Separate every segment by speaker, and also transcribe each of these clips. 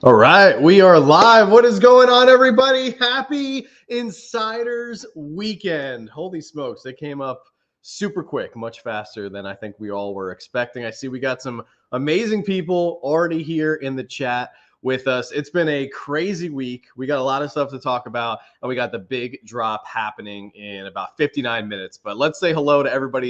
Speaker 1: All right, we are live. What is going on, everybody? Happy Insiders Weekend. Holy smokes, they came up super quick, much faster than I think we all were expecting. I see we got some amazing people already here in the chat with us. It's been a crazy week. We got a lot of stuff to talk about, and we got the big drop happening in about 59 minutes. But let's say hello to everybody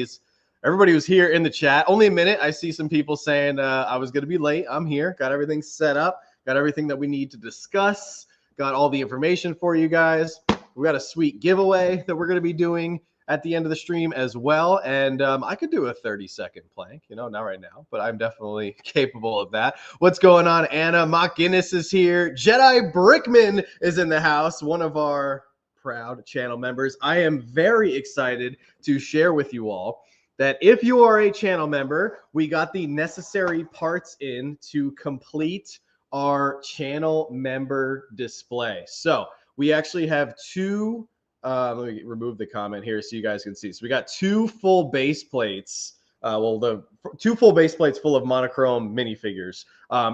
Speaker 1: who's here in the chat. Only a minute. I see some people saying I was going to be late. I'm here. Got everything set up. Got everything that we need to discuss. Got all the information for you guys. We got a sweet giveaway that we're going to be doing at the end of the stream as well. And I could do a 30-second plank, not right now, but I'm definitely capable of that. What's going on, Anna? Mock Guinness is here. Jedi Brickman is in the house, one of our proud channel members. I am very excited to share with you all that if you are a channel member, we got the necessary parts in to complete our channel member display. So we actually have two, let me remove the comment here so you guys can see. So we got two full base plates. The two full base plates full of monochrome minifigures.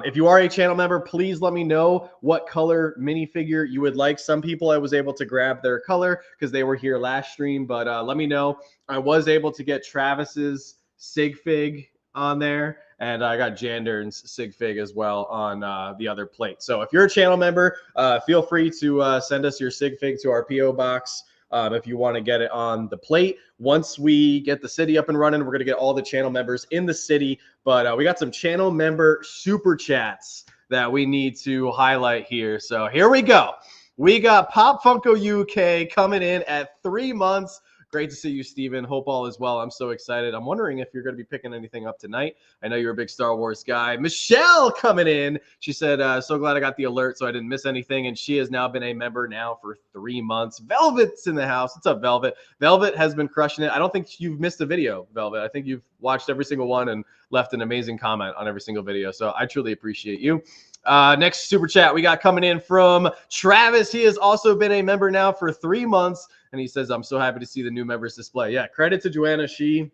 Speaker 1: If you are a channel member, please let me know what color minifigure you would like. Some people I was able to grab their color because they were here last stream, but let me know. I was able to get Travis's sig fig on there, and I got Jandern's sig fig as well on the other plate. So if you're a channel member, feel free to send us your sig fig to our PO box if you want to get it on the plate. Once we get the city up and running, we're going to get all the channel members in the city. But we got some channel member super chats that we need to highlight here. So here we go. We got Pop Funko UK coming in at 3 months. Great to see you, Steven. Hope all is well. I'm so excited. I'm wondering if you're going to be picking anything up tonight. I know you're a big Star Wars guy. Michelle coming in. She said, so glad I got the alert so I didn't miss anything. And she has now been a member now for 3 months. Velvet's in the house. What's up, Velvet? Velvet has been crushing it. I don't think you've missed a video, Velvet. I think you've watched every single one and left an amazing comment on every single video. So I truly appreciate you. Next super chat we got coming in from Travis. He has also been a member now for 3 months. And he says, I'm so happy to see the new members display. Yeah, credit to Joanna. She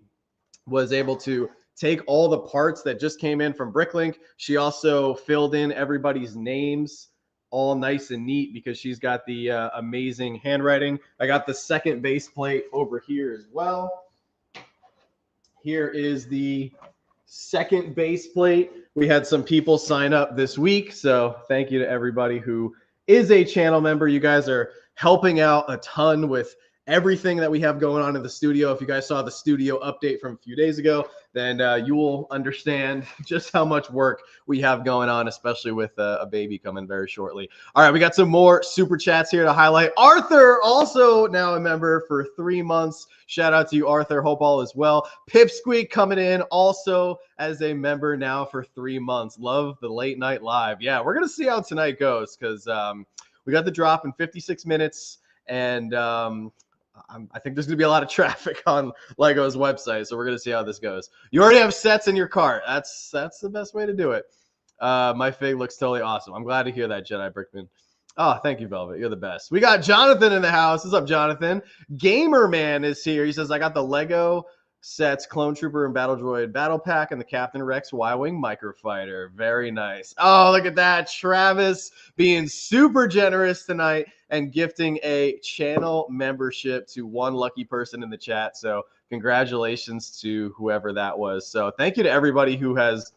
Speaker 1: was able to take all the parts that just came in from Bricklink. She also filled in everybody's names all nice and neat because she's got the amazing handwriting. I got the second base plate over here as well. Here is the second base plate. We had some people sign up this week, so thank you to everybody who is a channel member. You guys are helping out a ton with everything that we have going on in the studio. If you guys saw the studio update from a few days ago, then you will understand just how much work we have going on, especially with a baby coming very shortly. All right, we got some more super chats here to highlight. Arthur, also now a member for 3 months. Shout out to you, Arthur. Hope all is well. Pipsqueak coming in also as a member now for 3 months. Love the late night live. Yeah, we're going to see how tonight goes because we got the drop in 56 minutes, and I think there's going to be a lot of traffic on Lego's website, so we're going to see how this goes. You already have sets in your cart. That's the best way to do it. My fig looks totally awesome. I'm glad to hear that, Jedi Brickman. Oh, thank you, Velvet. You're the best. We got Jonathan in the house. What's up, Jonathan? Gamer Man is here. He says, I got the Lego sets, Clone Trooper and Battle Droid Battle Pack, and the Captain Rex Y-Wing Microfighter. Very nice. Oh, look at that. Travis being super generous tonight and gifting a channel membership to one lucky person in the chat. So congratulations to whoever that was. So thank you to everybody who has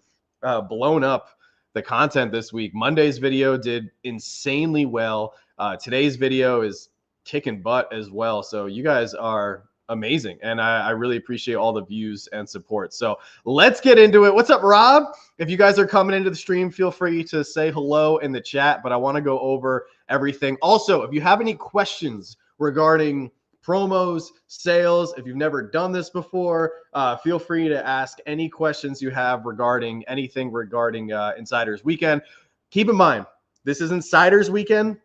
Speaker 1: blown up the content this week. Monday's video did insanely well. Today's video is kicking butt as well. So you guys are amazing, and I really appreciate all the views and support. So let's get into it. What's up, Rob? If you guys are coming into the stream, feel free to say hello in the chat, but I want to go over everything. Also, if you have any questions regarding promos, sales, if you've never done this before, feel free to ask any questions you have regarding anything regarding Insiders Weekend. Keep in mind, this is Insiders Weekend.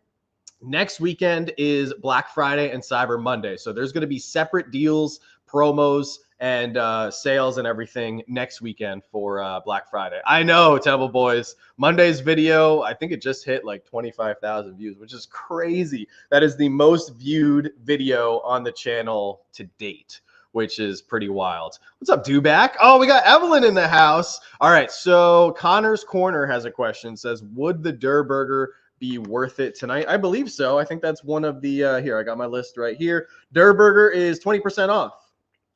Speaker 1: Next weekend is Black Friday and Cyber Monday. So there's going to be separate deals, promos, and sales and everything next weekend for Black Friday. I know, Temple Boys. Monday's video, I think it just hit like 25,000 views, which is crazy. That is the most viewed video on the channel to date. which is pretty wild. What's up, Dewback? Oh, we got Evelyn in the house. All right, so Connor's Corner has a question. It says, would the Durr Burger be worth it tonight? I believe so. I think that's one of the, here, I got my list right here. Durr Burger is 20% off.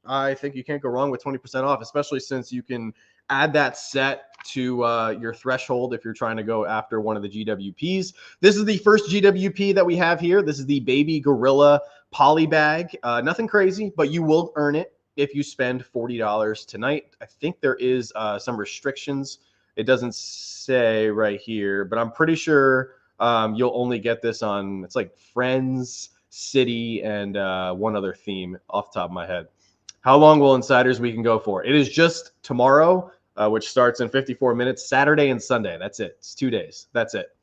Speaker 1: I think you can't go wrong with 20% off, especially since you can add that set to your threshold if you're trying to go after one of the GWPs. This is the first GWP that we have here. This is the Baby Gorilla Poly Bag. Nothing crazy, but you will earn it if you spend $40 tonight. I think there is some restrictions. It doesn't say right here, but I'm pretty sure you'll only get this on, it's like Friends, City, and one other theme off the top of my head. How long will Insiders Weekend go for? It is just tomorrow, which starts in 54 minutes, Saturday and Sunday. That's it. It's 2 days. That's it.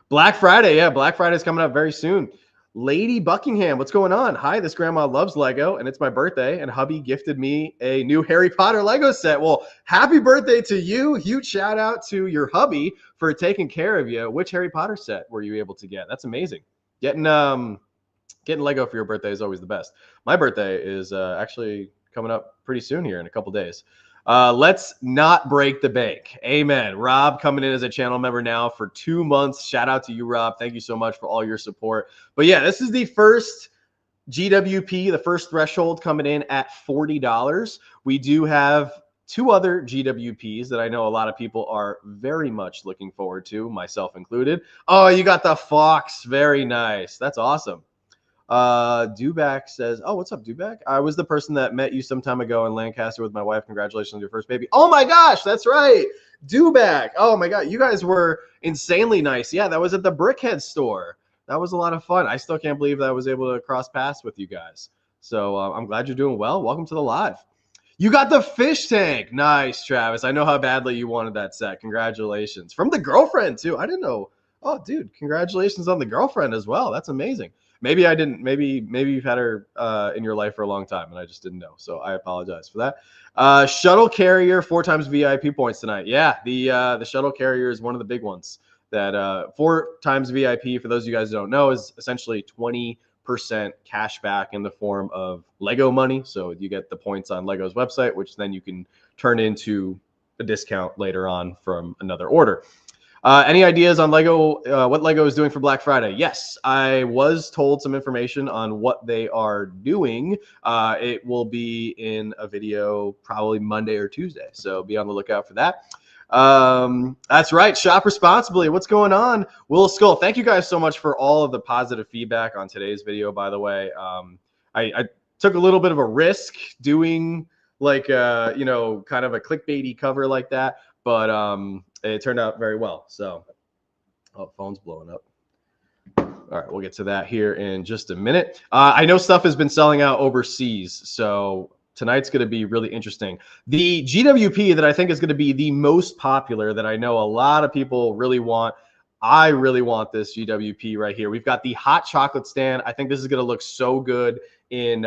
Speaker 1: Black Friday. Yeah, Black Friday is coming up very soon. Lady Buckingham, what's going on? Hi, this grandma loves Lego, and it's my birthday, and hubby gifted me a new Harry Potter Lego set. Well, happy birthday to you. Huge shout out to your hubby for taking care of you. Which Harry Potter set were you able to get? That's amazing. Getting Lego for your birthday is always the best. My birthday is actually coming up pretty soon here in a couple days. Let's not break the bank. Amen. Rob coming in as a channel member now for 2 months. Shout out to you, Rob. Thank you so much for all your support. But yeah, this is the first GWP, the first threshold coming in at $40. We do have 2 other GWPs that I know a lot of people are very much looking forward to, myself included. Oh, you got the Fox. Very nice. That's awesome. Dewback says, oh, what's up, Dewback? I was the person that met you some time ago in Lancaster with my wife. Congratulations on your first baby. Oh my gosh, that's right. Dewback. Oh my God, you guys were insanely nice. Yeah, that was at the Brickhead store. That was a lot of fun. I still can't believe that I was able to cross paths with you guys. So I'm glad you're doing well. Welcome to the live. You got the fish tank. Nice, Travis. I know how badly you wanted that set. Congratulations. From the girlfriend, too. I didn't know. Oh, dude, congratulations on the girlfriend as well. That's amazing. Maybe I didn't. Maybe you've had her in your life for a long time, and I just didn't know. So I apologize for that. Shuttle carrier 4 times VIP points tonight. Yeah, the shuttle carrier is one of the big ones. That 4 times VIP, for those of you guys who don't know, is essentially 20% cash back in the form of Lego money. So you get the points on Lego's website, which then you can turn into a discount later on from another order. Any ideas on Lego, what Lego is doing for Black Friday? Yes, I was told some information on what they are doing. It will be in a video probably Monday or Tuesday, so be on the lookout for that. That's right. Shop responsibly. What's going on? Will Skull, thank you guys so much for all of the positive feedback on today's video, by the way. I took a little bit of a risk doing like, kind of a clickbaity cover like that, but it turned out very well. So, oh, phone's blowing up. All right, we'll get to that here in just a minute. I know stuff has been selling out overseas, so tonight's going to be really interesting. The GWP that I think is going to be the most popular, that I know a lot of people really want, I really want this GWP right here. We've got the hot chocolate stand. I think this is going to look so good in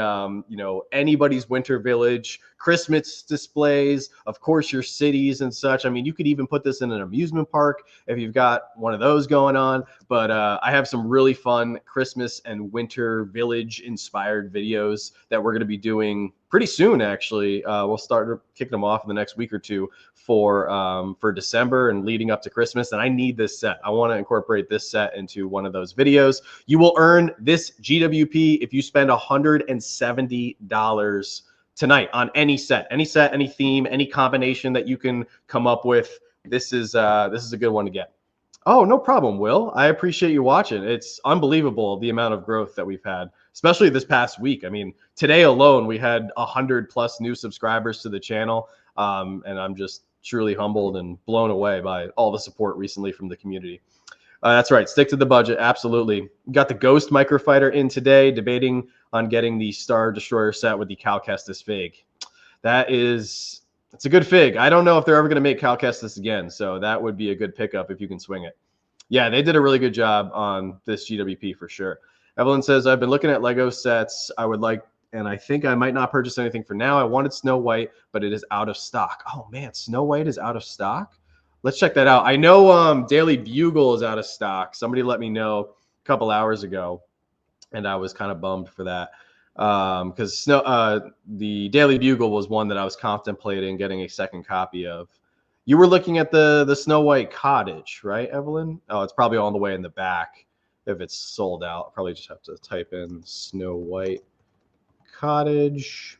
Speaker 1: anybody's winter village, Christmas displays, of course your cities and such. I mean, you could even put this in an amusement park if you've got one of those going on. But I have some really fun Christmas and winter village inspired videos that we're going to be doing pretty soon. Actually, we'll start kicking them off in the next week or two for December and leading up to Christmas. And I need this set. I want to incorporate this set into one of those videos. You will earn this GWP if you spend $170 tonight on any set, any theme, any combination that you can come up with. This is a good one to get. Oh, no problem, Will. I appreciate you watching. It's unbelievable the amount of growth that we've had, especially this past week. I mean, today alone, we had 100+ new subscribers to the channel. And I'm just truly humbled and blown away by all the support recently from the community. That's right. Stick to the budget. Absolutely. Got the Ghost Microfighter in today, debating on getting the Star Destroyer set with the Cal Kestis fig. It's a good fig. I don't know if they're ever going to make Cal Kestis again, so that would be a good pickup if you can swing it. Yeah, they did a really good job on this GWP for sure. Evelyn says, I've been looking at Lego sets. I would like, and I think I might not purchase anything for now. I wanted Snow White, but it is out of stock. Oh, man, Snow White is out of stock? Let's check that out. I know Daily Bugle is out of stock. Somebody let me know a couple hours ago, and I was kind of bummed for that. because the Daily Bugle was one that I was contemplating getting a second copy of. You were looking at the Snow White Cottage, right, Evelyn? Oh, it's probably all the way in the back. If it's sold out, I'll probably just have to type in Snow White Cottage,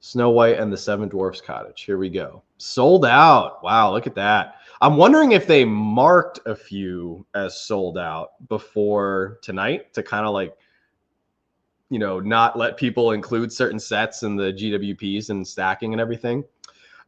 Speaker 1: Snow White and the Seven Dwarfs Cottage. Here we go. Sold out. Wow, look at that. I'm wondering if they marked a few as sold out before tonight to kind of like, not let people include certain sets in the GWPs and stacking and everything.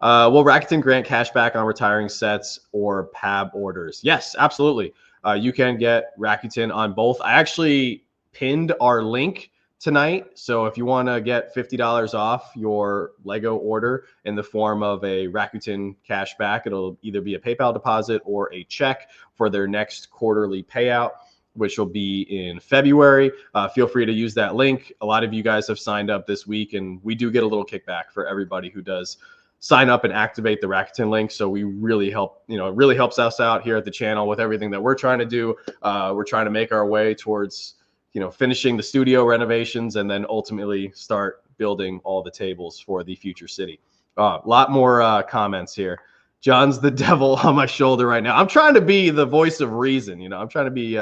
Speaker 1: Will Rakuten grant cashback on retiring sets or PAB orders? Yes, absolutely. You can get Rakuten on both. I actually pinned our link tonight. So if you want to get $50 off your Lego order in the form of a Rakuten cashback, it'll either be a PayPal deposit or a check for their next quarterly payout, which will be in February. Feel free to use that link. A lot of you guys have signed up this week, and we do get a little kickback for everybody who does sign up and activate the Rakuten link. So we really help, it really helps us out here at the channel with everything that we're trying to do. We're trying to make our way towards, finishing the studio renovations and then ultimately start building all the tables for the future city. A lot more comments here. John's the devil on my shoulder right now. I'm trying to be the voice of reason. I'm trying to be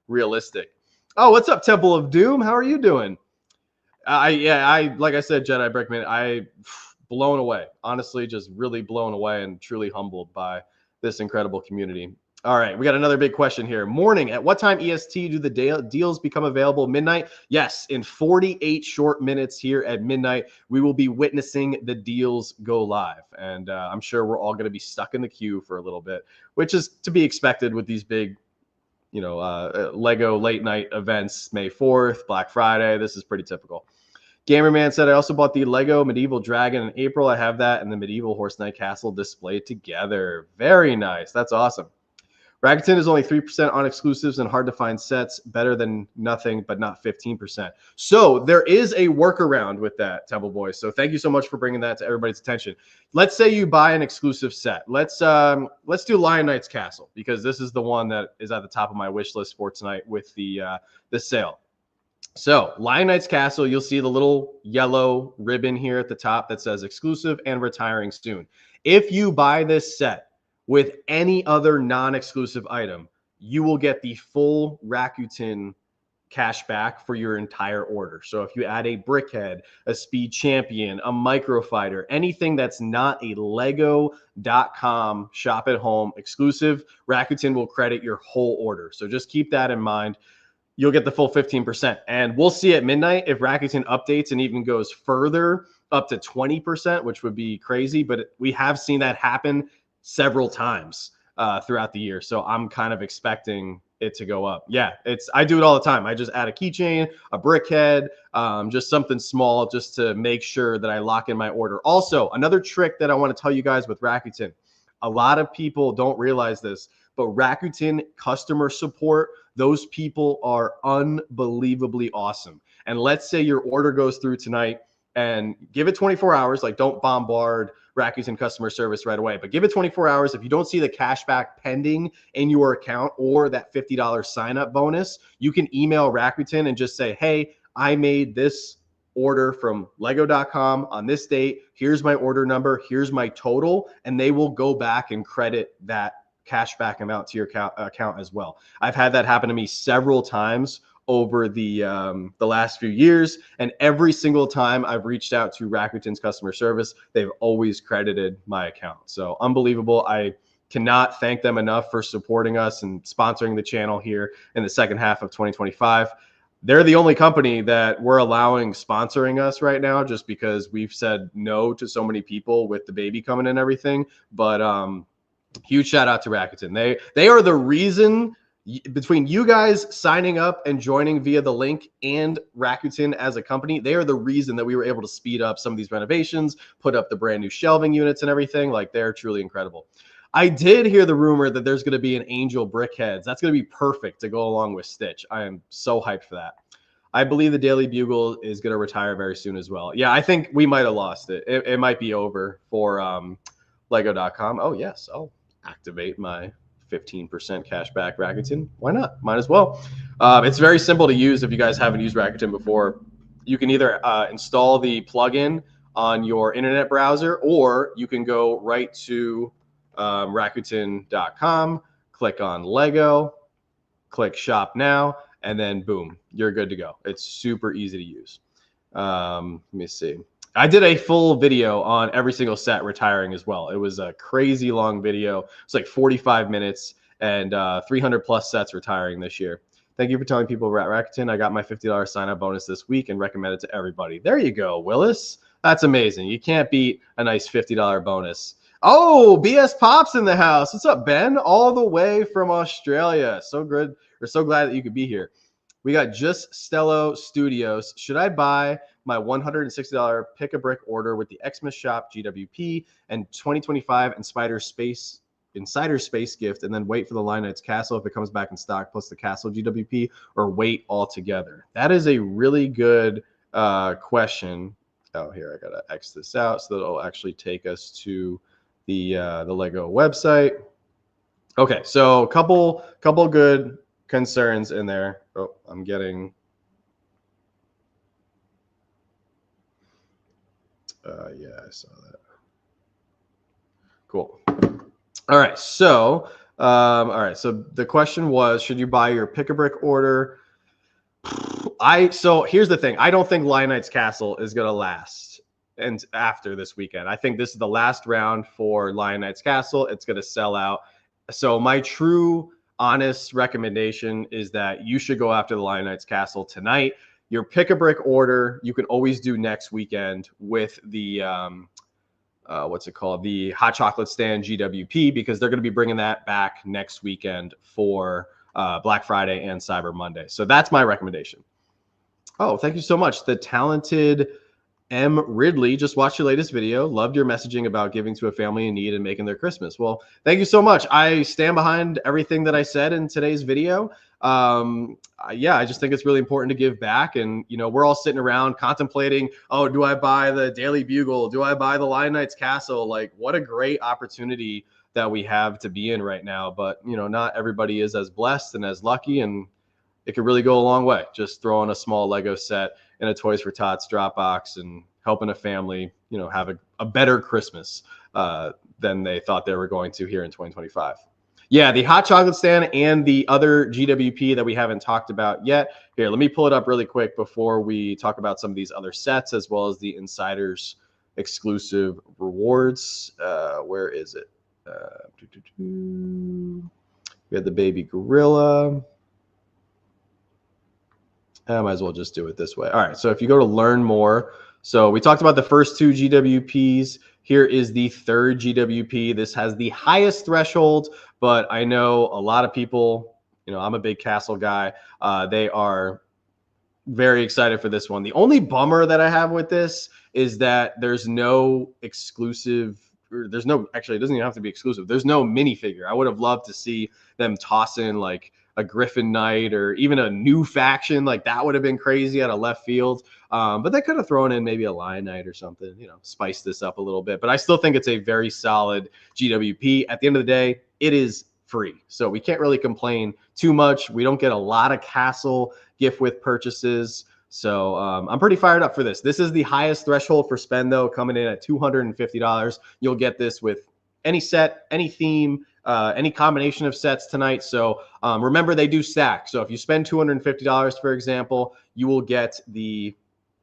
Speaker 1: realistic. Oh, what's up, Temple of Doom? How are you doing? I like I said, Jedi Brickman, I blown away, honestly, just really blown away and truly humbled by this incredible community. All right, we got another big question here. Morning, at what time EST do the deals become available? Midnight? Yes, in 48 short minutes here at midnight, we will be witnessing the deals go live. And I'm sure we're all going to be stuck in the queue for a little bit, which is to be expected with these big, Lego late night events, May 4th, Black Friday. This is pretty typical. Gamerman said, I also bought the Lego Medieval Dragon in April. I have that and the Medieval Horse Knight Castle displayed together. Very nice. That's awesome. Rakuten is only 3% on exclusives and hard to find sets. Better than nothing, but not 15%. So there is a workaround with that, Temple Boys. So thank you so much for bringing that to everybody's attention. Let's say you buy an exclusive set. Let's do Lion Knight's Castle, because this is the one that is at the top of my wish list for tonight with the sale. So Lion Knight's Castle, you'll see the little yellow ribbon here at the top that says exclusive and retiring soon. If you buy this set with any other non-exclusive item, you will get the full Rakuten cash back for your entire order. So if you add a Brickhead, a Speed Champion, a Microfighter, anything that's not a Lego.com shop at home exclusive, Rakuten will credit your whole order. So just keep that in mind. You'll get the full 15%. And we'll see at midnight if Rakuten updates and even goes further up to 20%, which would be crazy. But we have seen that happen several times throughout the year. So I'm kind of expecting it to go up. Yeah, I do it all the time. I just add a keychain, a Brickhead, just something small just to make sure that I lock in my order. Also, another trick that I want to tell you guys with Rakuten, a lot of people don't realize this, but Rakuten customer support, those people are unbelievably awesome. And let's say your order goes through tonight, and give it 24 hours. Like, don't bombard Rakuten customer service right away, but give it 24 hours. If you don't see the cashback pending in your account or that $50 sign-up bonus, you can email Rakuten and just say, hey, I made this order from Lego.com on this date. Here's my order number. Here's my total. And they will go back and credit that cashback amount to your account as well. I've had that happen to me several times over the last few years, and every single time I've reached out to Rakuten's customer service, they've always credited my account. So unbelievable. I cannot thank them enough for supporting us and sponsoring the channel here in the second half of 2025. They're the only company that we're allowing sponsoring us right now, just because we've said no to so many people with the baby coming and everything. But huge shout out to Rakuten. They are the reason, between you guys signing up and joining via the link and Rakuten as a company, they are the reason that we were able to speed up some of these renovations, put up the brand new shelving units and everything. Like, they're truly incredible. I did hear the rumor that there's going to be an Angel Brickheads. That's going to be perfect to go along with Stitch. I am so hyped for that. I believe the Daily Bugle is going to retire very soon as well. Yeah, I think we might have lost it. It might be over for Lego.com. Oh, yes. I'll activate my 15% cash back Rakuten. Why not? Might as well. It's very simple to use if you guys haven't used Rakuten before. you can either install the plugin on your internet browser, or you can go right to Rakuten.com, click on Lego, click shop now, and then boom, you're good to go. It's super easy to use. Let me see. I did a full video on every single set retiring as well. It was a crazy long video. It's like 45 minutes and 300 plus sets retiring this year. Thank you for telling people about Rakuten. I got my $50 sign-up bonus this week and recommend it to everybody. There you go, Willis. That's amazing. You can't beat a nice $50 bonus. Oh, BS Pop's in the house. What's up, Ben? All the way from Australia. So good. We're so glad that you could be here. We got Just Stello Studios. Should I buy my $160 pick a brick order with the Xmas Shop GWP and 2025 Insider Space gift, and then wait for the Lion Knights Castle if it comes back in stock, plus the Castle GWP, or wait altogether? That is a really good question. Oh, here, I gotta X this out so that it'll actually take us to the Lego website. Okay, so couple good concerns in there. Oh, I'm getting yeah, I saw that. Cool. All right, so so the question was, should you buy your pick a brick order? So here's the thing. I don't think Lion Knights Castle is gonna last and after this weekend. I think this is the last round for Lion Knights Castle. It's gonna sell out. So my true honest recommendation is that you should go after the Lion Knights Castle tonight. Your pick a brick order you can always do next weekend with the what's it called, the hot chocolate stand GWP, because they're going to be bringing that back next weekend for Black Friday and Cyber Monday. So that's my recommendation. Oh, thank you so much. The talented M. Ridley just watched your latest video. Loved your messaging about giving to a family in need and making their Christmas. Well, thank you so much. I stand behind everything that I said in today's video. Yeah, I just think it's really important to give back. And, you know, we're all sitting around contemplating, oh, do I buy the Daily Bugle? Do I buy the Lion Knights Castle? Like, what a great opportunity that we have to be in right now. But, you know, not everybody is as blessed and as lucky, and it could really go a long way just throwing a small Lego set in a Toys for Tots drop box and helping a family, you know, have a better Christmas than they thought they were going to here in 2025. Yeah, the hot chocolate stand and the other GWP that we haven't talked about yet. Here, let me pull it up really quick before we talk about some of these other sets, as well as the Insiders exclusive rewards. Where is it? We had the baby gorilla. I might as well just do it this way. All right, so if you go to learn more, so we talked about the first two GWPs. Here is the third GWP. This has the highest threshold, but I know a lot of people, you know, I'm a big Castle guy. They are very excited for this one. The only bummer that I have with this is that there's no exclusive, there's no, actually, it doesn't even have to be exclusive. There's no minifigure. I would have loved to see them toss in like a Griffin Knight or even a new faction. Like that would have been crazy out of left field. But they could have thrown in maybe a Lion Knight or something, you know, spice this up a little bit. But I still think it's a very solid GWP. At the end of the day, it is free. So we can't really complain too much. We don't get a lot of Castle gift with purchases. So I'm pretty fired up for this. This is the highest threshold for spend, though, coming in at $250. You'll get this with any set, any theme, any combination of sets tonight. So remember, they do stack. So if you spend $250, for example, you will get the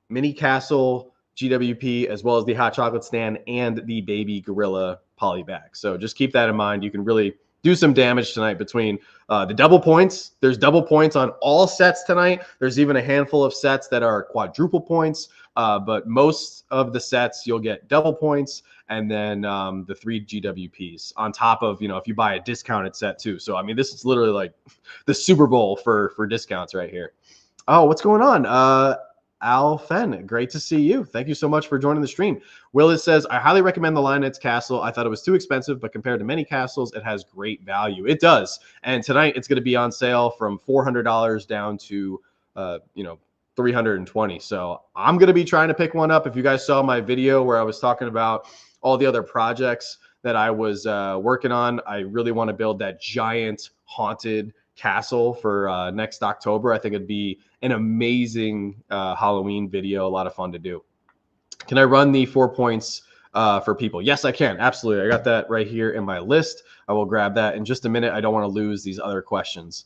Speaker 1: Mini Castle GWP, as well as the hot chocolate stand and the baby gorilla poly bag. So just keep that in mind. You can really do some damage tonight between the double points. There's double points on all sets tonight. There's even a handful of sets that are quadruple points, but most of the sets you'll get double points, and then the 3 GWPs on top of, you know, if you buy a discounted set too. So I mean, this is literally like the Super Bowl for discounts right here. Oh, what's going on? Al Fenn, great to see you. Thank you so much for joining the stream. Willis says, I highly recommend the Lion Knights Castle. I thought it was too expensive, but compared to many castles, it has great value. It does. And tonight it's going to be on sale from $400 down to, you know, $320. So I'm going to be trying to pick one up. If you guys saw my video where I was talking about all the other projects that I was working on, I really want to build that giant haunted castle for next October. I think it'd be an amazing Halloween video, a lot of fun to do. Can I run the 4 points for people? Yes, I can. Absolutely. I got that right here in my list. I will grab that in just a minute. I don't want to lose these other questions.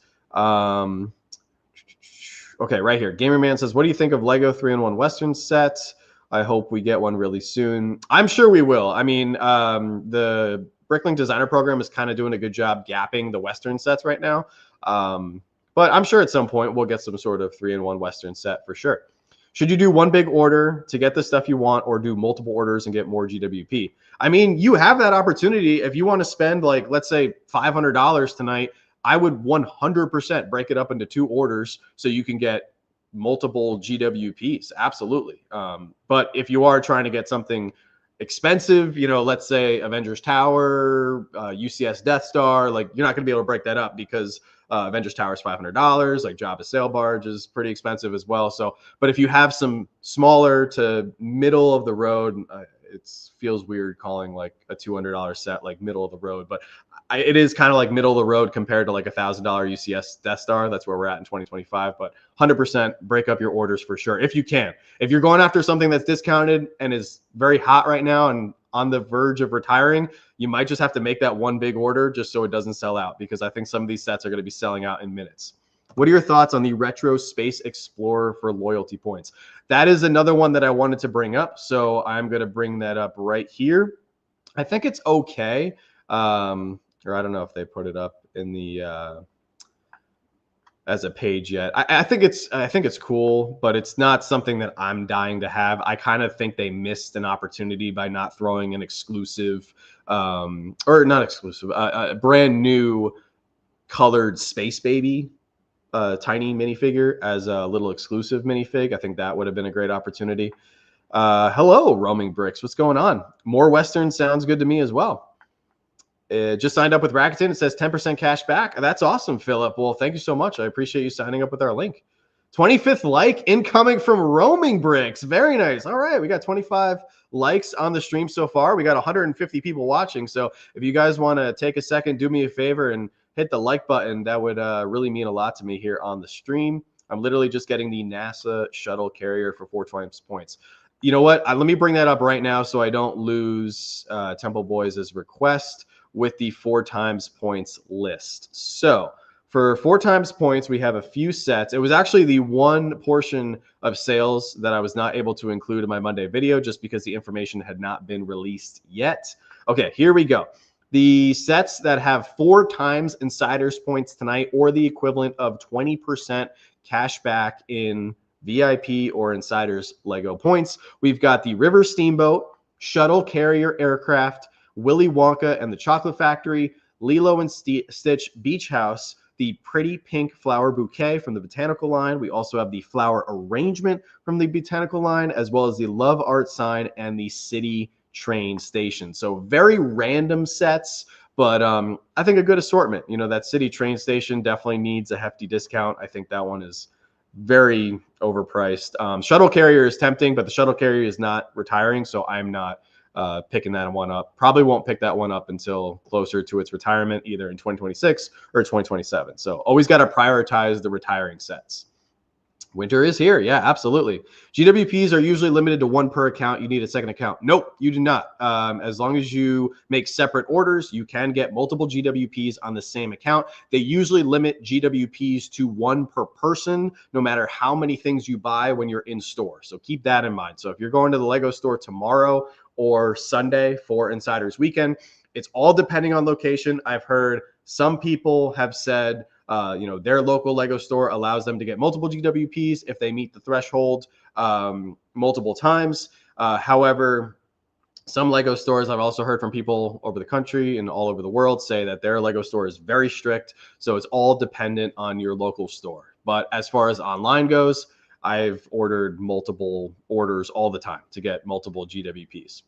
Speaker 1: Okay, right here. Gamer Man says, what do you think of Lego 3-in-1 Western sets? I hope we get one really soon. I'm sure we will. I mean, the Bricklink Designer Program is kind of doing a good job gapping the Western sets right now. But I'm sure at some point we'll get some sort of 3-in-1 Western set for sure. Should you do one big order to get the stuff you want or do multiple orders and get more GWP? I mean, you have that opportunity. If you want to spend, like, let's say $500 tonight, I would 100% break it up into 2 orders so you can get multiple GWPs. Absolutely. But if you are trying to get something expensive, you know, let's say Avengers Tower, UCS Death Star, like, you're not going to be able to break that up because Avengers Tower is $500. Like Jabba Sail Barge is pretty expensive as well. So, but if you have some smaller to middle of the road, it feels weird calling like a $200 set like middle of the road, but it is kind of like middle of the road compared to like $1,000 UCS Death Star. That's where we're at in 2025. But 100% break up your orders for sure if you can. If you're going after something that's discounted and is very hot right now and on the verge of retiring, you might just have to make that one big order just so it doesn't sell out, because I think some of these sets are going to be selling out in minutes. What are your thoughts on the Retro Space Explorer for loyalty points? That is another one that I wanted to bring up, so I'm going to bring that up right here. I think it's okay, or I don't know if they put it up in the as a page yet. I think it's cool, but it's not something that I'm dying to have. I kind of think they missed an opportunity by not throwing an exclusive, or not exclusive, a brand new colored Space Baby tiny minifigure as a little exclusive minifig. I think that would have been a great opportunity. Hello, Roaming Bricks. What's going on? More Western sounds good to me as well. Just signed up with Rakuten. It says 10% cash back. That's awesome, Philip. Well, thank you so much. I appreciate you signing up with our link. 25th like incoming from Roaming Bricks. Very nice. All right, we got 25 likes on the stream so far. We got 150 people watching. So if you guys want to take a second, do me a favor and hit the like button. That would really mean a lot to me here on the stream. I'm literally just getting the NASA shuttle carrier for 4 times points. You know what? Let me bring that up right now so I don't lose Temple Boys' request with the 4 times points list. So for 4 times points, we have a few sets. It was actually the one portion of sales that I was not able to include in my Monday video just because the information had not been released yet. Okay, here we go. The sets that have 4 times insiders points tonight, or the equivalent of 20% cash back in VIP or insiders Lego points. We've got the River Steamboat, Shuttle Carrier Aircraft, Willy Wonka and the Chocolate Factory, Lilo and Stitch Beach House, the Pretty Pink Flower Bouquet from the Botanical line. We also have the Flower Arrangement from the Botanical line, as well as the Love Art Sign and the City Train Station. So very random sets, but I think a good assortment. You know, that City Train Station definitely needs a hefty discount. I think that one is very overpriced. Shuttle Carrier is tempting, but the Shuttle Carrier is not retiring, so I'm not picking that one up. Probably won't pick that one up until closer to its retirement, either in 2026 or 2027. So always got to prioritize the retiring sets. Winter is here. Yeah, absolutely. GWPs are usually limited to 1 per account. You need a second account. Nope, you do not. As long as you make separate orders, you can get multiple GWPs on the same account. They usually limit GWPs to 1 per person, no matter how many things you buy when you're in store. So keep that in mind. So if you're going to the Lego store tomorrow or Sunday for Insiders Weekend, it's all depending on location. I've heard some people have said, you know, their local Lego store allows them to get multiple GWPs if they meet the threshold multiple times. However, some Lego stores, I've also heard from people over the country and all over the world, say that their Lego store is very strict. So it's all dependent on your local store. But as far as online goes, I've ordered multiple orders all the time to get multiple GWPs.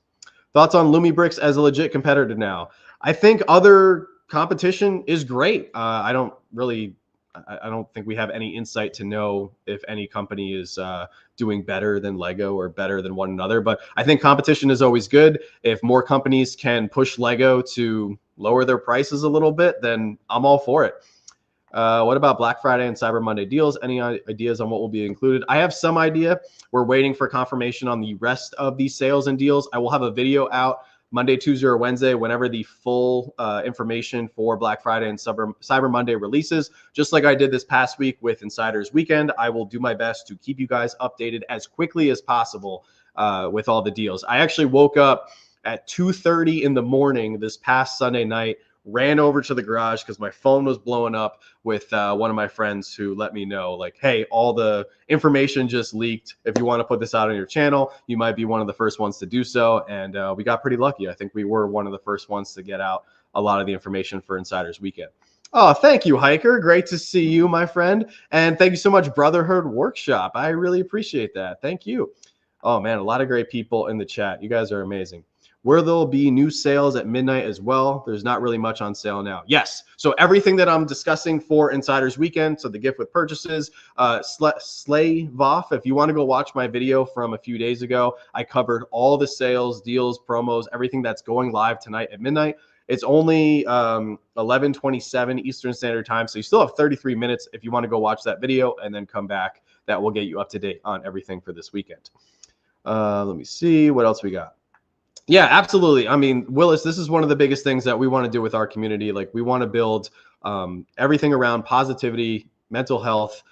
Speaker 1: Thoughts on Lumi Bricks as a legit competitor now? I think other competition is great. I don't think we have any insight to know if any company is doing better than Lego or better than one another. But I think competition is always good. If more companies can push Lego to lower their prices a little bit, then I'm all for it. What about Black Friday and Cyber Monday deals? Any ideas on what will be included? I have some idea. We're waiting for confirmation on the rest of these sales and deals. I will have a video out Monday, Tuesday, or Wednesday, whenever the full information for Black Friday and Cyber Monday releases. Just like I did this past week with Insiders Weekend, I will do my best to keep you guys updated as quickly as possible with all the deals. I actually woke up at 2:30 in the morning this past Sunday night, ran over to the garage because my phone was blowing up with one of my friends who let me know, like, hey, all the information just leaked. If you want to put this out on your channel, you might be one of the first ones to do so. And we got pretty lucky. I think we were one of the first ones to get out a lot of the information for Insiders Weekend. Oh, thank you, Hiker. Great to see you, my friend. And thank you so much, Brotherhood Workshop. I really appreciate that. Thank you. Oh, man, a lot of great people in the chat. You guys are amazing. Where there'll be new sales at midnight as well. There's not really much on sale now. Yes. So everything that I'm discussing for Insiders Weekend, so the gift with purchases, Slay Voff, if you want to go watch my video from a few days ago, I covered all the sales, deals, promos, everything that's going live tonight at midnight. It's only 11:27 Eastern Standard Time, so you still have 33 minutes if you want to go watch that video and then come back. That will get you up to date on everything for this weekend. Let me see what else we got. Yeah, absolutely. I mean, Willis, this is one of the biggest things that we want to do with our community. Like, we want to build everything around positivity, mental health,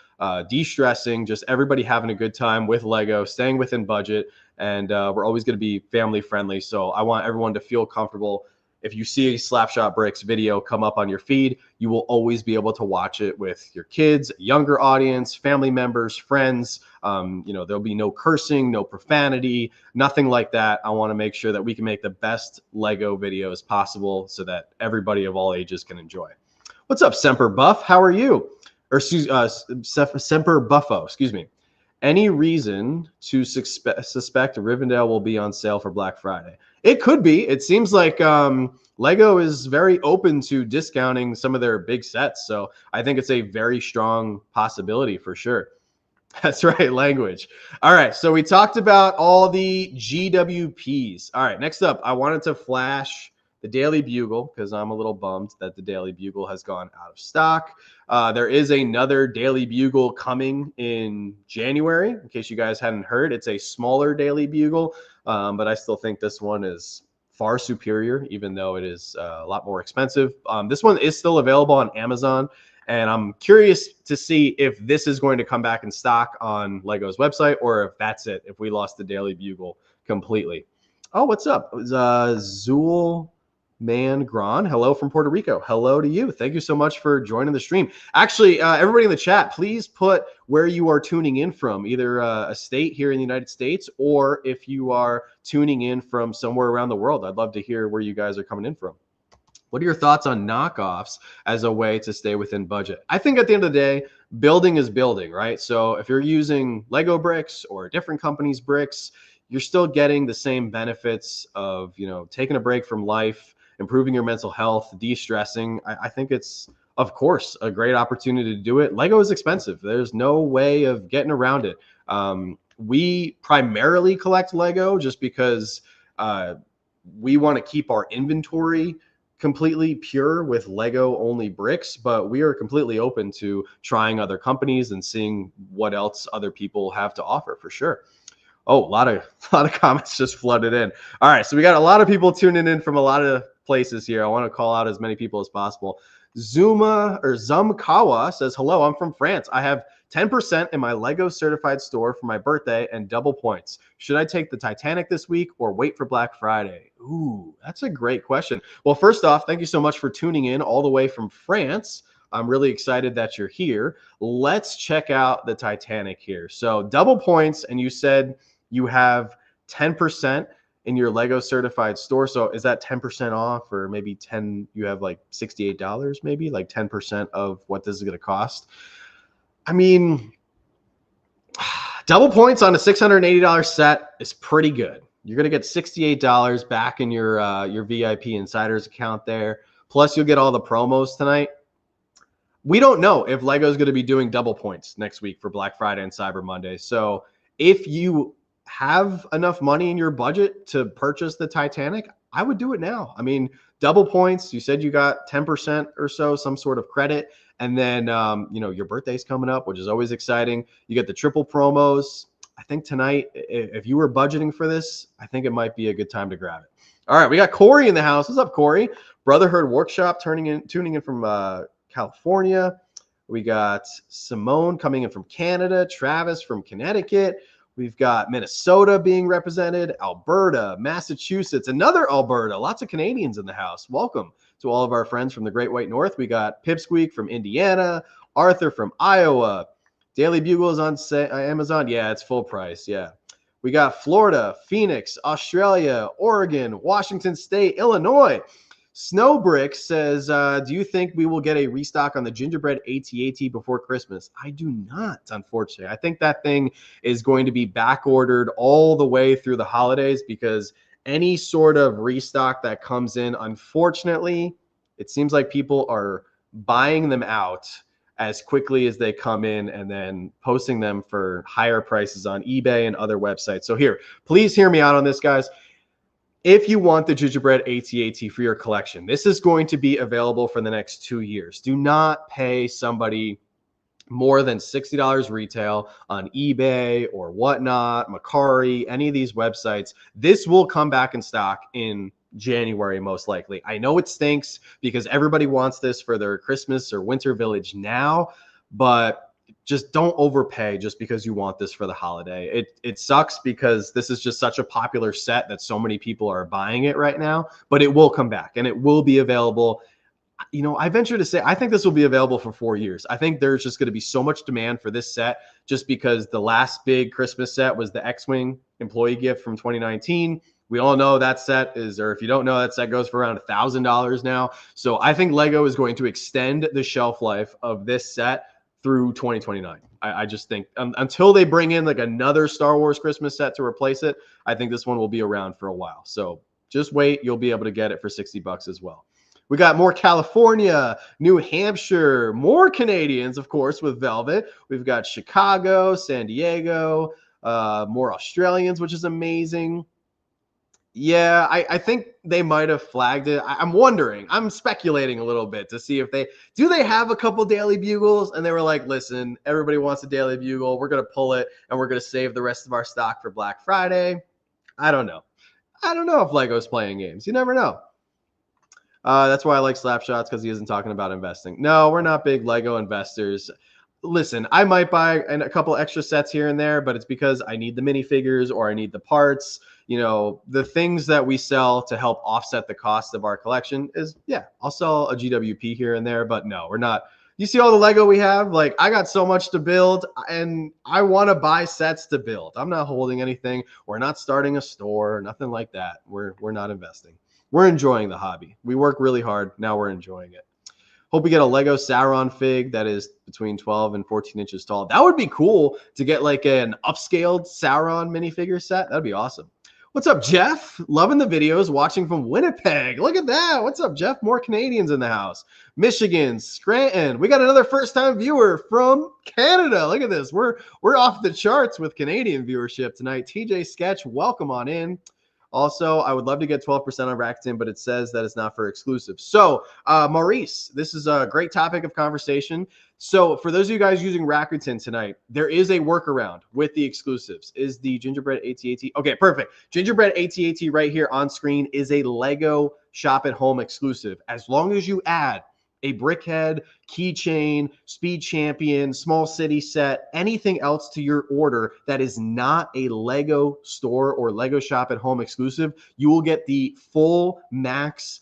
Speaker 1: de-stressing, just everybody having a good time with Lego, staying within budget, and we're always going to be family friendly. So I want everyone to feel comfortable. If you see a Slapshot Bricks video come up on your feed, you will always be able to watch it with your kids, younger audience, family members, friends. There'll be no cursing, no profanity, nothing like that. I want to make sure that we can make the best Lego videos possible so that everybody of all ages can enjoy. What's up, Semper Buff? How are you? Or Semper Buffo, excuse me. Any reason to suspect Rivendell will be on sale for Black Friday? It could be. It seems like Lego is very open to discounting some of their big sets. So I think it's a very strong possibility for sure. That's right, language. All right, so we talked about all the GWPs. All right, next up, I wanted to flash the Daily Bugle because I'm a little bummed that the Daily Bugle has gone out of stock. There is another Daily Bugle coming in January. In case you guys hadn't heard, it's a smaller Daily Bugle, but I still think this one is far superior, even though it is a lot more expensive. This one is still available on Amazon, and I'm curious to see if this is going to come back in stock on Lego's website or if that's it, if we lost the Daily Bugle completely. Oh, what's up? It was Zool Man Gran. Hello from Puerto Rico. Hello to you. Thank you so much for joining the stream. Actually, everybody in the chat, please put where you are tuning in from, either a state here in the United States or if you are tuning in from somewhere around the world. I'd love to hear where you guys are coming in from. What are your thoughts on knockoffs as a way to stay within budget? I think at the end of the day, building is building, right? So if you're using Lego bricks or a different company's bricks, you're still getting the same benefits of, taking a break from life, improving your mental health, de-stressing. I think it's, of course, a great opportunity to do it. Lego is expensive. There's no way of getting around it. We primarily collect Lego just because we want to keep our inventory completely pure with Lego only bricks, but we are completely open to trying other companies and seeing what else other people have to offer for sure. Oh, a lot of comments just flooded in. All right, so we got a lot of people tuning in from a lot of places here. I want to call out as many people as possible. Zumkawa says, hello, I'm from France. I have 10% in my Lego certified store for my birthday and double points. Should I take the Titanic this week or wait for Black Friday? Ooh, that's a great question. Well, first off, thank you so much for tuning in all the way from France. I'm really excited that you're here. Let's check out the Titanic here. So double points, and you said you have 10% in your Lego certified store. So is that 10% off, or maybe 10, you have like $68, maybe like 10% of what this is going to cost? I mean, double points on a $680 set is pretty good. You're going to get $68 back in your VIP Insiders account there. Plus you'll get all the promos tonight. We don't know if Lego is going to be doing double points next week for Black Friday and Cyber Monday. So if you have enough money in your budget to purchase the Titanic, I would do it now. I mean, double points, you said you got 10% or so, some sort of credit. And then, your birthday's coming up, which is always exciting. You get the triple promos. I think tonight, if you were budgeting for this, I think it might be a good time to grab it. All right, we got Corey in the house. What's up, Corey? Brotherhood Workshop tuning in from California. We got Simone coming in from Canada, Travis from Connecticut. We've got Minnesota being represented, Alberta, Massachusetts, another Alberta. Lots of Canadians in the house. Welcome to all of our friends from the Great White North. We got Pipsqueak from Indiana, Arthur from Iowa. Daily Bugle is on Amazon. Yeah, it's full price. Yeah. We got Florida, Phoenix, Australia, Oregon, Washington State, Illinois. Snowbrick says, do you think we will get a restock on the gingerbread AT-AT before Christmas? I do not, unfortunately. I think that thing is going to be back ordered all the way through the holidays, because any sort of restock that comes in, unfortunately, it seems like people are buying them out as quickly as they come in and then posting them for higher prices on eBay and other websites. So here, please hear me out on this, guys. If you want the gingerbread AT-AT for your collection, this is going to be available for the next 2 years. Do not pay somebody more than $60 retail on eBay or whatnot, Mercari, any of these websites. This will come back in stock in January, most likely. I know it stinks because everybody wants this for their Christmas or winter village now, but just don't overpay just because you want this for the holiday. It sucks because this is just such a popular set that so many people are buying it right now, but it will come back and it will be available. I venture to say, I think this will be available for 4 years. I think there's just going to be so much demand for this set just because the last big Christmas set was the X-Wing employee gift from 2019. We all know that set is, or if you don't know, that set goes for around $1,000 now. So I think Lego is going to extend the shelf life of this set through 2029. I just think until they bring in like another Star Wars Christmas set to replace it, I think this one will be around for a while. So just wait. You'll be able to get it for $60 as well. We got more California, New Hampshire, more Canadians, of course, with Velvet. We've got Chicago, San Diego, more Australians, which is amazing. Yeah, I think they might have flagged it. I'm wondering. I'm speculating a little bit to see if they have a couple Daily Bugles, and they were like, listen, everybody wants a Daily Bugle. We're going to pull it, and we're going to save the rest of our stock for Black Friday. I don't know. I don't know if Lego's playing games. You never know. That's why I like Slapshots, because he isn't talking about investing. No, we're not big Lego investors. Listen, I might buy a couple extra sets here and there, but it's because I need the minifigures or I need the parts. The things that we sell to help offset the cost of our collection is, yeah, I'll sell a GWP here and there, but no, we're not. You see all the Lego we have? Like, I got so much to build, and I want to buy sets to build. I'm not holding anything. We're not starting a store, nothing like that. We're not investing. We're enjoying the hobby. We work really hard. Now we're enjoying it. Hope we get a Lego Sauron fig that is between 12 and 14 inches tall. That would be cool to get like an upscaled Sauron minifigure set. That'd be awesome. What's up, Jeff? Loving the videos, watching from Winnipeg. Look at that. What's up, Jeff? More Canadians in the house. Michigan, Scranton. We got another first-time viewer from Canada. Look at this. We're off the charts with Canadian viewership tonight. TJ Sketch, welcome on in. Also, I would love to get 12% on Rakuten, but it says that it's not for exclusive. So, Maurice, this is a great topic of conversation. So, for those of you guys using Rakuten tonight, there is a workaround with the exclusives. Is the gingerbread AT-AT? Okay, perfect. Gingerbread AT-AT right here on screen is a Lego Shop at Home exclusive. As long as you add a Brickhead, keychain, Speed Champion, Small City set, anything else to your order that is not a Lego store or Lego Shop at Home exclusive, you will get the full max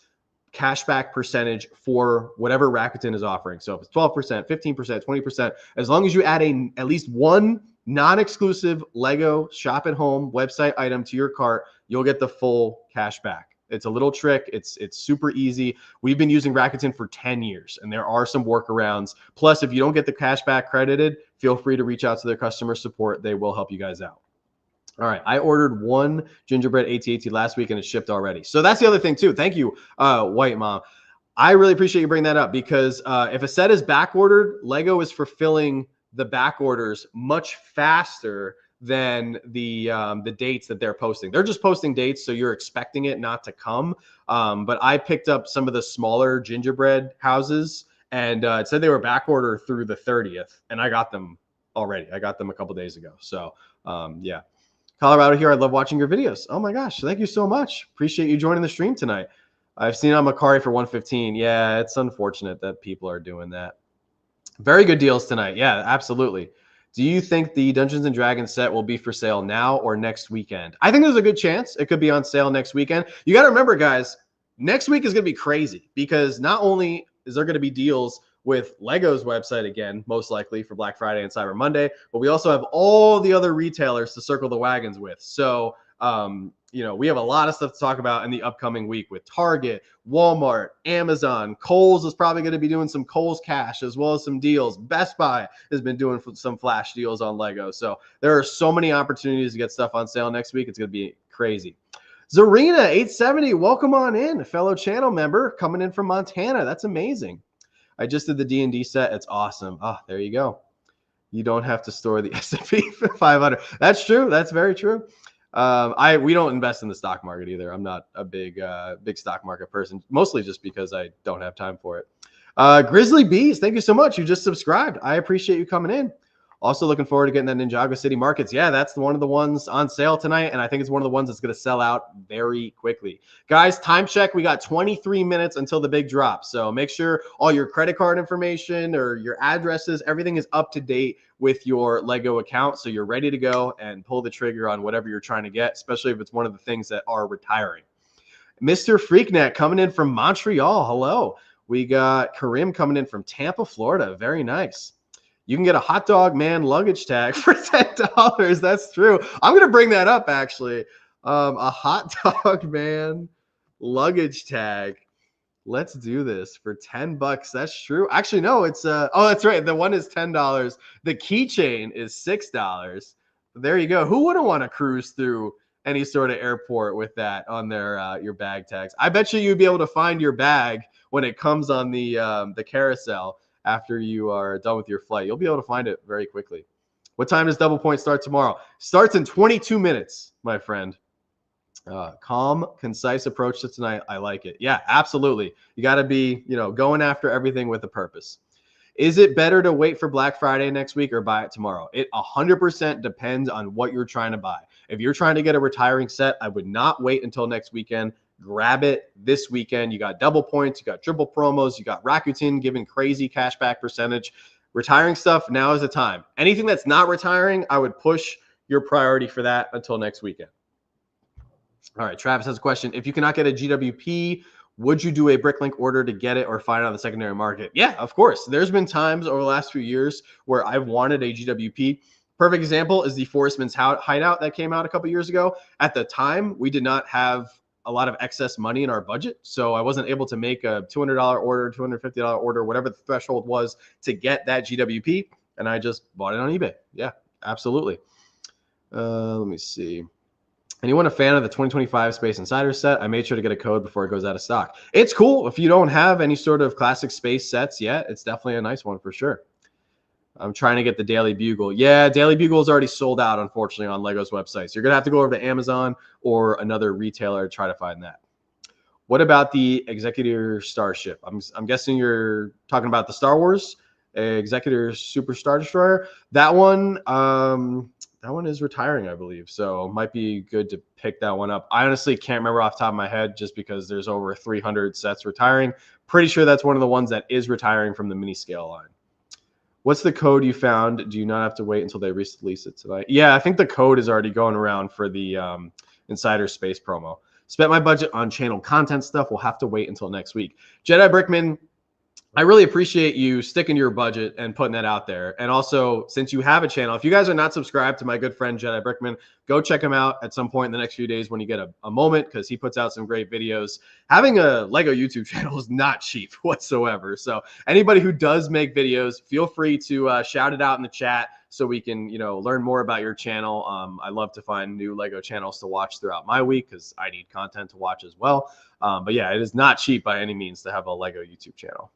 Speaker 1: cashback percentage for whatever Rakuten is offering. So if it's 12%, 15%, 20%, as long as you add at least one non-exclusive Lego Shop at Home website item to your cart, you'll get the full cashback. It's a little trick. It's super easy. We've been using Rakuten for 10 years, and there are some workarounds. Plus, if you don't get the cashback credited, feel free to reach out to their customer support. They will help you guys out. All right, I ordered one gingerbread AT-AT last week, and it's shipped already. So that's the other thing, too. Thank you, White Mom. I really appreciate you bringing that up, because if a set is back ordered, Lego is fulfilling the back orders much faster than the dates that they're posting. They're just posting dates, so you're expecting it not to come. But I picked up some of the smaller gingerbread houses, and it said they were back order through the 30th, and I got them already. I got them a couple days ago. So yeah. Colorado here. I love watching your videos. Oh my gosh. Thank you so much. Appreciate you joining the stream tonight. I've seen on Macari for 115. Yeah, it's unfortunate that people are doing that. Very good deals tonight. Yeah, absolutely. Do you think the Dungeons and Dragons set will be for sale now or next weekend? I think there's a good chance it could be on sale next weekend. You got to remember, guys, next week is going to be crazy because not only is there going to be deals with Lego's website again, most likely for Black Friday and Cyber Monday, but we also have all the other retailers to circle the wagons with. So, we have a lot of stuff to talk about in the upcoming week with Target, Walmart, Amazon. Kohl's is probably going to be doing some Kohl's Cash as well as some deals. Best Buy has been doing some flash deals on Lego. So there are so many opportunities to get stuff on sale next week. It's going to be crazy. Zarina 870, welcome on in, a fellow channel member coming in from Montana. That's amazing. I just did the D&D set. It's awesome. Oh, there you go. You don't have to store the S&P 500. That's true. That's very true. We don't invest in the stock market either. I'm not a big stock market person, mostly just because I don't have time for it. Grizzly Bees, thank you so much. You just subscribed. I appreciate you coming in. Also looking forward to getting that Ninjago City Markets. Yeah, that's one of the ones on sale tonight, and I think it's one of the ones that's going to sell out very quickly. Guys, time check. We got 23 minutes until the big drop, so make sure all your credit card information or your addresses, everything is up to date with your Lego account, so you're ready to go and pull the trigger on whatever you're trying to get, especially if it's one of the things that are retiring. Mr. Freaknet coming in from Montreal. Hello. We got Karim coming in from Tampa, Florida. Very nice. You can get a hot dog man luggage tag for $10. That's true. I'm going to bring that up, actually. A hot dog man luggage tag. Let's do this for $10. That's true. Actually, no, it's oh, that's right. The one is $10. The keychain is $6. There you go. Who wouldn't want to cruise through any sort of airport with that on their your bag tags? I bet you'd be able to find your bag when it comes on the carousel after you are done with your flight. You'll be able to find it very quickly. What time does Double Point start tomorrow? Starts in 22 minutes, my friend. Calm, concise approach to tonight. I like it. Yeah, absolutely. You got to be, going after everything with a purpose. Is it better to wait for Black Friday next week or buy it tomorrow? It 100% depends on what you're trying to buy. If you're trying to get a retiring set, I would not wait until next weekend. Grab it this weekend. You got double points, you got triple promos, you got Rakuten giving crazy cashback percentage. Retiring stuff, now is the time. Anything that's not retiring, I would push your priority for that until next weekend. All right, Travis has a question. If you cannot get a GWP, would you do a Bricklink order to get it or find it on the secondary market? Yeah, of course. There's been times over the last few years where I've wanted a GWP. Perfect example is the Forestman's Hideout that came out a couple years ago. At the time, we did not have a lot of excess money in our budget, so I wasn't able to make a $200 order, $250 order, whatever the threshold was to get that GWP, and I just bought it on eBay. Yeah, absolutely. Let me see. Anyone a fan of the 2025 Space Insider set? I made sure to get a code before it goes out of stock. It's cool. If you don't have any sort of classic space sets yet, it's definitely a nice one for sure. I'm trying to get the Daily Bugle. Yeah, Daily Bugle is already sold out, unfortunately, on Lego's website. So you're going to have to go over to Amazon or another retailer to try to find that. What about the Executor Starship? I'm guessing you're talking about the Star Wars Executor Super Star Destroyer. That one is retiring, I believe. So it might be good to pick that one up. I honestly can't remember off the top of my head just because there's over 300 sets retiring. Pretty sure that's one of the ones that is retiring from the mini scale line. What's the code you found? Do you not have to wait until they release it tonight? Yeah, I think the code is already going around for the Insider Space promo. Spent my budget on channel content stuff. We'll have to wait until next week. Jedi Brickman, I really appreciate you sticking to your budget and putting that out there. And also, since you have a channel, if you guys are not subscribed to my good friend Jedi Brickman, go check him out at some point in the next few days when you get a moment, because he puts out some great videos. Having a Lego YouTube channel is not cheap whatsoever. So anybody who does make videos, feel free to shout it out in the chat so we can, learn more about your channel. I love to find new Lego channels to watch throughout my week because I need content to watch as well. But yeah, it is not cheap by any means to have a Lego YouTube channel.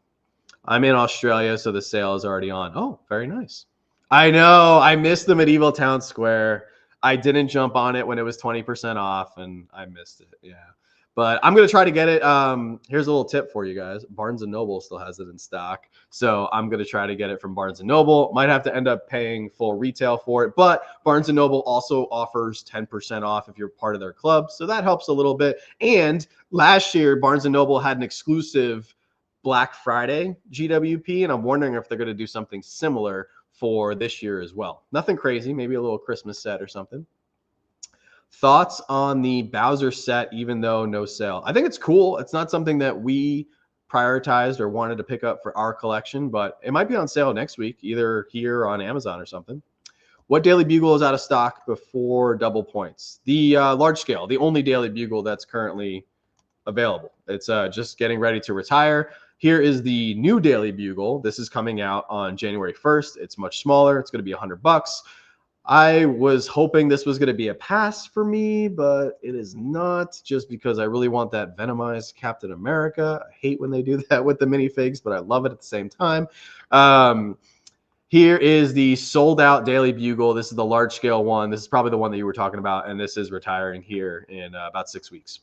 Speaker 1: I'm in Australia, so the sale is already on. Oh, very nice. I know. I missed the Medieval Town Square. I didn't jump on it when it was 20% off, and I missed it. Yeah. But I'm going to try to get it. Here's a little tip for you guys. Barnes & Noble still has it in stock. So I'm going to try to get it from Barnes & Noble. Might have to end up paying full retail for it. But Barnes & Noble also offers 10% off if you're part of their club. So that helps a little bit. And last year, Barnes & Noble had an exclusive Black Friday GWP. And I'm wondering if they're going to do something similar for this year as well. Nothing crazy. Maybe a little Christmas set or something. Thoughts on the Bowser set, even though no sale? I think it's cool. It's not something that we prioritized or wanted to pick up for our collection, but it might be on sale next week, either here or on Amazon or something. What Daily Bugle is out of stock before double points? The large scale, the only Daily Bugle that's currently available. It's just getting ready to retire. Here is the new Daily Bugle. This is coming out on January 1st. It's much smaller. It's going to be $100. I was hoping this was going to be a pass for me, but it is not, just because I really want that Venomized Captain America. I hate when they do that with the minifigs, but I love it at the same time. Here is the sold out Daily Bugle. This is the large scale one. This is probably the one that you were talking about, and this is retiring here in about 6 weeks.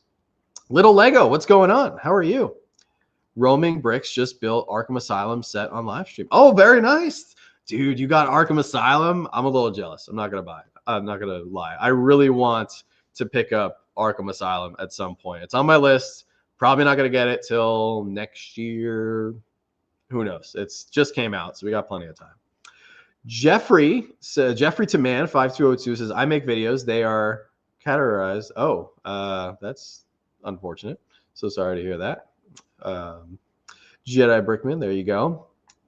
Speaker 1: Little Lego, what's going on? How are you? Roaming Bricks just built Arkham Asylum set on live stream. Oh, very nice. Dude, you got Arkham Asylum? I'm a little jealous. I'm not going to buy it. I'm not going to lie. I really want to pick up Arkham Asylum at some point. It's on my list. Probably not going to get it till next year. Who knows? It's just came out, so we got plenty of time. Jeffrey to Man 5202 says, I make videos. They are categorized. Oh, that's unfortunate. So sorry to hear that. Jedi Brickman, there you go.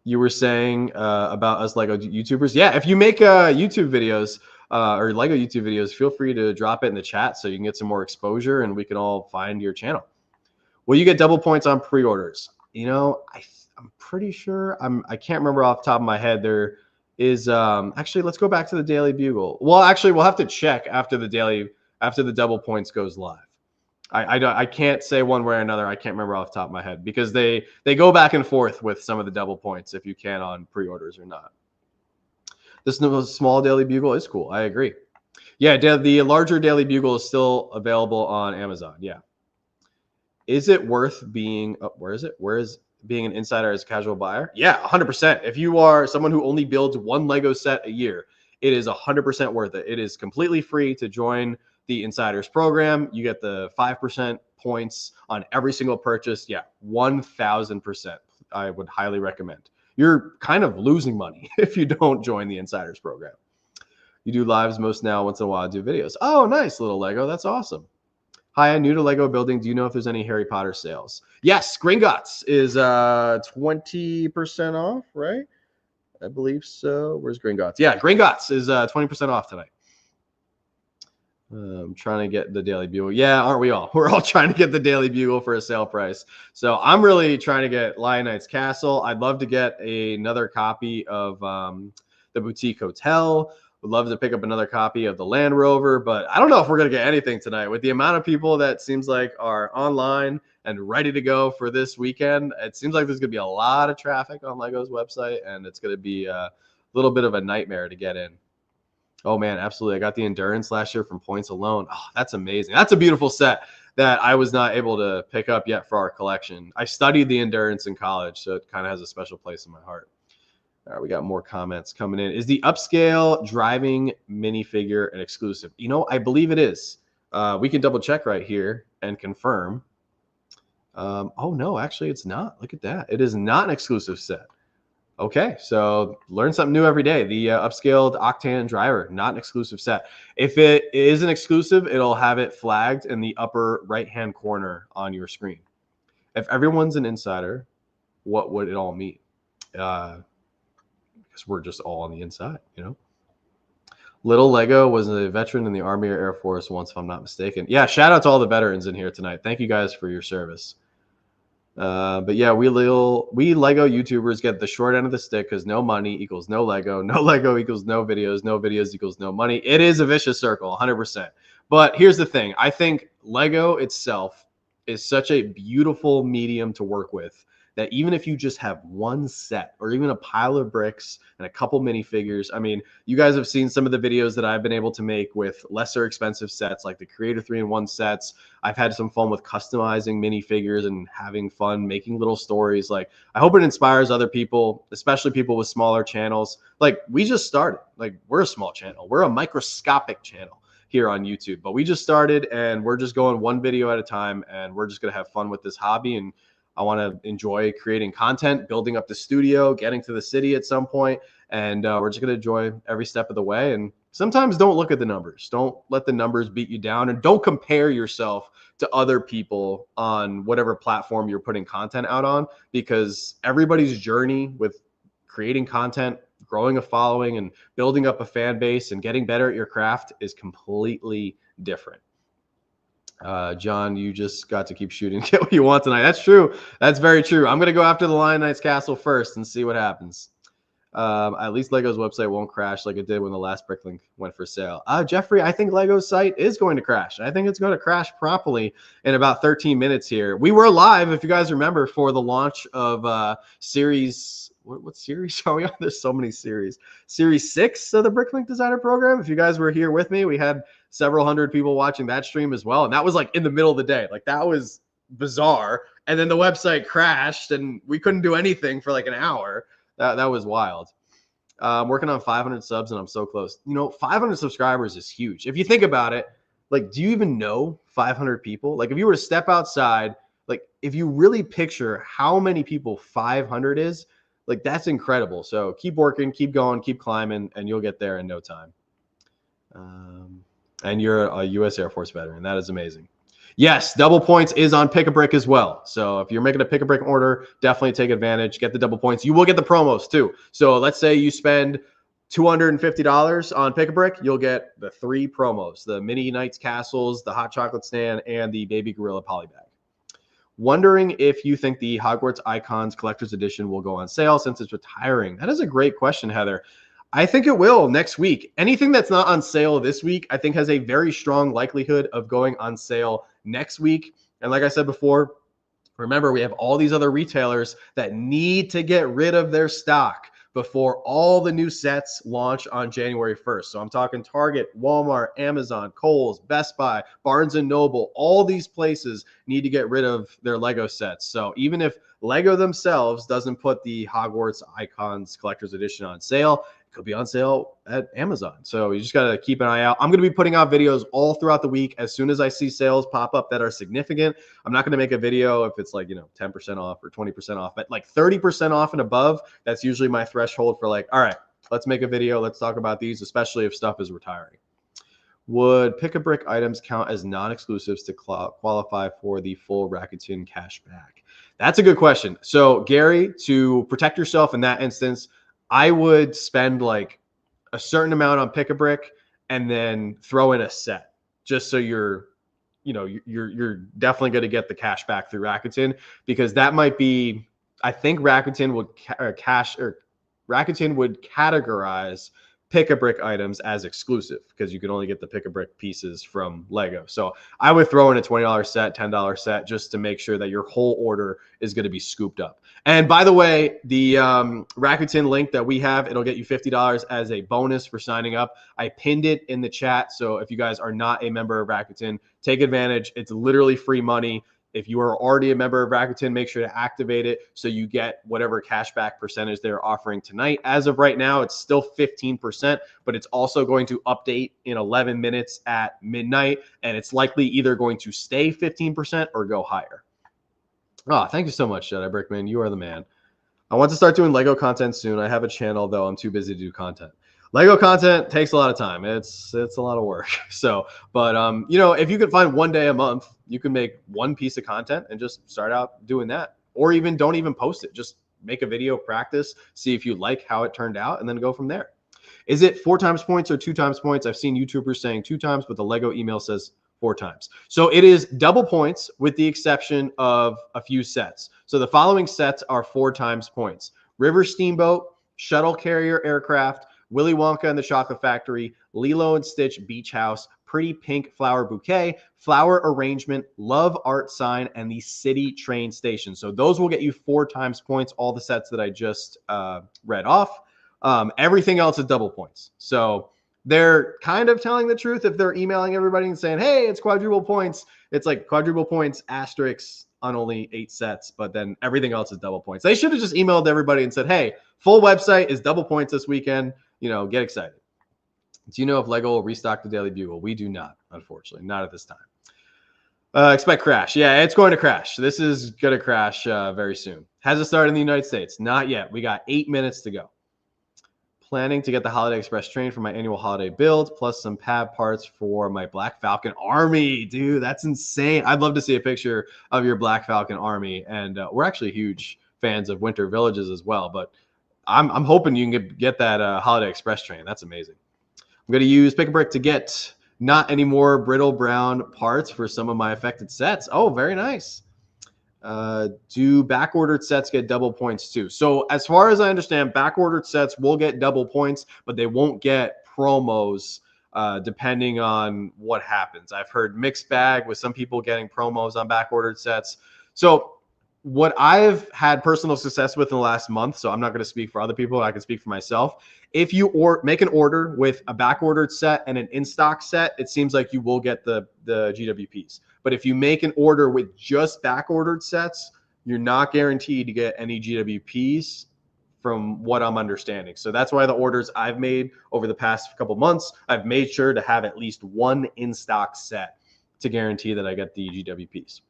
Speaker 1: You were saying about us Lego YouTubers. Yeah, if you make YouTube videos or Lego YouTube videos, feel free to drop it in the chat so you can get some more exposure and we can all find your channel. Will you get double points on pre-orders? You know, I'm pretty sure. I can't remember off the top of my head. There is actually, let's go back to the Daily Bugle. Well, actually, we'll have to check after the double points goes live. I can't say one way or another. I can't remember off the top of my head because they go back and forth with some of the double points if you can on pre-orders or not. This small Daily Bugle is cool. I agree. Yeah, the larger Daily Bugle is still available on Amazon. Yeah. Is it worth being? Oh, where is it? Where is being an insider as a casual buyer? Yeah, 100%. If you are someone who only builds one Lego set a year, it is 100% worth it. It is completely free to join the Insiders program. You get the 5% points on every single purchase. Yeah, 1,000%. I would highly recommend. You're kind of losing money if you don't join the Insiders program. You do lives most now. Once in a while, I do videos. Oh, nice, little Lego. That's awesome. Hi, I'm new to Lego building. Do you know if there's any Harry Potter sales? Yes, Gringotts is 20% off, right? I believe so. Where's Gringotts? Yeah, Gringotts is 20% off tonight. I'm trying to get the Daily Bugle. Yeah, aren't we all? We're all trying to get the Daily Bugle for a sale price. So I'm really trying to get Lion Knight's Castle. I'd love to get another copy of the Boutique Hotel. Would love to pick up another copy of the Land Rover, but I don't know if we're going to get anything tonight. With the amount of people that seems like are online and ready to go for this weekend, it seems like there's going to be a lot of traffic on Lego's website, and it's going to be a little bit of a nightmare to get in. Oh, man, absolutely. I got the Endurance last year from points alone. Oh, that's amazing. That's a beautiful set that I was not able to pick up yet for our collection. I studied the Endurance in college, so it kind of has a special place in my heart. All right, we got more comments coming in. Is the upscale driving minifigure an exclusive? You know, I believe it is. We can double check right here and confirm. Oh, no, actually, it's not. Look at that. It is not an exclusive set. Okay, so learn something new every day. The upscaled Octane driver, not an exclusive set. If it is an exclusive, it'll have it flagged in the upper right-hand corner on your screen. If everyone's an insider, what would it all mean? Because we're just all on the inside, you know? Little Lego was a veteran in the Army or Air Force once, if I'm not mistaken. Yeah, shout out to all the veterans in here tonight. Thank you guys for your service. But yeah, we Lego YouTubers get the short end of the stick because no money equals no Lego equals no videos equals no money. It is a vicious circle, 100%. But here's the thing. I think Lego itself is such a beautiful medium to work with that even if you just have one set or even a pile of bricks and a couple minifigures, I mean, you guys have seen some of the videos that I've been able to make with lesser expensive sets like the Creator 3-in-1 sets. I've had some fun with customizing minifigures and having fun making little stories. Like, I hope it inspires other people, especially people with smaller channels. Like, we just started. Like, we're a small channel. We're a microscopic channel here on YouTube, but we just started and we're just going one video at a time, and we're just going to have fun with this hobby. And I want to enjoy creating content, building up the studio, getting to the city at some point, and we're just going to enjoy every step of the way. And sometimes don't look at the numbers. Don't let the numbers beat you down, and don't compare yourself to other people on whatever platform you're putting content out on, because everybody's journey with creating content, growing a following, and building up a fan base and getting better at your craft is completely different. John, you just got to keep shooting, get what you want tonight. That's true. That's very true. I'm going to go after the Lion Knights Castle first and see what happens. At least Lego's website won't crash like it did when the last Bricklink went for sale. Jeffrey, I think Lego's site is going to crash. I think it's going to crash properly in about 13 minutes here. We were live, if you guys remember, for the launch of series... What series are we on? There's so many series. Series 6 of the Bricklink Designer Program. If you guys were here with me, we had several hundred people watching that stream as well. And that was like in the middle of the day. Like, that was bizarre. And then the website crashed and we couldn't do anything for like an hour. That was wild. I'm working on 500 subs and I'm so close. 500 subscribers is huge. If you think about it, like, do you even know 500 people? Like, if you were to step outside, like, if you really picture how many people 500 is, like, that's incredible. So keep working, keep going, keep climbing, and you'll get there in no time. And you're a U.S. Air Force veteran. That is amazing. Yes, double points is on Pick a Brick as well. So if you're making a Pick a Brick order, definitely take advantage. Get the double points. You will get the promos too. So let's say you spend $250 on Pick a Brick, you'll get the 3 promos: the Mini Knights Castles, the Hot Chocolate Stand, and the Baby Gorilla Polybag. Wondering if you think the Hogwarts Icons Collector's Edition will go on sale since it's retiring. That is a great question, Heather. I think it will next week. Anything that's not on sale this week, I think, has a very strong likelihood of going on sale next week. And like I said before, remember, we have all these other retailers that need to get rid of their stock before all the new sets launch on January 1st. So I'm talking Target, Walmart, Amazon, Kohl's, Best Buy, Barnes & Noble. All these places need to get rid of their Lego sets. So even if Lego themselves doesn't put the Hogwarts Icons Collector's Edition on sale, it could be on sale at Amazon. So you just got to keep an eye out. I'm going to be putting out videos all throughout the week. As soon as I see sales pop up that are significant, I'm not going to make a video if it's like, 10% off or 20% off, but like 30% off and above, that's usually my threshold for like, all right, let's make a video. Let's talk about these, especially if stuff is retiring. Would Pick a Brick items count as non-exclusives to qualify for the full Rakuten cash back? That's a good question. So Gary, to protect yourself in that instance, I would spend like a certain amount on Pick a Brick and then throw in a set, just so you're definitely going to get the cash back through Rakuten, because that might be, I think Rakuten would categorize Pick a Brick items as exclusive, because you can only get the Pick a Brick pieces from Lego. So I would throw in a $20 set, $10 set, just to make sure that your whole order is going to be scooped up. And by the way, the Rakuten link that we have, it'll get you $50 as a bonus for signing up. I pinned it in the chat. So if you guys are not a member of Rakuten, take advantage. It's literally free money. If you are already a member of Rakuten, make sure to activate it so you get whatever cashback percentage they're offering tonight. As of right now, it's still 15%, but it's also going to update in 11 minutes at midnight, and it's likely either going to stay 15% or go higher. Oh, thank you so much, Jedi Brickman. You are the man. I want to start doing Lego content soon. I have a channel, though I'm too busy to do content. Lego content takes a lot of time. It's a lot of work. So, but if you can find one day a month, you can make one piece of content and just start out doing that. Or even don't even post it. Just make a video, practice, see if you like how it turned out, and then go from there. Is it 4 times points or 2 times points? I've seen YouTubers saying 2 times, but the Lego email says 4 times. So it is double points with the exception of a few sets. So the following sets are 4 times points: River Steamboat, Shuttle Carrier Aircraft, Willy Wonka and the Chocolate Factory, Lilo and Stitch Beach House, Pretty Pink Flower Bouquet, Flower Arrangement, Love Art Sign, and the City Train Station. So those will get you 4 times points, all the sets that I just read off. Everything else is double points. So they're kind of telling the truth if they're emailing everybody and saying, hey, it's quadruple points. It's like quadruple points, asterisks on only 8 sets, but then everything else is double points. They should have just emailed everybody and said, hey, full website is double points this weekend. You know, get excited. Do you know if Lego will restock the Daily Bugle? We do not, unfortunately, not at this time. Expect crash. Yeah, it's going to crash. This is going to crash very soon. Has it started in the United States? Not yet. We got 8 minutes to go. Planning to get the Holiday Express train for my annual holiday build, plus some pad parts for my Black Falcon Army. Dude, that's insane. I'd love to see a picture of your Black Falcon Army. And we're actually huge fans of Winter Villages as well. But I'm hoping you can get that Holiday Express train. That's amazing. I'm going to use Pick a Brick to get not any more brittle brown parts for some of my affected sets. Oh, very nice. Do back-ordered sets get double points too? So as far as I understand, back-ordered sets will get double points, but they won't get promos depending on what happens. I've heard mixed bag with some people getting promos on back-ordered sets. So what I've had personal success with in the last month, so I'm not going to speak for other people, I can speak for myself. If you make an order with a back-ordered set and an in-stock set, it seems like you will get the GWPs. But if you make an order with just back-ordered sets, you're not guaranteed to get any GWPs from what I'm understanding. So that's why the orders I've made over the past couple months, I've made sure to have at least one in-stock set to guarantee that I get the GWPs.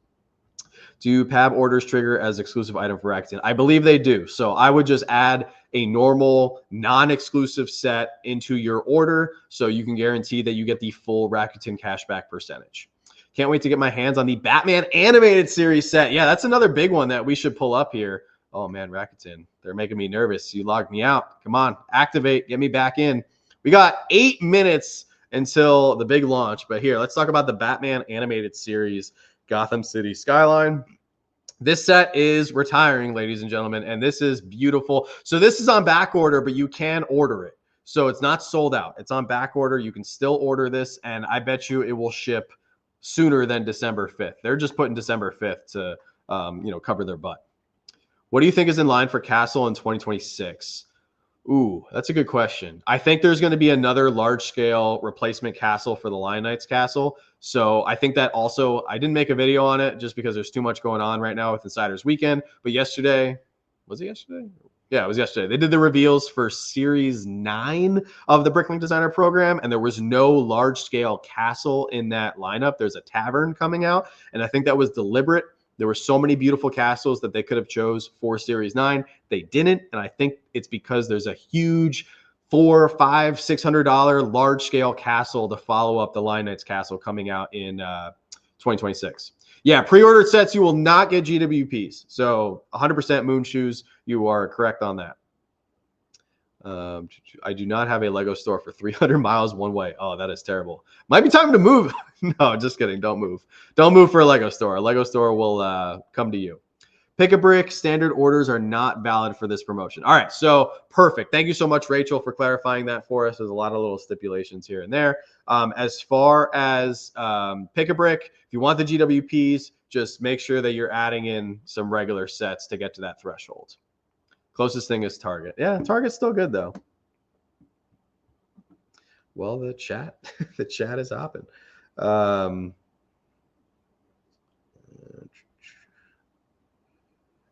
Speaker 1: Do PAB orders trigger as exclusive item for Rakuten? I believe they do. So I would just add a normal non-exclusive set into your order so you can guarantee that you get the full Rakuten cashback percentage. Can't wait to get my hands on the Batman animated series set. Yeah, that's another big one that we should pull up here. Oh man, Rakuten, they're making me nervous. You logged me out. Come on, activate, get me back in. We got 8 minutes until the big launch, but here, let's talk about the Batman animated series, Gotham City Skyline. This set is retiring, ladies and gentlemen, and this is beautiful. So this is on back order, but you can order it. So it's not sold out. It's on back order. You can still order this, and I bet you it will ship sooner than December 5th. They're just putting December 5th to cover their butt. What do you think is in line for Castle in 2026? Ooh, that's a good question. I think there's going to be another large-scale replacement castle for the Lion Knights castle. So I think that also, I didn't make a video on it just because there's too much going on right now with Insiders Weekend. But yesterday, was it yesterday? Yeah, it was yesterday. They did the reveals for Series 9 of the Bricklink Designer Program, and there was no large-scale castle in that lineup. There's a tavern coming out, and I think that was deliberate. There were so many beautiful castles that they could have chose for Series 9. They didn't, and I think it's because there's a huge $400, $500, $600 large-scale castle to follow up the Lion Knights castle coming out in 2026. Yeah, pre-ordered sets, you will not get GWPs. So 100% Moon Shoes, you are correct on that. I do not have a Lego store for 300 miles one way. Oh, that is terrible. Might be time to move. No, just kidding. Don't move. Don't move for a Lego store. A Lego store will come to you. Pick a Brick standard orders are not valid for this promotion. All right, so perfect. Thank you so much, Rachel, for clarifying that for us. There's a lot of little stipulations here and there. As far as Pick a Brick, if you want the GWPs, just make sure that you're adding in some regular sets to get to that threshold. Closest thing is Target. Yeah, Target's still good though. Well, the chat is hopping.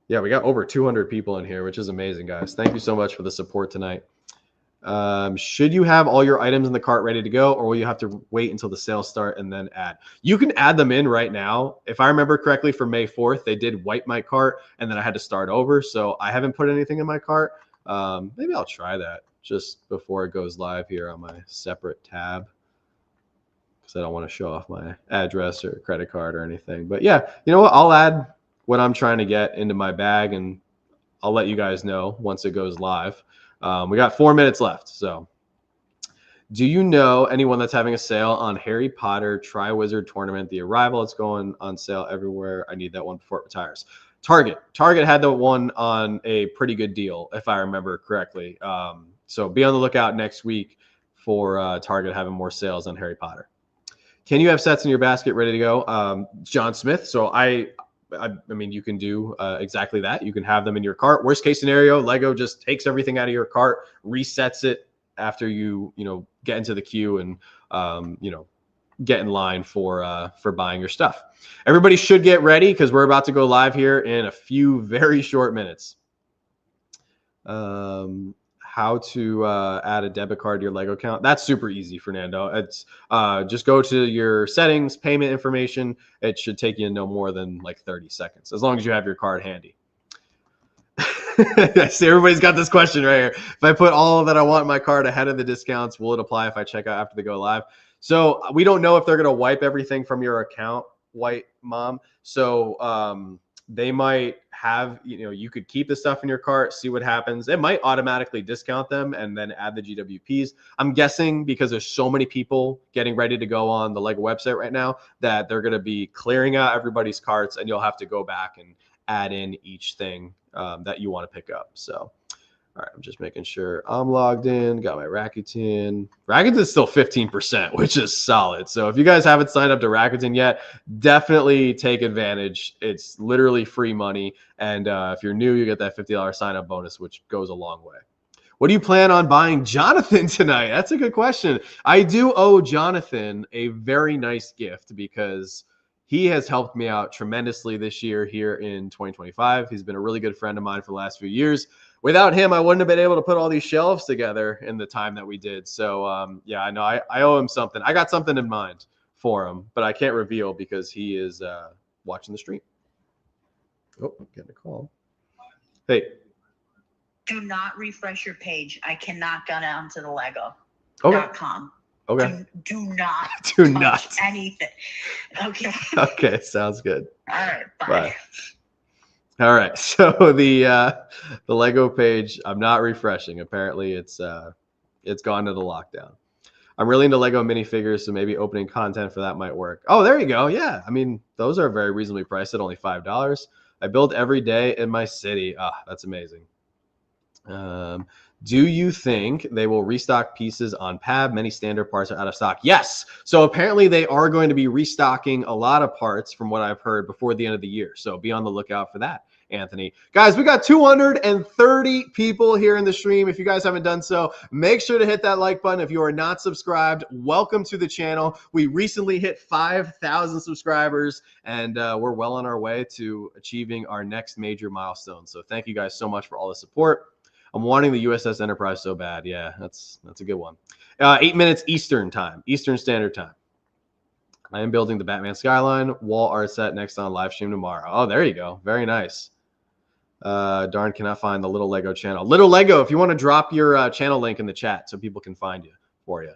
Speaker 1: Yeah, we got over 200 people in here, which is amazing, guys. Thank you so much for the support tonight. Should you have all your items in the cart ready to go, or will you have to wait until the sales start and then add? You can add them in right now. If I remember correctly, for May 4th, they did wipe my cart, and then I had to start over. So I haven't put anything in my cart. Maybe I'll try that just before it goes live here on my separate tab, because I don't want to show off my address or credit card or anything. But yeah, you know what? I'll add what I'm trying to get into my bag, and I'll let you guys know once it goes live. We got 4 minutes left. So do you know anyone that's having a sale on Harry Potter Triwizard Tournament, The Arrival? It's going on sale everywhere. I need that one before it retires. Target had the one on a pretty good deal, if I remember correctly. So be on the lookout next week for Target having more sales on Harry Potter. Can you have sets in your basket ready to go? John Smith. So I mean, you can do exactly that. You can have them in your cart. Worst case scenario, Lego just takes everything out of your cart, resets it after you get into the queue and get in line for buying your stuff. Everybody should get ready because we're about to go live here in a few very short minutes. How to add a debit card to your Lego account? That's super easy, Fernando. It's just go to your settings, payment information. It should take you no more than like 30 seconds, as long as you have your card handy. I see everybody's got this question right here. If I put all that I want in my card ahead of the discounts, will it apply if I check out after they go live? So we don't know if they're going to wipe everything from your account, White Mom. So they might have, you could keep the stuff in your cart, see what happens. It might automatically discount them and then add the GWPs. I'm guessing because there's so many people getting ready to go on the Lego website right now that they're going to be clearing out everybody's carts and you'll have to go back and add in each thing that you want to pick up. So, all right, I'm just making sure I'm logged in. Got my Rakuten. Rakuten's still 15%, which is solid. So if you guys haven't signed up to Rakuten yet, definitely take advantage. It's literally free money. And if you're new, you get that $50 sign-up bonus, which goes a long way. What do you plan on buying Jonathan tonight? That's a good question. I do owe Jonathan a very nice gift because he has helped me out tremendously this year here in 2025. He's been a really good friend of mine for the last few years. Without him, I wouldn't have been able to put all these shelves together in the time that we did. So, yeah, I know I owe him something. I got something in mind for him, but I can't reveal because he is watching the stream. Oh, I'm getting a call. Hey.
Speaker 2: Do not refresh your page. I cannot get onto the Lego.com.
Speaker 1: Okay.
Speaker 2: Do not
Speaker 1: do
Speaker 2: touch
Speaker 1: not
Speaker 2: anything. Okay.
Speaker 1: Okay, sounds good.
Speaker 2: All right. Bye.
Speaker 1: All right. So the Lego page, I'm not refreshing. Apparently, it's gone to the lockdown. I'm really into Lego minifigures, so maybe opening content for that might work. Oh, there you go. Yeah, I mean, those are very reasonably priced at only $5. I build every day in my city. Ah, that's amazing. Do you think they will restock pieces on PAB? Many standard parts are out of stock. Yes. So apparently they are going to be restocking a lot of parts from what I've heard before the end of the year. So be on the lookout for that, Anthony. Guys, we got 230 people here in the stream. If you guys haven't done so, make sure to hit that like button. If you are not subscribed, welcome to the channel. We recently hit 5,000 subscribers, and we're well on our way to achieving our next major milestone. So thank you guys so much for all the support. I'm wanting the USS Enterprise so bad. Yeah, that's a good one. 8 minutes Eastern time, Eastern Standard Time. I am building the Batman Skyline wall art set next on live stream tomorrow. Oh, there you go. Very nice. Darn, cannot find the Little Lego channel. Little Lego, if you want to drop your channel link in the chat so people can find you for you.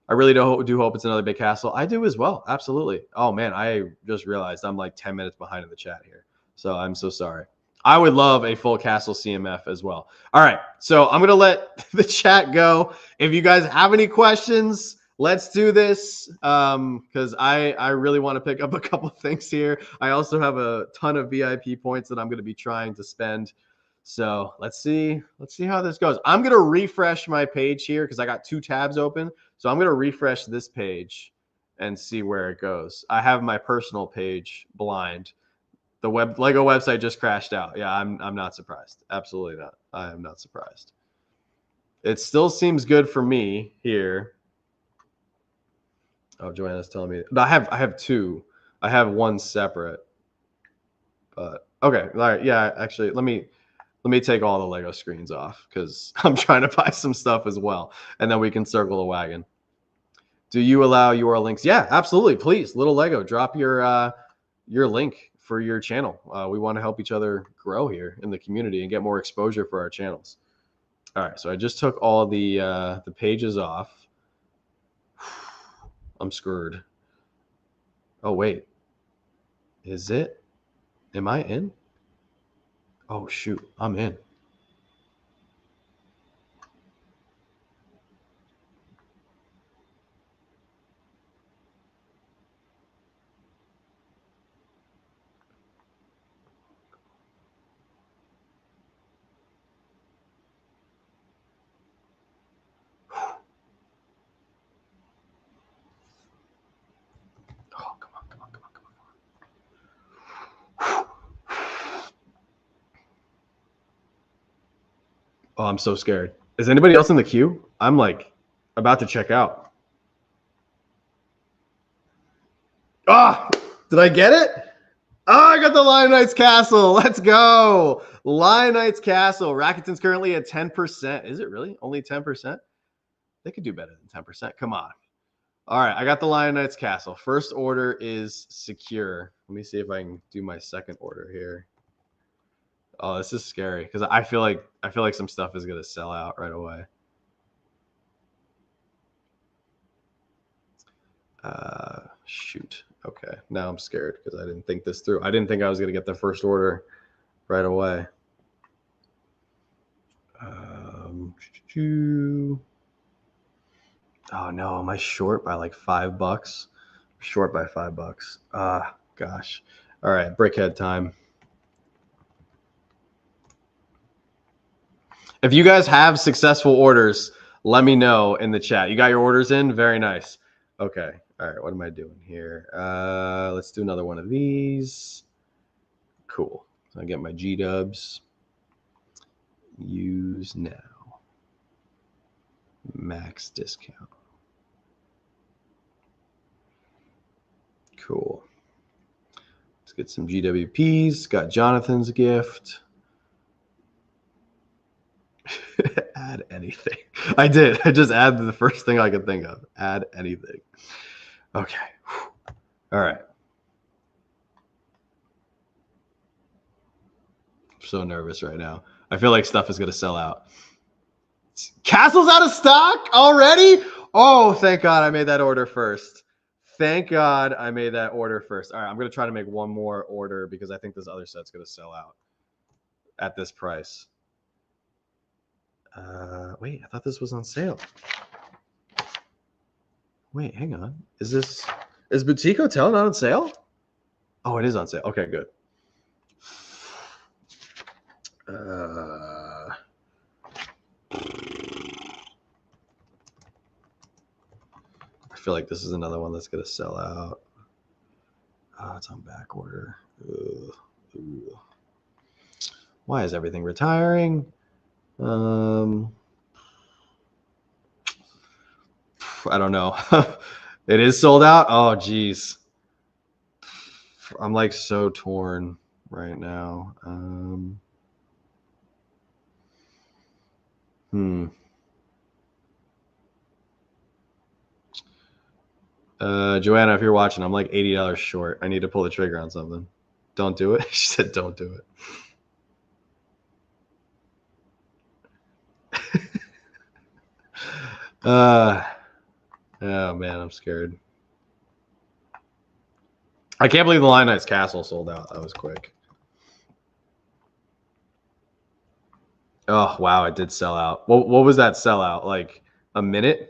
Speaker 1: I really do hope it's another big castle. I do as well. Absolutely. Oh, man, I just realized I'm like 10 minutes behind in the chat here. So I'm so sorry. I would love a full castle CMF as well. All right, so I'm going to let the chat go. If you guys have any questions, let's do this because I really want to pick up a couple things here. I also have a ton of VIP points that I'm going to be trying to spend. So let's see how this goes. I'm going to refresh my page here because I got 2 tabs open. So I'm going to refresh this page and see where it goes. I have my personal page blind. The Lego website just crashed out. Yeah, I'm not surprised. Absolutely not. I am not surprised. It still seems good for me here. Oh, Joanna's telling me. I have 2. I have 1 separate. But okay, all right. Yeah, actually, let me take all the Lego screens off because I'm trying to buy some stuff as well, and then we can circle the wagon. Do you allow URL links? Yeah, absolutely. Please, Little Lego, drop your link for your channel. We want to help each other grow here in the community and get more exposure for our channels. All right, so I just took all the pages off. I'm screwed. Oh wait, is it? Am I in? Oh shoot, I'm in. Oh, I'm so scared. Is anybody else in the queue? I'm like about to check out. Ah, did I get it? Oh, I got the Lion Knights Castle. Let's go. Lion Knights Castle. Rakuten's currently at 10%. Is it really? Only 10%? They could do better than 10%. Come on. All right, I got the Lion Knights Castle. First order is secure. Let me see if I can do my second order here. Oh, this is scary because I feel like some stuff is gonna sell out right away. Shoot. Okay, now I'm scared because I didn't think this through. I didn't think I was gonna get the first order right away. Oh no, am I short by like $5? Short by $5. Ah, gosh. All right, brickhead time. If you guys have successful orders, let me know in the chat. You got your orders in? Very nice. Okay. All right, what am I doing here? Let's do another one of these. Cool. I get my G-dubs. Use now. Max discount. Cool. Let's get some GWPs. Got Jonathan's gift. Add anything. I did. I just added the first thing I could think of. Add anything. Okay. All right. I'm so nervous right now. I feel like stuff is going to sell out. Castle's out of stock already? Oh, thank God I made that order first. Thank God I made that order first. All right, I'm going to try to make one more order because I think this other set's going to sell out at this price. Wait, I thought this was on sale. Wait, hang on. Is Boutique Hotel not on sale? Oh, it is on sale. Okay, good. I feel like this is another one that's going to sell out. Oh, it's on back order. Ugh. Ugh. Why is everything retiring? I don't know. It is sold out? Oh, geez. I'm like so torn right now. Joanna, if you're watching, I'm like $80 short. I need to pull the trigger on something. Don't do it. She said, don't do it. Oh man, I'm scared. I can't believe the Lion Knights Castle sold out. That was quick. Oh wow, it did sell out. What was that sellout? Like a minute?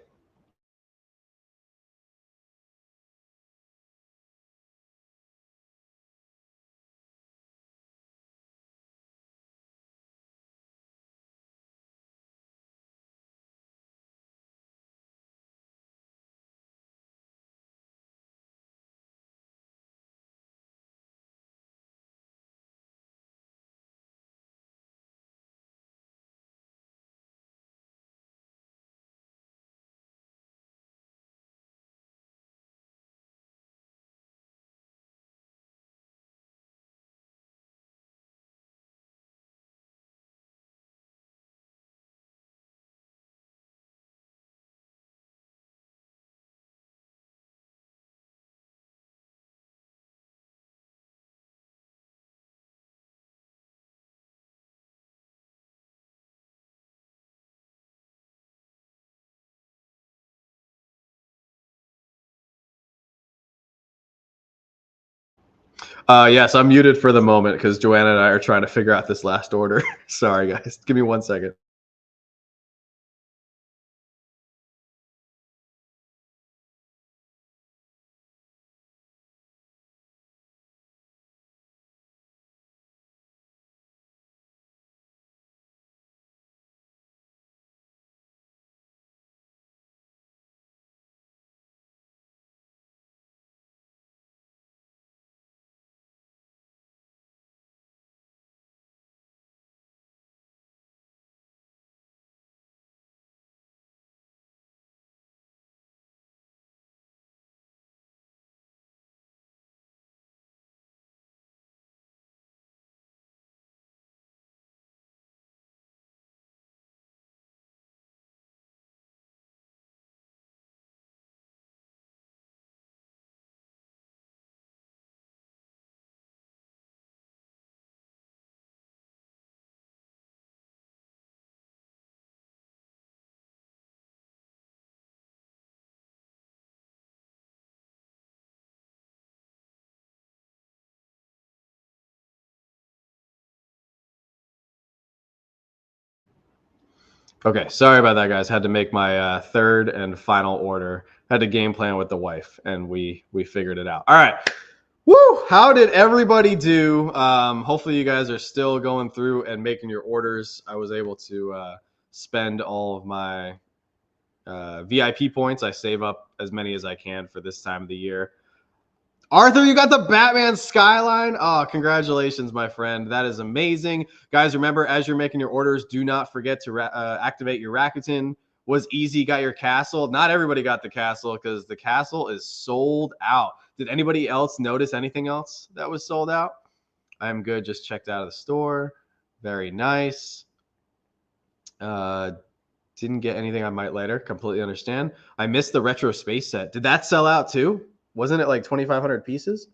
Speaker 1: Yes, I'm muted for the moment because Joanna and I are trying to figure out this last order. Sorry, guys. Give me 1 second. Okay, sorry about that, guys. Had to make my third and final order. Had to game plan with the wife, and we figured it out. All right. Woo! How did everybody do? Hopefully, you guys are still going through and making your orders. I was able to spend all of my VIP points. I save up as many as I can for this time of the year. Arthur, you got the Batman Skyline. Oh, congratulations, my friend. That is amazing. Guys, remember, as you're making your orders, do not forget to activate your Rakuten. Was easy, got your castle. Not everybody got the castle because the castle is sold out. Did anybody else notice anything else that was sold out? I'm good. Just checked out of the store. Very nice. Didn't get anything on Might later. Completely understand. I missed the retro space set. Did that sell out too? Wasn't it like 2,500 pieces?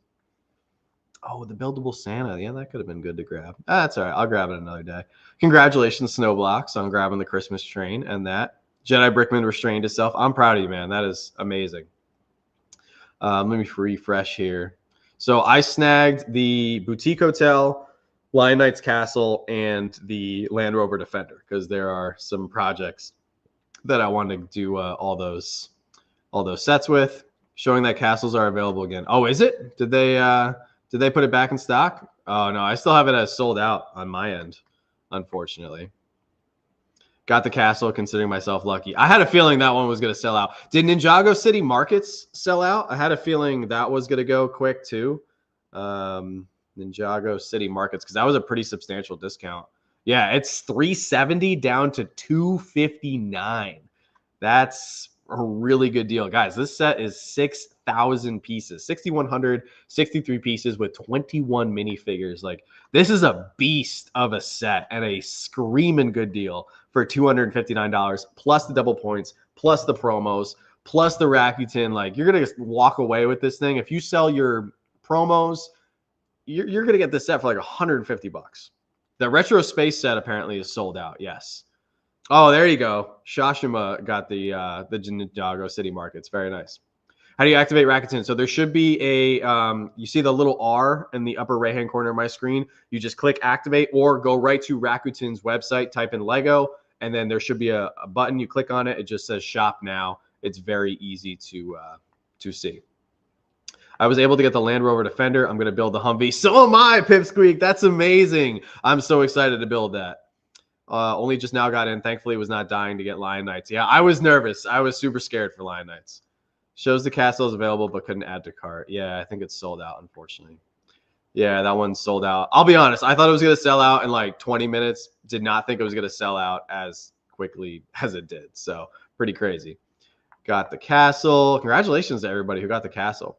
Speaker 1: Oh, the buildable Santa. Yeah, that could have been good to grab. That's all right. I'll grab it another day. Congratulations, Snowblocks, on grabbing the Christmas train and that. Jedi Brickman restrained himself. I'm proud of you, man. That is amazing. Let me refresh here. So I snagged the Boutique Hotel, Lion Knight's Castle, and the Land Rover Defender because there are some projects that I wanted to do all those sets with. Showing that castles are available again. Oh, is it? Did they put it back in stock? Oh no, I still have it as sold out on my end, unfortunately. Got the castle, considering myself lucky. I had a feeling that one was going to sell out. Did Ninjago City Markets sell out? I had a feeling that was going to go quick too. Ninjago City Markets, because that was a pretty substantial discount. Yeah, it's $370 down to $259. That's a really good deal. Guys, this set is 6,000 pieces, 6,163 pieces with 21 minifigures. Like, this is a beast of a set and a screaming good deal for $259, plus the double points, plus the promos, plus the Rakuten. Like, you're going to walk away with this thing. If you sell your promos, you're going to get this set for like $150. The retro space set apparently is sold out. Yes. Oh, there you go. Shashima got the Ninjago City Markets. Very nice. How do you activate Rakuten? So there should be a, you see the little R in the upper right-hand corner of my screen. You just click activate or go right to Rakuten's website, type in Lego, and then there should be a button. You click on it. It just says shop now. It's very easy to see. I was able to get the Land Rover Defender. I'm going to build the Humvee. So am I, Pipsqueak. That's amazing. I'm so excited to build that. Only just now got in. Thankfully, was not dying to get Lion Knights. Yeah, I was nervous. I was super scared for Lion Knights. Shows the castle is available, but couldn't add to cart. Yeah, I think it's sold out, unfortunately. Yeah, that one's sold out. I'll be honest. I thought it was going to sell out in like 20 minutes. Did not think it was going to sell out as quickly as it did. So pretty crazy. Got the castle. Congratulations to everybody who got the castle.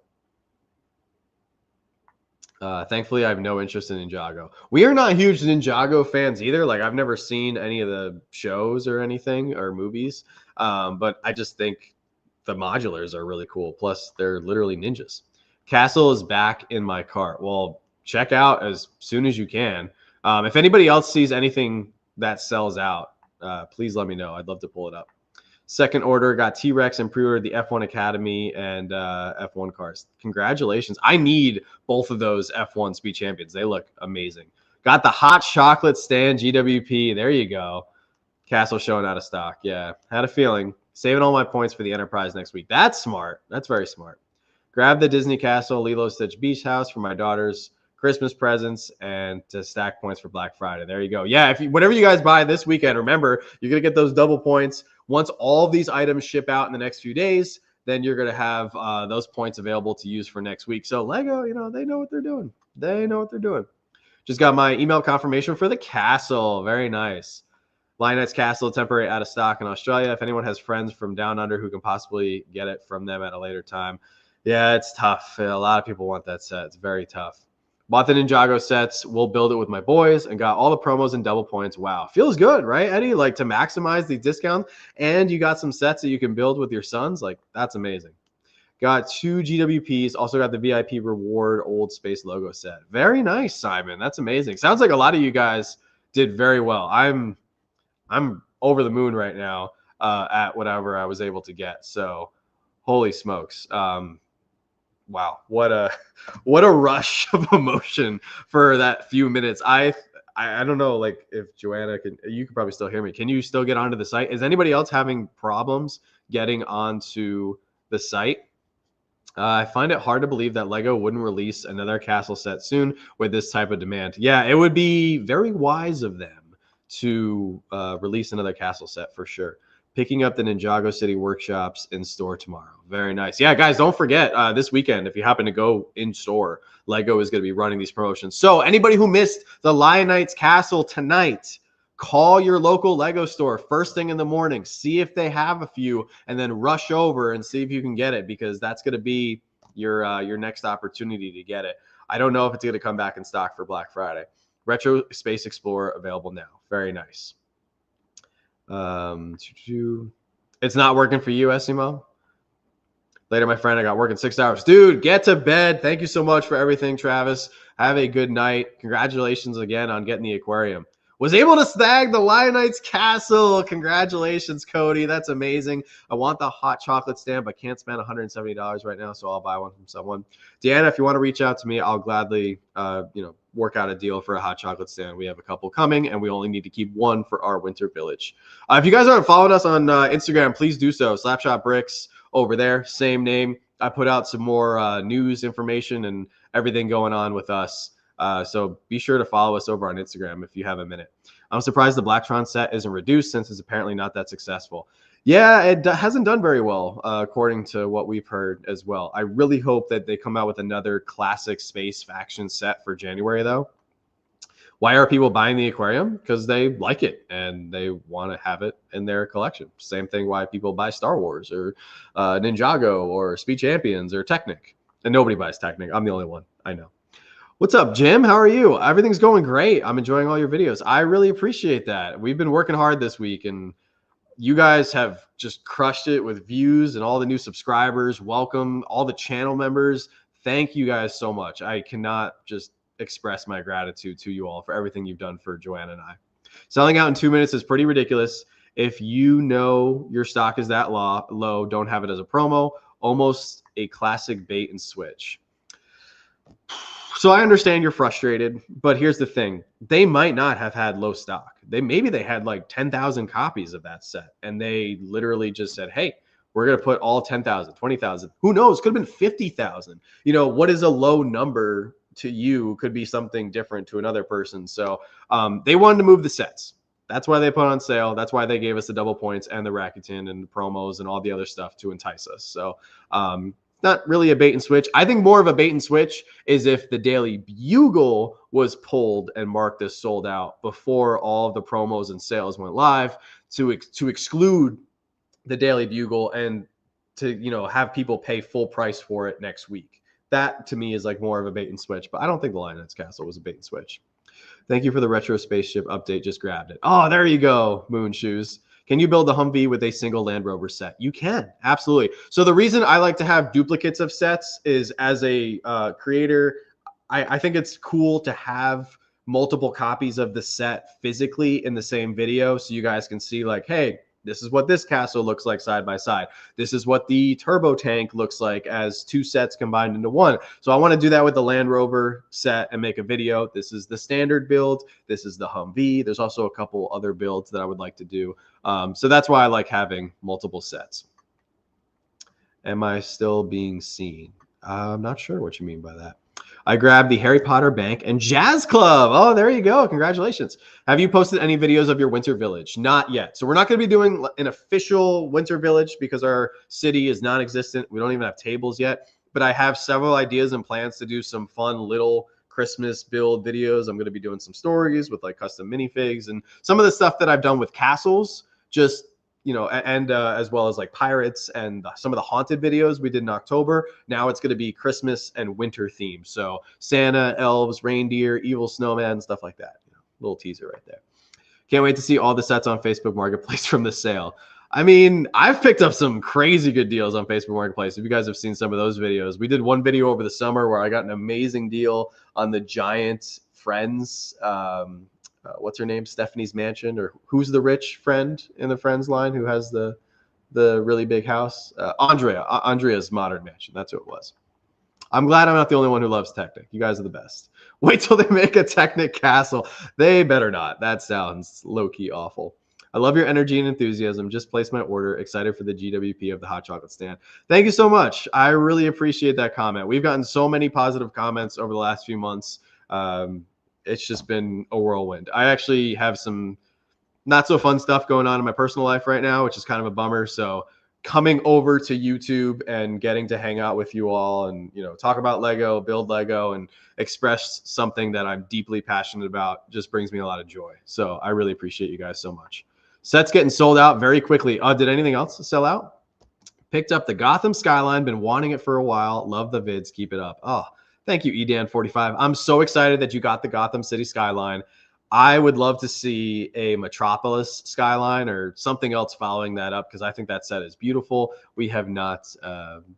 Speaker 1: Thankfully, I have no interest in Ninjago. We are not huge Ninjago fans either. Like, I've never seen any of the shows or anything or movies. But I just think the modulars are really cool. Plus, they're literally ninjas. Castle is back in my cart. Well, check out as soon as you can. If anybody else sees anything that sells out, please let me know. I'd love to pull it up. Second order, got T-Rex and pre-ordered the F1 Academy and F1 cars. Congratulations. I need both of those F1 Speed Champions. They look amazing. Got the hot chocolate stand GWP. There you go. Castle showing out of stock. Yeah, had a feeling. Saving all my points for the Enterprise next week. That's smart. That's very smart. Grab the Disney Castle, Lilo Stitch Beach House for my daughter's Christmas presents and to stack points for Black Friday. There you go. Yeah, whatever you guys buy this weekend, remember, you're going to get those double points. Once all of these items ship out in the next few days, then you're going to have those points available to use for next week. So Lego, they know what they're doing. They know what they're doing. Just got my email confirmation for the castle. Very nice. Lion Knight's Castle, temporary out of stock in Australia. If anyone has friends from down under who can possibly get it from them at a later time. Yeah, it's tough. A lot of people want that set. It's very tough. Bought the Ninjago sets. We'll build it with my boys and got all the promos and double points. Wow. Feels good, right, Eddie? Like, to maximize the discount, and you got some sets that you can build with your sons. Like, that's amazing. Got 2 GWPs. Also got the VIP reward old space logo set. Very nice, Simon. That's amazing. Sounds like a lot of you guys did very well. I'm over the moon right now at whatever I was able to get. So, holy smokes. Wow, what a rush of emotion for that few minutes. I I don't know, like if Joanna you can probably still hear me. Can you still get onto the site? Is anybody else having problems getting onto the site? I find it hard to believe that LEGO wouldn't release another castle set soon with this type of demand. Yeah, it would be very wise of them to release another castle set for sure. Picking up the Ninjago City workshops in store tomorrow. Very nice. Yeah, guys, don't forget this weekend, if you happen to go in store, LEGO is going to be running these promotions. So anybody who missed the Lion Knights Castle tonight, call your local LEGO store first thing in the morning. See if they have a few, and then rush over and see if you can get it, because that's going to be your next opportunity to get it. I don't know if it's going to come back in stock for Black Friday. Retro Space Explorer available now. Very nice. It's not working for you, Esimo? Later, my friend, I got working 6 hours. Dude, get to bed. Thank you so much for everything, Travis. Have a good night. Congratulations again on getting the aquarium. Was able to snag the Lion Knights Castle. Congratulations, Cody. That's amazing. I want the hot chocolate stand, but can't spend $170 right now, so I'll buy one from someone. Deanna, if you want to reach out to me, I'll gladly work out a deal for a hot chocolate stand. We have a couple coming, and we only need to keep one for our winter village. If you guys aren't following us on Instagram, please do so. Slapshot Bricks over there, same name. I put out some more news information and everything going on with us. So be sure to follow us over on Instagram if you have a minute. I'm surprised the Blacktron set isn't reduced since it's apparently not that successful. Yeah, it hasn't done very well, according to what we've heard as well. I really hope that they come out with another classic space faction set for January, though. Why are people buying the aquarium? Because they like it and they want to have it in their collection. Same thing why people buy Star Wars or Ninjago or Speed Champions or Technic. And nobody buys Technic. I'm the only one. I know. What's up, Jim? How are you? Everything's going great. I'm enjoying all your videos. I really appreciate that. We've been working hard this week, and you guys have just crushed it with views and all the new subscribers. Welcome, all the channel members. Thank you guys so much. I cannot just express my gratitude to you all for everything you've done for Joanna and I. Selling out in 2 minutes is pretty ridiculous. If you know your stock is that low, don't have it as a promo. Almost a classic bait and switch. So I understand you're frustrated, but here's the thing. They might not have had low stock. Maybe they had like 10,000 copies of that set, and they literally just said, hey, we're going to put all 10,000, 20,000. Who knows? Could have been 50,000. What is a low number to you could be something different to another person. So they wanted to move the sets. That's why they put on sale. That's why they gave us the double points and the Rakuten and the promos and all the other stuff to entice us. So not really a bait and switch. I think more of a bait and switch is if the Daily Bugle was pulled and marked as sold out before all of the promos and sales went live, to exclude the Daily Bugle and to have people pay full price for it next week. That to me is like more of a bait and switch, but I don't think the Lion Knights Castle was a bait and switch. Thank you for the retro spaceship update. Just grabbed it. Oh, there you go, Moon Shoes. Can you build a Humvee with a single Land Rover set? You can, absolutely. So the reason I like to have duplicates of sets is, as a creator, I think it's cool to have multiple copies of the set physically in the same video, so you guys can see like, hey, this is what this castle looks like side by side. This is what the turbo tank looks like as two sets combined into one. So I want to do that with the Land Rover set and make a video. This is the standard build. This is the Humvee. There's also a couple other builds that I would like to do. So that's why I like having multiple sets. Am I still being seen? I'm not sure what you mean by that. I grabbed the Harry Potter Bank and Jazz Club. Oh, there you go. Congratulations. Have you posted any videos of your winter village? Not yet. So we're not going to be doing an official winter village because our city is non-existent. We don't even have tables yet. But I have several ideas and plans to do some fun little Christmas build videos. I'm going to be doing some stories with like custom minifigs and some of the stuff that I've done with castles, just and as well as like pirates and some of the haunted videos we did in October. Now it's going to be Christmas and winter themed. So Santa, elves, reindeer, evil snowman, stuff like that. Little teaser right there. Can't wait to see all the sets on Facebook Marketplace from the sale. I mean, I've picked up some crazy good deals on Facebook Marketplace. If you guys have seen some of those videos, we did one video over the summer where I got an amazing deal on the giant Friends. What's her name? Stephanie's Mansion, or who's the rich friend in the Friends line who has the really big house? Andrea's Modern Mansion. That's who it was. I'm glad I'm not the only one who loves Technic. You guys are the best. Wait till they make a Technic castle. They better not. That sounds low-key awful. I love your energy and enthusiasm. Just placed my order. Excited for the GWP of the hot chocolate stand. Thank you so much. I really appreciate that comment. We've gotten so many positive comments over the last few months. It's just been a whirlwind. I actually have some not so fun stuff going on in my personal life right now, which is kind of a bummer. So coming over to YouTube and getting to hang out with you all and, talk about Lego, build Lego, and express something that I'm deeply passionate about just brings me a lot of joy. So I really appreciate you guys so much. Sets getting sold out very quickly. Did anything else sell out? Picked up the Gotham Skyline. Been wanting it for a while. Love the vids. Keep it up. Oh, thank you, EDAN45. I'm so excited that you got the Gotham City Skyline. I would love to see a Metropolis Skyline or something else following that up because I think that set is beautiful. We have not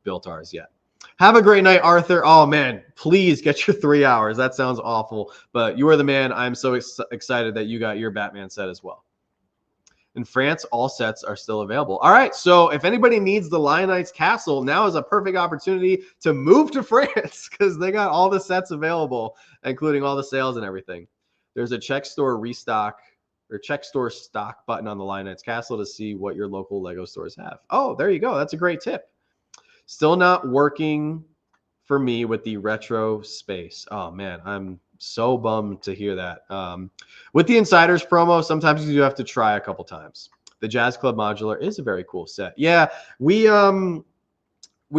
Speaker 1: built ours yet. Have a great night, Arthur. Oh, man, please get your 3 hours. That sounds awful, but you are the man. I'm so excited that you got your Batman set as well. In France, all sets are still available. All right, so if anybody needs the Lionites Castle, now is a perfect opportunity to move to France because they got all the sets available, including all the sales and everything. There's a check store restock or check store stock button on the Lionites Castle to see what your local Lego stores have. Oh, there you go. That's a great tip. Still not working for me with the retro space. Oh, man, I'm so bummed to hear that. With the Insiders promo, sometimes you do have to try a couple times. The Jazz Club modular is a very cool set. Yeah, we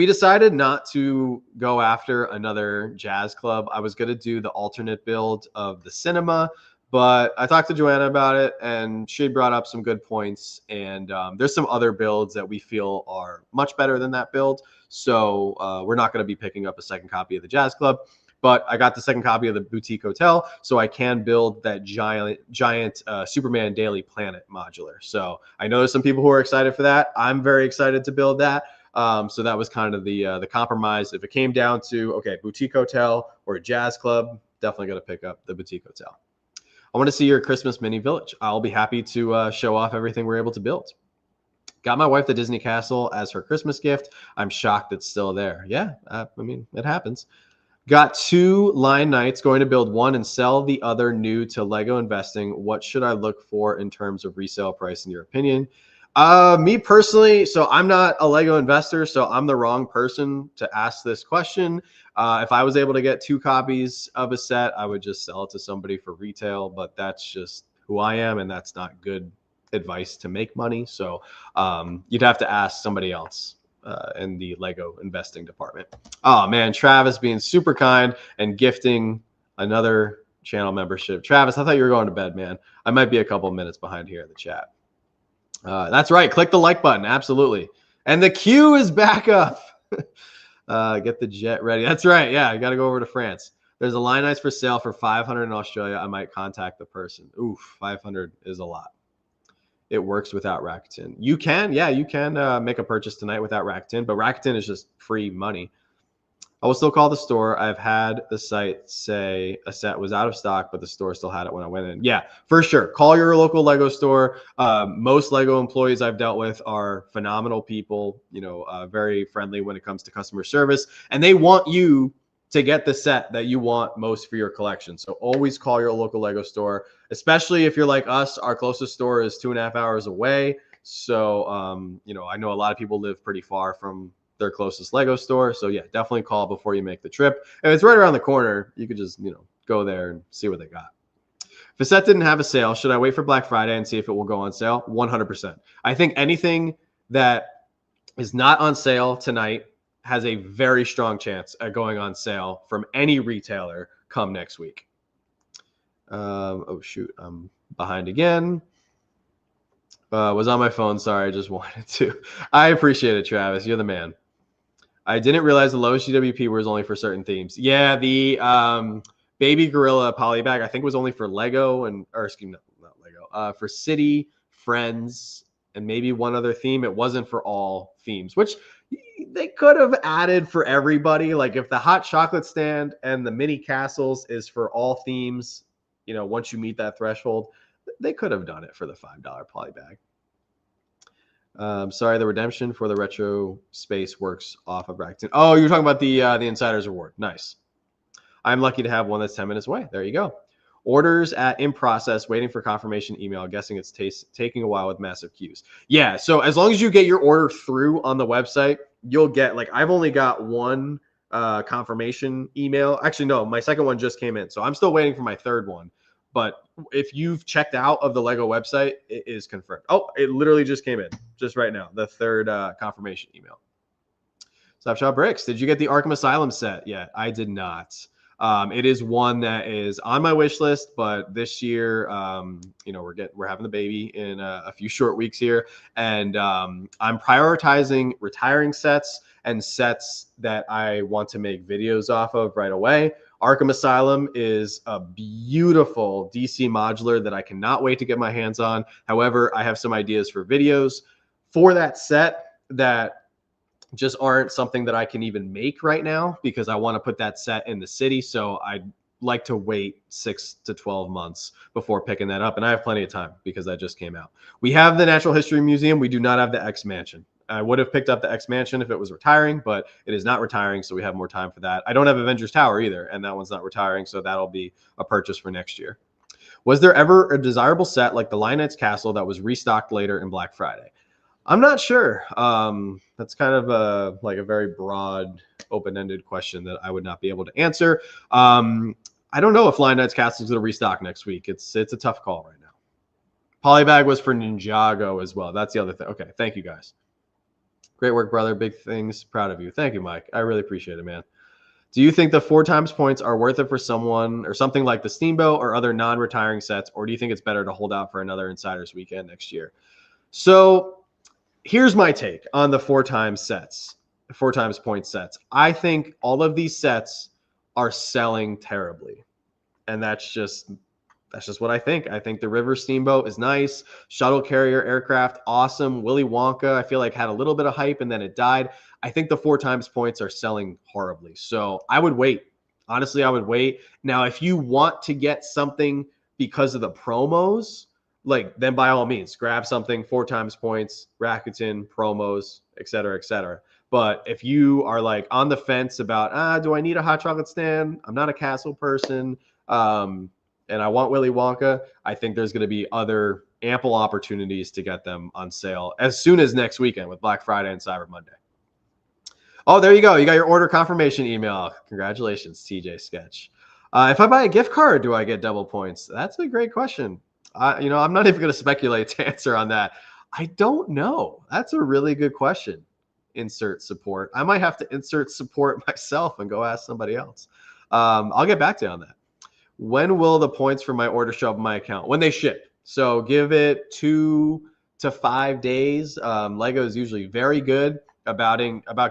Speaker 1: decided not to go after another Jazz Club. I was going to do the alternate build of the cinema, but I talked to Joanna about it, and she brought up some good points. And there's some other builds that we feel are much better than that build. So we're not going to be picking up a second copy of the Jazz Club. But I got the second copy of the Boutique Hotel, so I can build that giant Superman Daily Planet modular. So I know there's some people who are excited for that. I'm very excited to build that. So that was kind of the compromise. If it came down to, okay, Boutique Hotel or a Jazz Club, definitely going to pick up the Boutique Hotel. I want to see your Christmas mini village. I'll be happy to show off everything we're able to build. Got my wife the Disney Castle as her Christmas gift. I'm shocked it's still there. Yeah, I mean, it happens. Got 2 line nights, going to build one and sell the other new to Lego investing. What should I look for in terms of resale price in your opinion? Me personally, so I'm not a Lego investor, so I'm the wrong person to ask this question. If I was able to get 2 copies of a set, I would just sell it to somebody for retail, but that's just who I am, and that's not good advice to make money. So you'd have to ask somebody else in the Lego investing department. Oh man, Travis being super kind and gifting another channel membership. Travis, I thought you were going to bed, man. I might be a couple minutes behind here in the chat. That's right. Click the like button. Absolutely. And the queue is back up. Get the jet ready. That's right. Yeah, I got to go over to France. There's a line ice for sale for $500 in Australia. I might contact the person. Oof, 500 is a lot. It works without Rakuten. You can make a purchase tonight without Rakuten, but Rakuten is just free money. I will still call the store. I've had the site say a set was out of stock, but the store still had it when I went in. Yeah, for sure. Call your local Lego store. Most Lego employees I've dealt with are phenomenal people, very friendly when it comes to customer service, and they want you to get the set that you want most for your collection. So always call your local Lego store, especially if you're like us. Our closest store is 2.5 hours away. So, I know a lot of people live pretty far from their closest Lego store. So yeah, definitely call before you make the trip. And it's right around the corner. You could just, go there and see what they got. If a set didn't have a sale, should I wait for Black Friday and see if it will go on sale? 100%. I think anything that is not on sale tonight has a very strong chance at going on sale from any retailer come next week. Oh, shoot. I'm behind again. Was on my phone. Sorry, I just wanted to. I appreciate it, Travis. You're the man. I didn't realize the lowest GWP was only for certain themes. Yeah, the Baby Gorilla polybag, I think, was only for Lego not Lego. For City, Friends, and maybe one other theme. It wasn't for all themes, which they could have added for everybody. Like if the hot chocolate stand and the mini castles is for all themes, once you meet that threshold, they could have done it for the $5 polybag. Sorry, the redemption for the retro space works off of Rakuten. Oh, you're talking about the Insider's Reward. Nice. I'm lucky to have one that's 10 minutes away. There you go. Orders at in process, waiting for confirmation email. Guessing it's taking a while with massive queues. Yeah, so as long as you get your order through on the website, you'll get, like, I've only got one confirmation email. Actually, no, my second one just came in. So I'm still waiting for my third one. But if you've checked out of the Lego website, it is confirmed. Oh, it literally just came in just right now. The third confirmation email. Stop Shop Bricks. Did you get the Arkham Asylum set yet? I did not. It is one that is on my wish list, but this year, we're having the baby in a few short weeks here, and I'm prioritizing retiring sets and sets that I want to make videos off of right away. Arkham Asylum is a beautiful DC modular that I cannot wait to get my hands on. However, I have some ideas for videos for that set that just aren't something that I can even make right now because I want to put that set in the city. So I'd like to wait 6 to 12 months before picking that up. And I have plenty of time because that just came out. We have the Natural History Museum. We do not have the X Mansion. I would have picked up the X Mansion if it was retiring, but it is not retiring. So we have more time for that. I don't have Avengers Tower either, and that one's not retiring. So that'll be a purchase for next year. Was there ever a desirable set like the Lion Knight's Castle that was restocked later in Black Friday? I'm not sure. That's kind of a very broad, open-ended question that I would not be able to answer. I don't know if Lion Knight's Castle is going to restock next week. It's a tough call right now. Polybag was for Ninjago as well. That's the other thing. Okay, thank you guys. Great work, brother. Big things. Proud of you. Thank you, Mike. I really appreciate it, man. Do you think the 4 times points are worth it for someone or something like the Steamboat or other non-retiring sets, or do you think it's better to hold out for another Insiders weekend next year? So here's my take on the 4 times point sets. I think all of these sets are selling terribly. And that's just what I think. I think the River Steamboat is nice. Shuttle carrier aircraft, awesome. Willy Wonka, I feel like had a little bit of hype and then it died. I think the 4 times points are selling horribly. So I would wait. Honestly, I would wait. Now, if you want to get something because of the promos, then by all means, grab something 4 times points, Rakuten, promos, et cetera, et cetera. But if you are on the fence about, do I need a hot chocolate stand? I'm not a castle person. And I want Willy Wonka. I think there's going to be other ample opportunities to get them on sale as soon as next weekend with Black Friday and Cyber Monday. Oh, there you go. You got your order confirmation email. Congratulations, TJ Sketch. If I buy a gift card, do I get double points? That's a great question. I'm not even going to speculate to answer on that. I don't know. That's a really good question. Insert support. I might have to insert support myself and go ask somebody else. I'll get back to you on that. When will the points for my order show up in my account? When they ship. So give it 2 to 5 days. Lego is usually very good about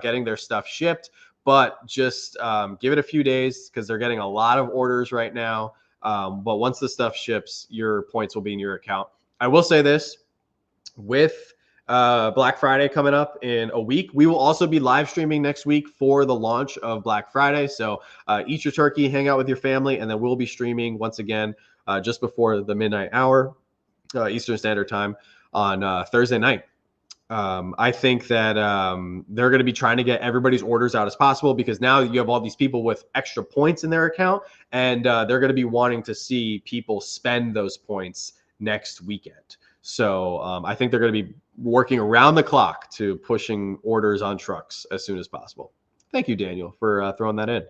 Speaker 1: getting their stuff shipped, but just give it a few days because they're getting a lot of orders right now. But once the stuff ships, your points will be in your account. I will say this, with Black Friday coming up in a week, we will also be live streaming next week for the launch of Black Friday. So eat your turkey, hang out with your family, and then we'll be streaming once again just before the midnight hour, Eastern Standard Time on Thursday night. I think that they're going to be trying to get everybody's orders out as possible because now you have all these people with extra points in their account, and they're going to be wanting to see people spend those points next weekend. So I think they're going to be working around the clock to pushing orders on trucks as soon as possible. Thank you, Daniel, for throwing that in.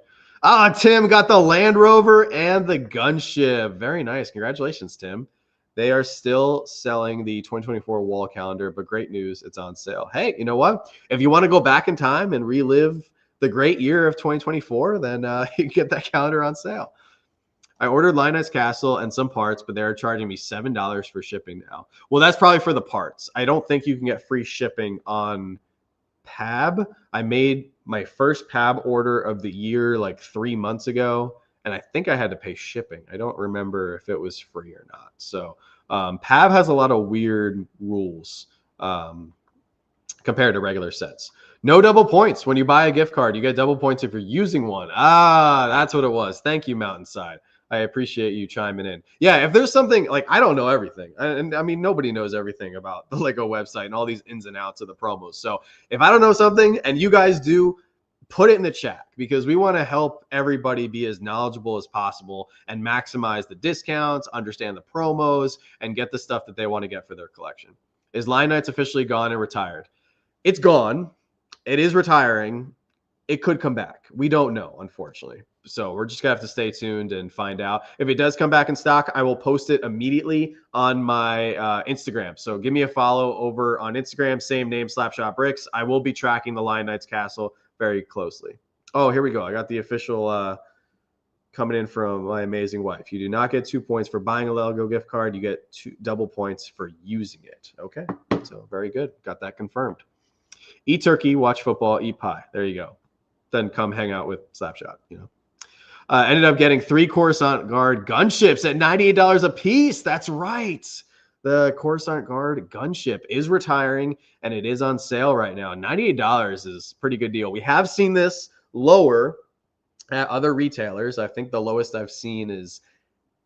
Speaker 1: Tim got the Land Rover and the gunship. Very nice. Congratulations, Tim. They are still selling the 2024 wall calendar, but great news, it's on sale. Hey, you know what? If you want to go back in time and relive the great year of 2024, then you can get that calendar on sale. I ordered Lion Knight's Castle and some parts, but they're charging me $7 for shipping now. Well, that's probably for the parts. I don't think you can get free shipping on PAB. I made my first PAB order of the year 3 months ago, and I think I had to pay shipping. I don't remember if it was free or not. So PAB has a lot of weird rules compared to regular sets. No double points. When you buy a gift card, you get double points if you're using one. That's what it was. Thank you, Mountainside. I appreciate you chiming in. Yeah, if there's something like I don't know everything, and I mean nobody knows everything about the Lego website and all these ins and outs of the promos. So if I don't know something and you guys do, put it in the chat because we want to help everybody be as knowledgeable as possible and maximize the discounts, understand the promos, and get the stuff that they want to get for their collection. Is Line Knights officially gone and retired? It's gone. It is retiring. It could come back. We don't know, unfortunately. So we're just going to have to stay tuned and find out. If it does come back in stock, I will post it immediately on my Instagram. So give me a follow over on Instagram, same name, Slapshot Bricks. I will be tracking the Lion Knights Castle very closely. Oh, here we go. I got the official coming in from my amazing wife. You do not get 2 points for buying a Lego gift card. You get double points for using it. Okay, so very good. Got that confirmed. Eat turkey, watch football, eat pie. There you go. Then come hang out with Slapshot, you know. Ended up getting 3 Coruscant Guard gunships at $98 a piece. That's right. The Coruscant Guard gunship is retiring, and it is on sale right now. $98 is a pretty good deal. We have seen this lower at other retailers. I think the lowest I've seen is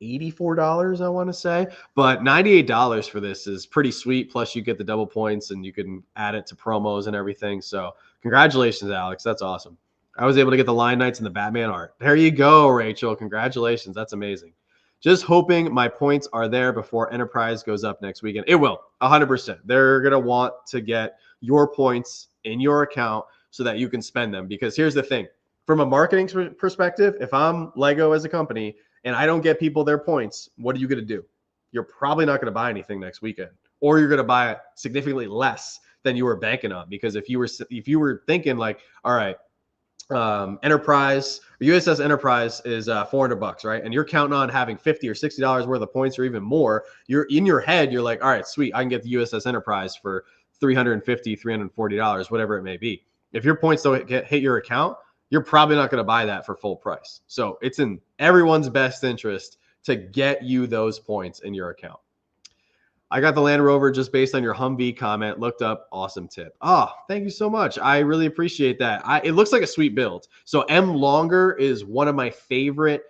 Speaker 1: $84, I want to say. But $98 for this is pretty sweet. Plus, you get the double points, and you can add it to promos and everything. So congratulations, Alex. That's awesome. I was able to get the Lion Knights and the Batman art. There you go, Rachel. Congratulations. That's amazing. Just hoping my points are there before Enterprise goes up next weekend. It will, 100%. They're going to want to get your points in your account so that you can spend them. Because here's the thing. From a marketing perspective, if I'm Lego as a company and I don't get people their points, what are you going to do? You're probably not going to buy anything next weekend. Or you're going to buy it significantly less than you were banking on. Because if you were thinking like, all right, Enterprise or USS Enterprise is $400, right? And you're counting on having $50 or $60 worth of points or even more. You're in your head, you're like, all right, sweet, I can get the USS Enterprise for $350, $340, whatever it may be. If your points don't hit your account, you're probably not going to buy that for full price. So it's in everyone's best interest to get you those points in your account. I got the Land Rover just based on your Humvee comment. Looked up. Awesome tip. Oh, thank you so much. I really appreciate that. It looks like a sweet build. So M. Longer is one of my favorite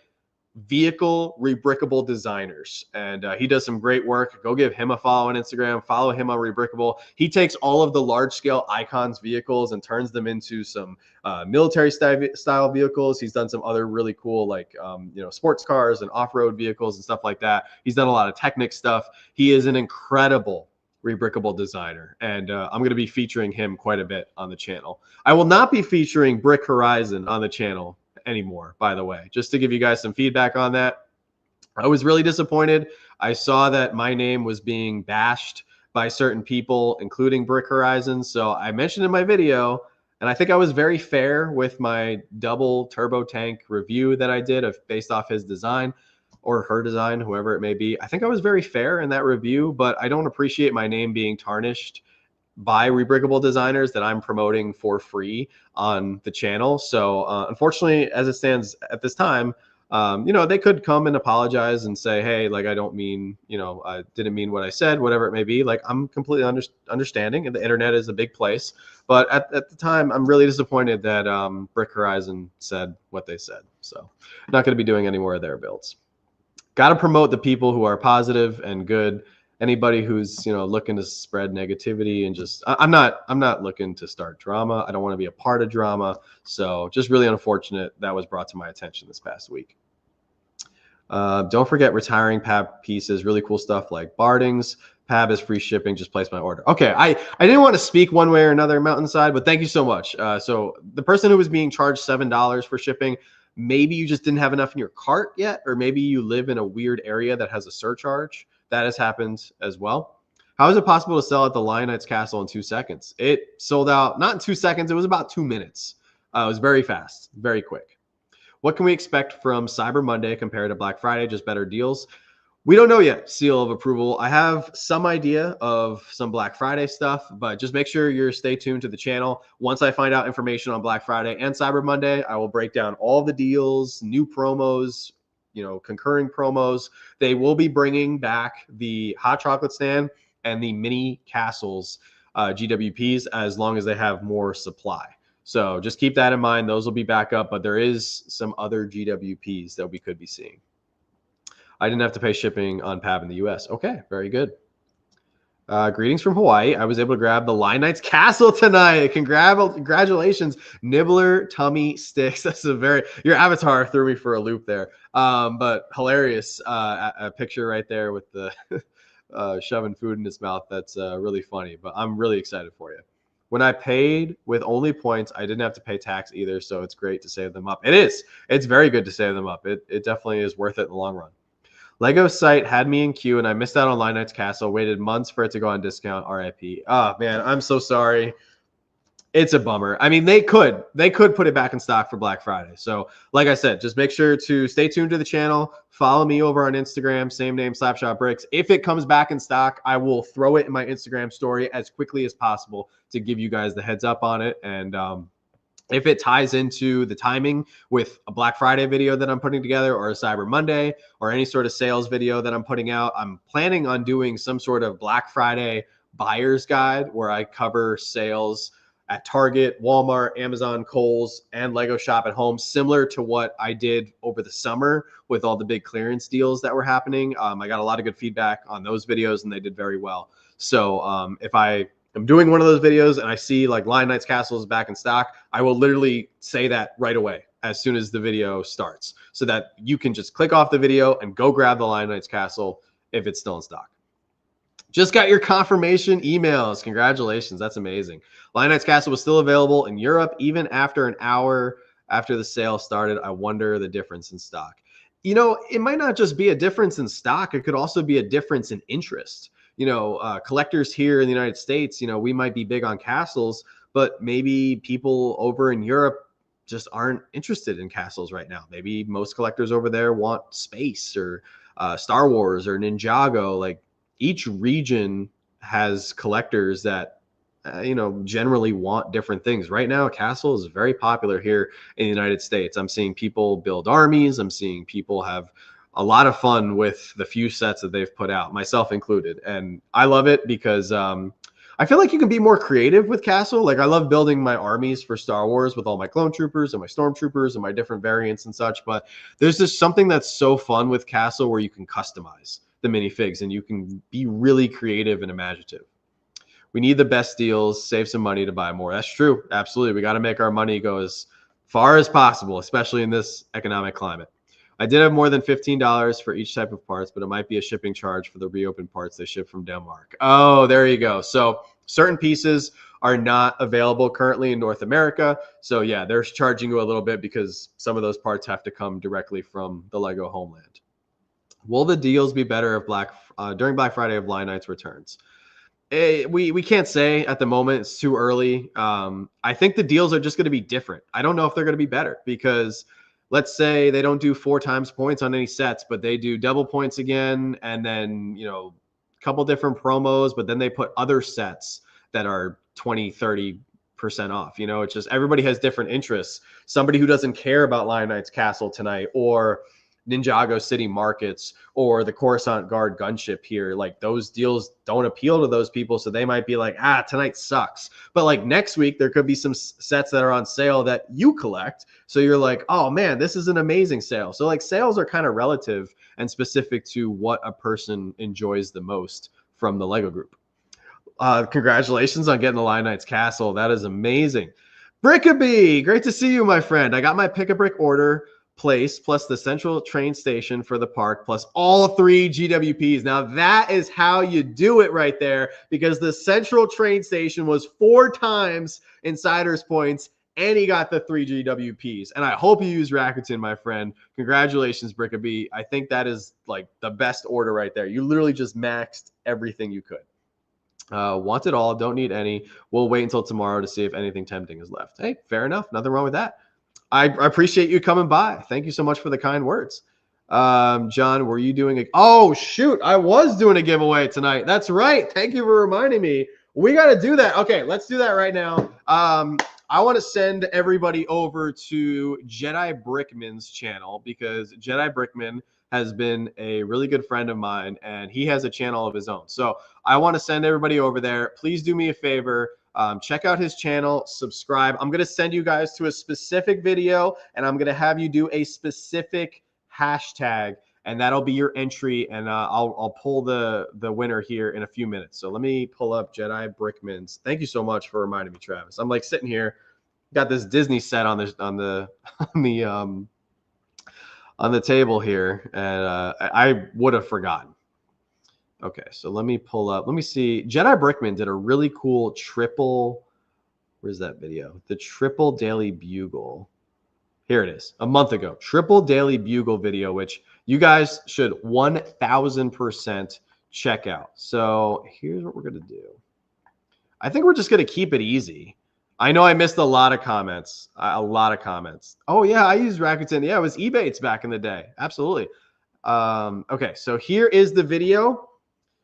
Speaker 1: vehicle rebrickable designers, and he does some great work. Go give him a follow on Instagram. Follow him on Rebrickable. He takes all of the large scale Icons vehicles and turns them into some military style vehicles. He's done some other really cool like sports cars and off-road vehicles and stuff like that. He's done a lot of Technic stuff. He is an incredible rebrickable designer, and I'm going to be featuring him quite a bit on the channel. I will not be featuring Brick Horizon on the channel anymore, by the way, just to give you guys some feedback on that. I was really disappointed. I saw that my name was being bashed by certain people, including Brick Horizon. So I mentioned in my video, and I think I was very fair with my double turbo tank review that I did based off his design or her design, whoever it may be. I think I was very fair in that review, but I don't appreciate my name being tarnished by rebrickable designers that I'm promoting for free on the channel. So unfortunately, as it stands at this time, they could come and apologize and say, hey, like, I don't mean, I didn't mean what I said, whatever it may be. Like, I'm completely understanding, and the internet is a big place. But at the time, I'm really disappointed that Brick Horizon said what they said. So I'm not going to be doing any more of their builds. Got to promote the people who are positive and good. Anybody who's looking to spread negativity and just I'm not looking to start drama. I don't want to be a part of drama. So just really unfortunate that was brought to my attention this past week. Don't forget retiring PAB pieces. Really cool stuff like Bardings. PAB is free shipping. Just place my order. Okay, I didn't want to speak one way or another, Mountainside, but thank you so much. So the person who was being charged $7 for shipping, maybe you just didn't have enough in your cart yet, or maybe you live in a weird area that has a surcharge. That has happened as well. How is it possible to sell at the Lion Knights Castle in 2 seconds? It sold out, not in 2 seconds, it was about 2 minutes. It was very fast, very quick. What can we expect from Cyber Monday compared to Black Friday? Just better deals? We don't know yet, seal of approval. I have some idea of some Black Friday stuff, but just make sure you stay tuned to the channel. Once I find out information on Black Friday and Cyber Monday, I will break down all the deals, new promos, concurring promos. They will be bringing back the hot chocolate stand and the mini castles GWPs as long as they have more supply. So just keep that in mind. Those will be back up, but there is some other GWPs that we could be seeing. I didn't have to pay shipping on PAB in the US. Okay, very good. Greetings from Hawaii. I was able to grab the Lion Knights Castle tonight. Congratulations, Nibbler Tummy Sticks. That's your avatar threw me for a loop there. But hilarious. A picture right there with the shoving food in his mouth. That's really funny. But I'm really excited for you. When I paid with only points, I didn't have to pay tax either, so it's great to save them up. It is. It's very good to save them up. It definitely is worth it in the long run. Lego site had me in queue and I missed out on Lion Knights Castle. Waited months for it to go on discount. RIP. Oh man, I'm so sorry. It's a bummer. I mean, they could put it back in stock for Black Friday. So, like I said, just make sure to stay tuned to the channel. Follow me over on Instagram, same name, Slapshot Bricks. If it comes back in stock, I will throw it in my Instagram story as quickly as possible to give you guys the heads up on it. And if it ties into the timing with a Black Friday video that I'm putting together or a Cyber Monday or any sort of sales video that I'm putting out, I'm planning on doing some sort of Black Friday buyer's guide where I cover sales at Target, Walmart, Amazon, Kohl's, and Lego Shop at Home, similar to what I did over the summer with all the big clearance deals that were happening. I got a lot of good feedback on those videos and they did very well. So if I'm doing one of those videos and I see like Lion Knights Castle is back in stock, I will literally say that right away as soon as the video starts so that you can just click off the video and go grab the Lion Knights Castle if it's still in stock. Just got your confirmation emails. Congratulations. That's amazing. Lion Knights Castle was still available in Europe even after an hour after the sale started. I wonder the difference in stock. You know, it might not just be a difference in stock. It could also be a difference in interest. You know, collectors here in the United States, you know, we might be big on castles, but maybe people over in Europe just aren't interested in castles right now. Maybe most collectors over there want space or Star Wars or Ninjago. Like each region has collectors that, you know, generally want different things. Right now, a castle is very popular here in the United States. I'm seeing people build armies. I'm seeing people have a lot of fun with the few sets that they've put out, myself included. And I love it because I feel like you can be more creative with Castle. Like I love building my armies for Star Wars with all my clone troopers and my stormtroopers and my different variants and such. But there's just something that's so fun with Castle where you can customize the minifigs and you can be really creative and imaginative. We need the best deals, save some money to buy more. That's true. Absolutely. We got to make our money go as far as possible, especially in this economic climate. I did have more than $15 for each type of parts, but it might be a shipping charge for the reopened parts they ship from Denmark. Oh, there you go. So certain pieces are not available currently in North America. So yeah, they're charging you a little bit because some of those parts have to come directly from the Lego homeland. Will the deals be better if during Black Friday of Lion Knights returns? We can't say at the moment. It's too early. I think the deals are just going to be different. I don't know if they're going to be better because let's say they don't do 4 times points on any sets, but they do double points again. And then, you know, a couple different promos, but then they put other sets that are 20, 30% off. You know, it's just everybody has different interests. Somebody who doesn't care about Lion Knights Castle tonight or Ninjago City Markets or the Coruscant Guard gunship here, like those deals don't appeal to those people. So they might be like, tonight sucks. But like next week, there could be some sets that are on sale that you collect. So you're like, oh man, this is an amazing sale. So like sales are kind of relative and specific to what a person enjoys the most from the Lego group. Congratulations on getting the Lion Knights Castle. That is amazing. Brickabee, great to see you, my friend. I got my pick-a-brick order place plus the central train station for the park plus all 3 GWPs. Now that is how you do it right there because the central train station was 4 times Insider's points and he got the 3 GWPs. And I hope you use Rakuten, my friend. Congratulations, Brickabee. I think that is like the best order right there. You literally just maxed everything you could. Want it all, don't need any. We'll wait until tomorrow to see if anything tempting is left. Hey, fair enough. Nothing wrong with that. I appreciate you coming by. Thank you so much for the kind words. John, were you doing oh shoot, I was doing a giveaway tonight. That's right. Thank you for reminding me. We got to do that. Okay, let's do that right now. I want to send everybody over to Jedi Brickman's channel because Jedi Brickman has been a really good friend of mine and he has a channel of his own. So I want to send everybody over there. Please do me a favor. Check out his channel, subscribe. I'm going to send you guys to a specific video and I'm going to have you do a specific hashtag and that'll be your entry. And I'll pull the winner here in a few minutes. So let me pull up Jedi Brickman's. Thank you so much for reminding me, Travis. I'm like sitting here, got this Disney set on the on the table here, and I would have forgotten. Okay, so let me pull up. Let me see. Jedi Brickman did a really cool triple. Where's that video? The triple Daily Bugle. Here it is. A month ago. Triple Daily Bugle video, which you guys should 1000% check out. So here's what we're going to do. I think we're just going to keep it easy. I know I missed a lot of comments. Oh, yeah, I used Rakuten. Yeah, it was Ebates back in the day. Absolutely. Okay, so here is the video.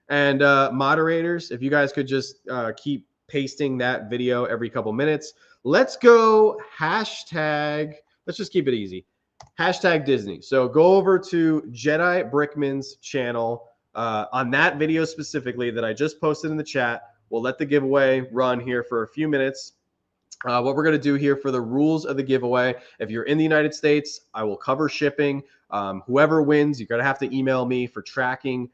Speaker 1: And moderators, if you guys could just keep pasting that video every couple minutes. Let's go hashtag. Let's just keep it easy. Hashtag Disney. So go over to Jedi Brickman's channel on that video specifically that I just posted in the chat. We'll let the giveaway run here for a few minutes. What we're going to do here for the rules of the giveaway, if you're in the United States, I will cover shipping. Whoever wins, you're going to have to email me for tracking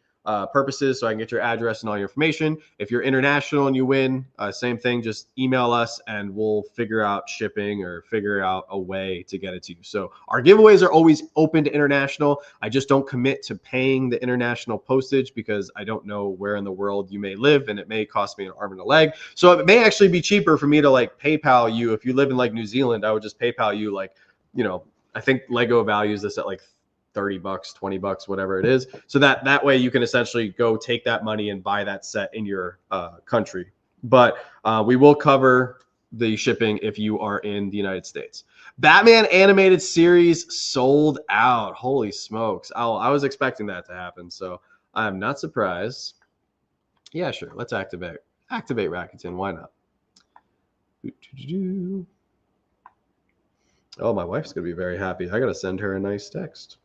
Speaker 1: purposes so I can get your address and all your information. If you're international and you win, same thing, just email us and we'll figure out shipping or figure out a way to get it to you. So our giveaways are always open to international. I just don't commit to paying the international postage because I don't know where in the world you may live and it may cost me an arm and a leg. So it may actually be cheaper for me to like PayPal you. If you live in like New Zealand, I would just PayPal you like, you know, I think Lego values this at like $30, $20, whatever it is. So that way you can essentially go take that money and buy that set in your country. But we will cover the shipping if you are in the United States. Batman animated series sold out. Holy smokes. I was expecting that to happen. So I'm not surprised. Yeah, sure. Let's activate Rakuten. Why not? Oh, my wife's going to be very happy. I got to send her a nice text.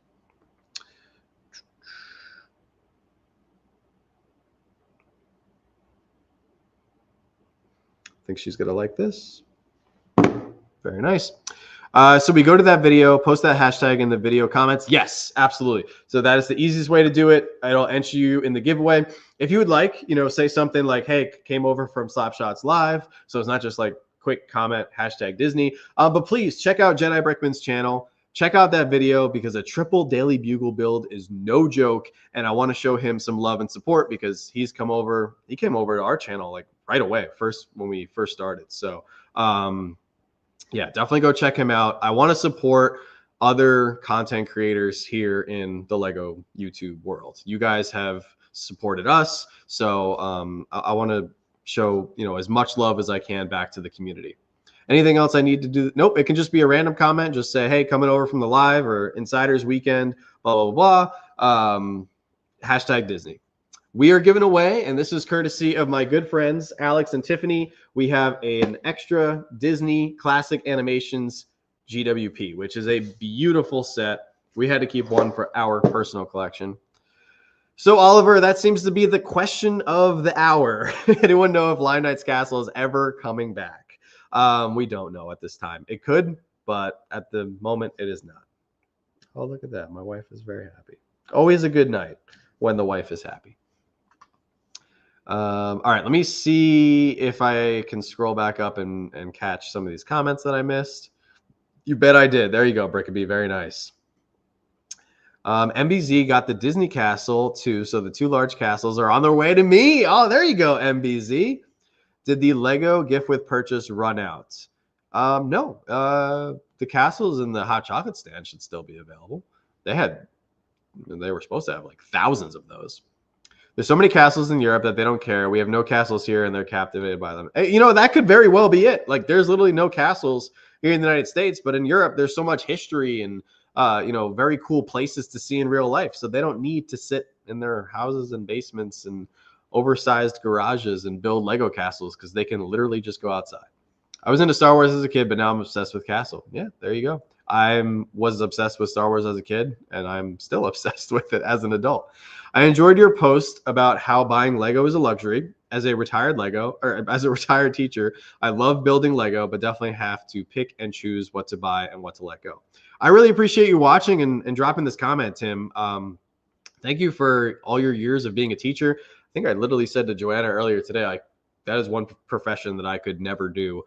Speaker 1: I think she's going to like this. Very nice. So we go to that video, post that hashtag in the video comments. Yes, absolutely. So that is the easiest way to do it. It'll enter you in the giveaway. If you would like, you know, say something like, hey, came over from Slapshots Live. So it's not just like quick comment, hashtag Disney. But please check out Jedi Brickman's channel. Check out that video because a triple Daily Bugle build is no joke. And I want to show him some love and support because he came over to our channel like right away, when we first started. So yeah, definitely go check him out. I want to support other content creators here in the Lego YouTube world. You guys have supported us. So I want to show, you know, as much love as I can back to the community. Anything else I need to do? Nope. It can just be a random comment. Just say, hey, coming over from the live or Insiders Weekend, blah, blah, blah. Hashtag Disney. We are giving away, and this is courtesy of my good friends, Alex and Tiffany. We have an extra Disney Classic Animations GWP, which is a beautiful set. We had to keep one for our personal collection. So, Oliver, that seems to be the question of the hour. Anyone know if Lion Knight's Castle is ever coming back? We don't know at this time. It could, but at the moment, it is not. Oh, look at that. My wife is very happy. Always a good night when the wife is happy. All right, let me see if I can scroll back up and catch some of these comments that I missed. You bet I did. There you go, Brickabee. Very nice. MBZ got the Disney Castle too, so the two large castles are on their way to me. Oh, there you go, MBZ. Did the Lego gift with purchase run out? No. The castles in the hot chocolate stand should still be available. They were supposed to have like thousands of those. There's so many castles in Europe that they don't care. We have no castles here, and they're captivated by them. You know, that could very well be it. Like, there's literally no castles here in the United States, but in Europe, there's so much history and, you know, very cool places to see in real life. So they don't need to sit in their houses and basements and oversized garages and build Lego castles because they can literally just go outside. I was into Star Wars as a kid, but now I'm obsessed with Castle. Yeah, there you go. I was obsessed with Star Wars as a kid, and I'm still obsessed with it as an adult. I enjoyed your post about how buying Lego is a luxury. As a retired teacher, I love building Lego, but definitely have to pick and choose what to buy and what to let go. I really appreciate you watching and dropping this comment, Tim. thank you for all your years of being a teacher. I think I literally said to Joanna earlier today, like, that is one profession that I could never do.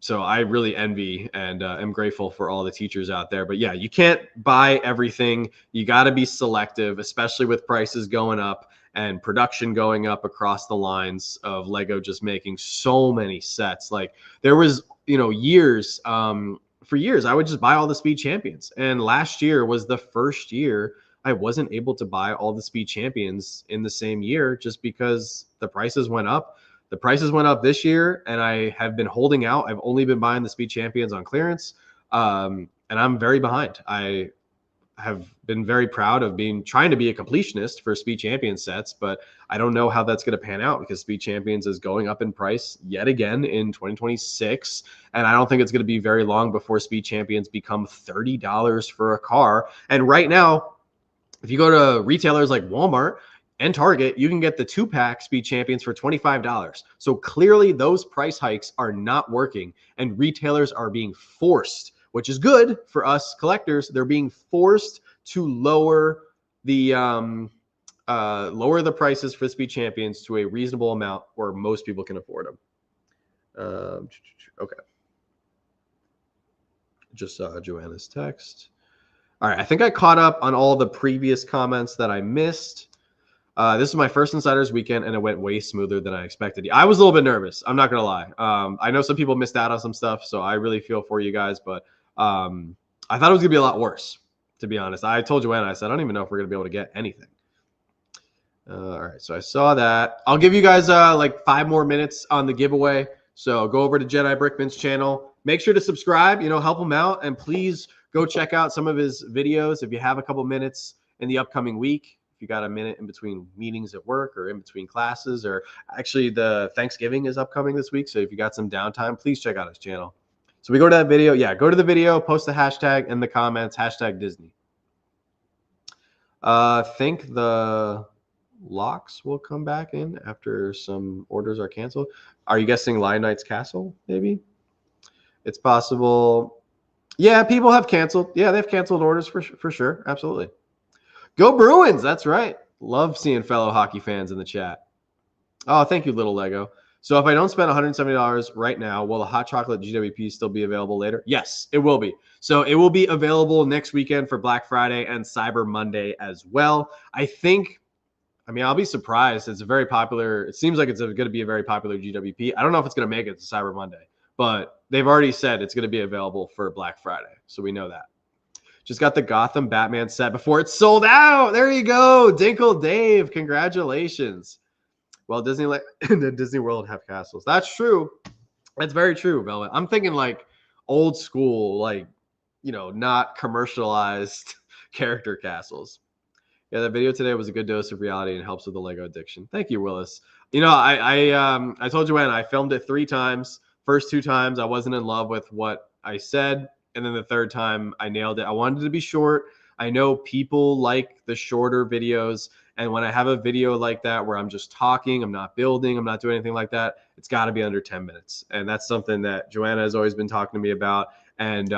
Speaker 1: So I really envy and am grateful for all the teachers out there. But yeah, you can't buy everything. You got to be selective, especially with prices going up and production going up across the lines of Lego just making so many sets. Like there was, years, for years, I would just buy all the Speed Champions. And last year was the first year I wasn't able to buy all the Speed Champions in the same year just because the prices went up. The prices went up this year, and I have been holding out. I've only been buying the Speed Champions on clearance, and I'm very behind. I have been very proud of trying to be a completionist for Speed Champions sets, but I don't know how that's going to pan out because Speed Champions is going up in price yet again in 2026, and I don't think it's going to be very long before Speed Champions become $30 for a car. And right now, if you go to retailers like Walmart and Target, you can get the 2-pack Speed Champions for $25. So clearly those price hikes are not working and retailers are being forced, which is good for us collectors. They're being forced to lower the prices for Speed Champions to a reasonable amount where most people can afford them. Okay. Just saw Joanna's text. All right, I think I caught up on all the previous comments that I missed. This is my first Insiders weekend, and it went way smoother than I expected. I was a little bit nervous. I'm not going to lie. I know some people missed out on some stuff, so I really feel for you guys, but I thought it was going to be a lot worse, to be honest. I told Joanna, I said, I don't even know if we're going to be able to get anything. All right, so I saw that. I'll give you guys like 5 more minutes on the giveaway. So go over to Jedi Brickman's channel. Make sure to subscribe, help him out, and please go check out some of his videos if you have a couple minutes in the upcoming week. If you got a minute in between meetings at work or in between classes, or actually the Thanksgiving is upcoming this week. So if you got some downtime, please check out his channel. So we go to that video. Yeah, go to the video, post the hashtag in the comments, #Disney. Think the locks will come back in after some orders are canceled. Are you guessing Lion Knight's Castle? Maybe it's possible. Yeah, people have canceled. Yeah, they've canceled orders for sure. Absolutely. Go Bruins. That's right. Love seeing fellow hockey fans in the chat. Oh, thank you, Little Lego. So if I don't spend $170 right now, will the hot chocolate GWP still be available later? Yes, it will be. So it will be available next weekend for Black Friday and Cyber Monday as well. I'll be surprised. It's a very popular. It seems like it's going to be a very popular GWP. I don't know if it's going to make it to Cyber Monday, but they've already said it's going to be available for Black Friday. So we know that. Just got the Gotham Batman set before it's sold out. There you go. Dinkle Dave. Congratulations. Well, Disney World have castles. That's true. That's very true, Velvet. I'm thinking like old school, like, not commercialized character castles. Yeah, that video today was a good dose of reality and helps with the Lego addiction. Thank you, Willis. I told Joanna I filmed it 3 times. First 2 times I wasn't in love with what I said, and then the 3rd time I nailed it. I wanted it to be short. I know people like the shorter videos, and when I have a video like that where I'm just talking, I'm not building, I'm not doing anything like that, it's got to be under 10 minutes. And that's something that Joanna has always been talking to me about. And,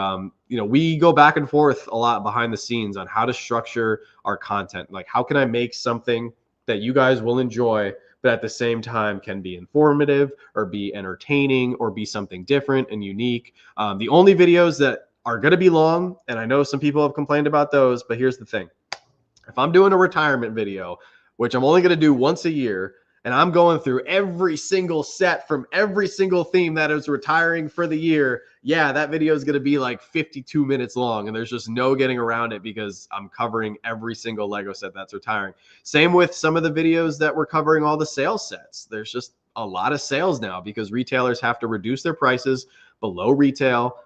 Speaker 1: we go back and forth a lot behind the scenes on how to structure our content. Like, how can I make something that you guys will enjoy, but at the same time can be informative or be entertaining or be something different and unique. The only videos that are going to be long, and I know some people have complained about those, but here's the thing. If I'm doing a retirement video, which I'm only going to do once a year, and I'm going through every single set from every single theme that is retiring for the year, yeah, that video is going to be like 52 minutes long, and there's just no getting around it because I'm covering every single Lego set that's retiring. Same with some of the videos that we're covering all the sales sets. There's just a lot of sales now because retailers have to reduce their prices below retail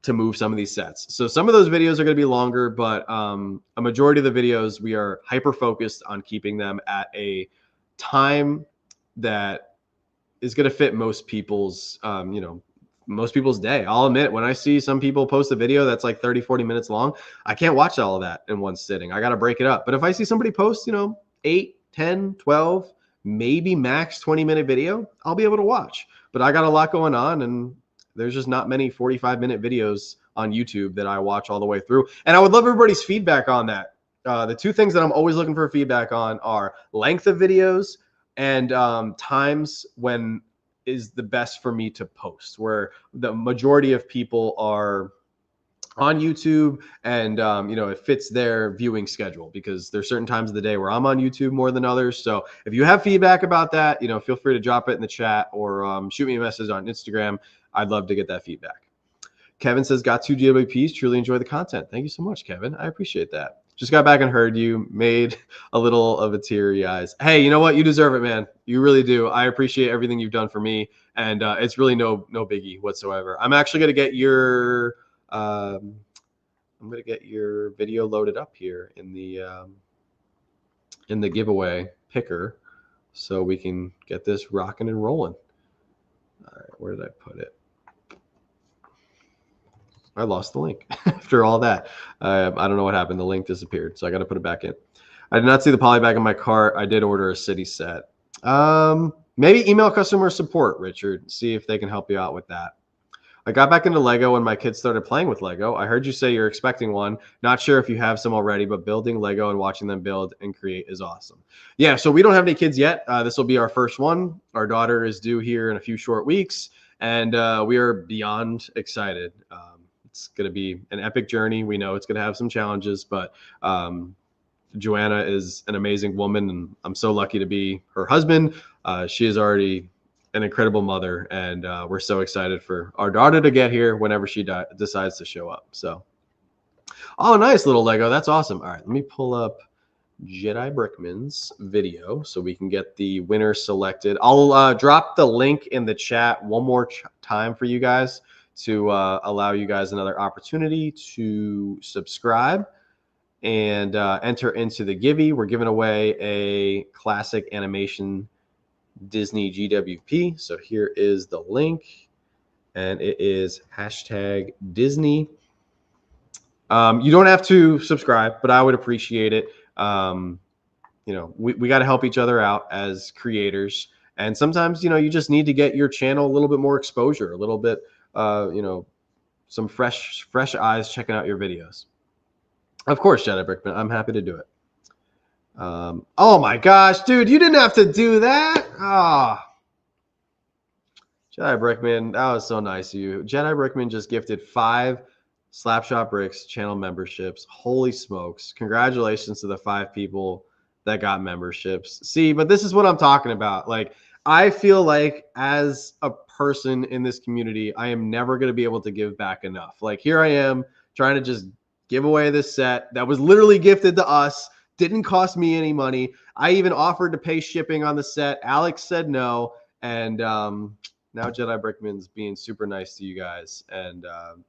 Speaker 1: to move some of these sets. So some of those videos are going to be longer, but a majority of the videos, we are hyper-focused on keeping them at a time that is going to fit most people's day. I'll admit, when I see some people post a video that's like 30-40 minutes long, I can't watch all of that in one sitting. I got to break it up. But if I see somebody post 8, 10, 12, maybe max 20-minute video, I'll be able to watch. But I got a lot going on, and there's just not many 45-minute videos on YouTube that I watch all the way through. And I would love everybody's feedback on that. The two things that I'm always looking for feedback on are length of videos and times when is the best for me to post, where the majority of people are on YouTube and it fits their viewing schedule, because there's certain times of the day where I'm on YouTube more than others. So if you have feedback about that, feel free to drop it in the chat or shoot me a message on Instagram. I'd love to get that feedback. Kevin says, got 2 GWPs, truly enjoy the content. Thank you so much, Kevin. I appreciate that. Just got back and heard you, made a little of a teary eyes. Hey, you know what? You deserve it, man. You really do. I appreciate everything you've done for me, and it's really no biggie whatsoever. I'm actually gonna get your video loaded up here in the giveaway picker, so we can get this rocking and rolling. All right, where did I put it? I lost the link after all that. I don't know what happened. The link disappeared, so I got to put it back in. I did not see the poly bag in my cart. I did order a city set. Maybe email customer support, Richard, see if they can help you out with that. I got back into Lego when my kids started playing with Lego. I heard you say you're expecting one. Not sure if you have some already, but building Lego and watching them build and create is awesome. Yeah, so we don't have any kids yet. This will be our first one. Our daughter is due here in a few short weeks, and we are beyond excited. It's going to be an epic journey. We know it's going to have some challenges, but Joanna is an amazing woman, and I'm so lucky to be her husband. She is already an incredible mother, and we're so excited for our daughter to get here whenever she decides to show up. So, oh, nice little Lego. That's awesome. All right, let me pull up Jedi Brickman's video so we can get the winner selected. I'll drop the link in the chat one more time for you guys to allow you guys another opportunity to subscribe and enter into the Givey. We're giving away a classic animation Disney GWP. So here is the link, and it is #Disney. You don't have to subscribe, but I would appreciate it. We got to help each other out as creators, and sometimes you just need to get your channel a little bit more exposure, a little bit some fresh eyes checking out your videos. Of course, Jedi Brickman, I'm happy to do it. Oh my gosh, dude, you didn't have to do that. Jedi Brickman, that was so nice of you. Jedi Brickman just gifted 5 Slapshot Bricks channel memberships. Holy smokes. Congratulations to the 5 people that got memberships. See, but this is what I'm talking about. Like, I feel like as a person in this community, I am never going to be able to give back enough. Like, here I am trying to just give away this set that was literally gifted to us. Didn't cost me any money. I even offered to pay shipping on the set. Alex said no. And now Jedi Brickman's being super nice to you guys and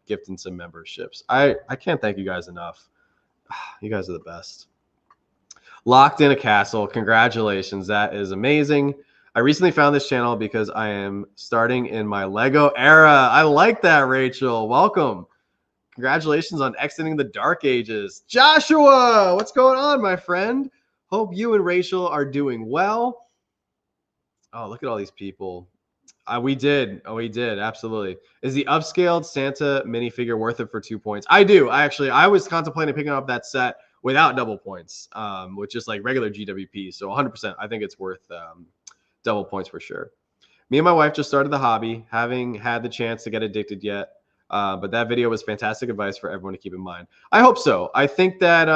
Speaker 1: gifting some memberships. I can't thank you guys enough. You guys are the best. Locked in a Castle. Congratulations. That is amazing. I recently found this channel because I am starting in my Lego era. I like that, Rachel. Welcome. Congratulations on exiting the dark ages. Joshua, what's going on, my friend? Hope you and Rachel are doing well. Oh, look at all these people. We did. Oh, we did. Absolutely. Is the upscaled Santa minifigure worth it for 2 points? I do. I was contemplating picking up that set without double points, with just like regular GWP. So 100%. I think it's worth double points for sure. Me and my wife just started the hobby, having had the chance to get addicted yet. But that video was fantastic advice for everyone to keep in mind. I hope so. I think that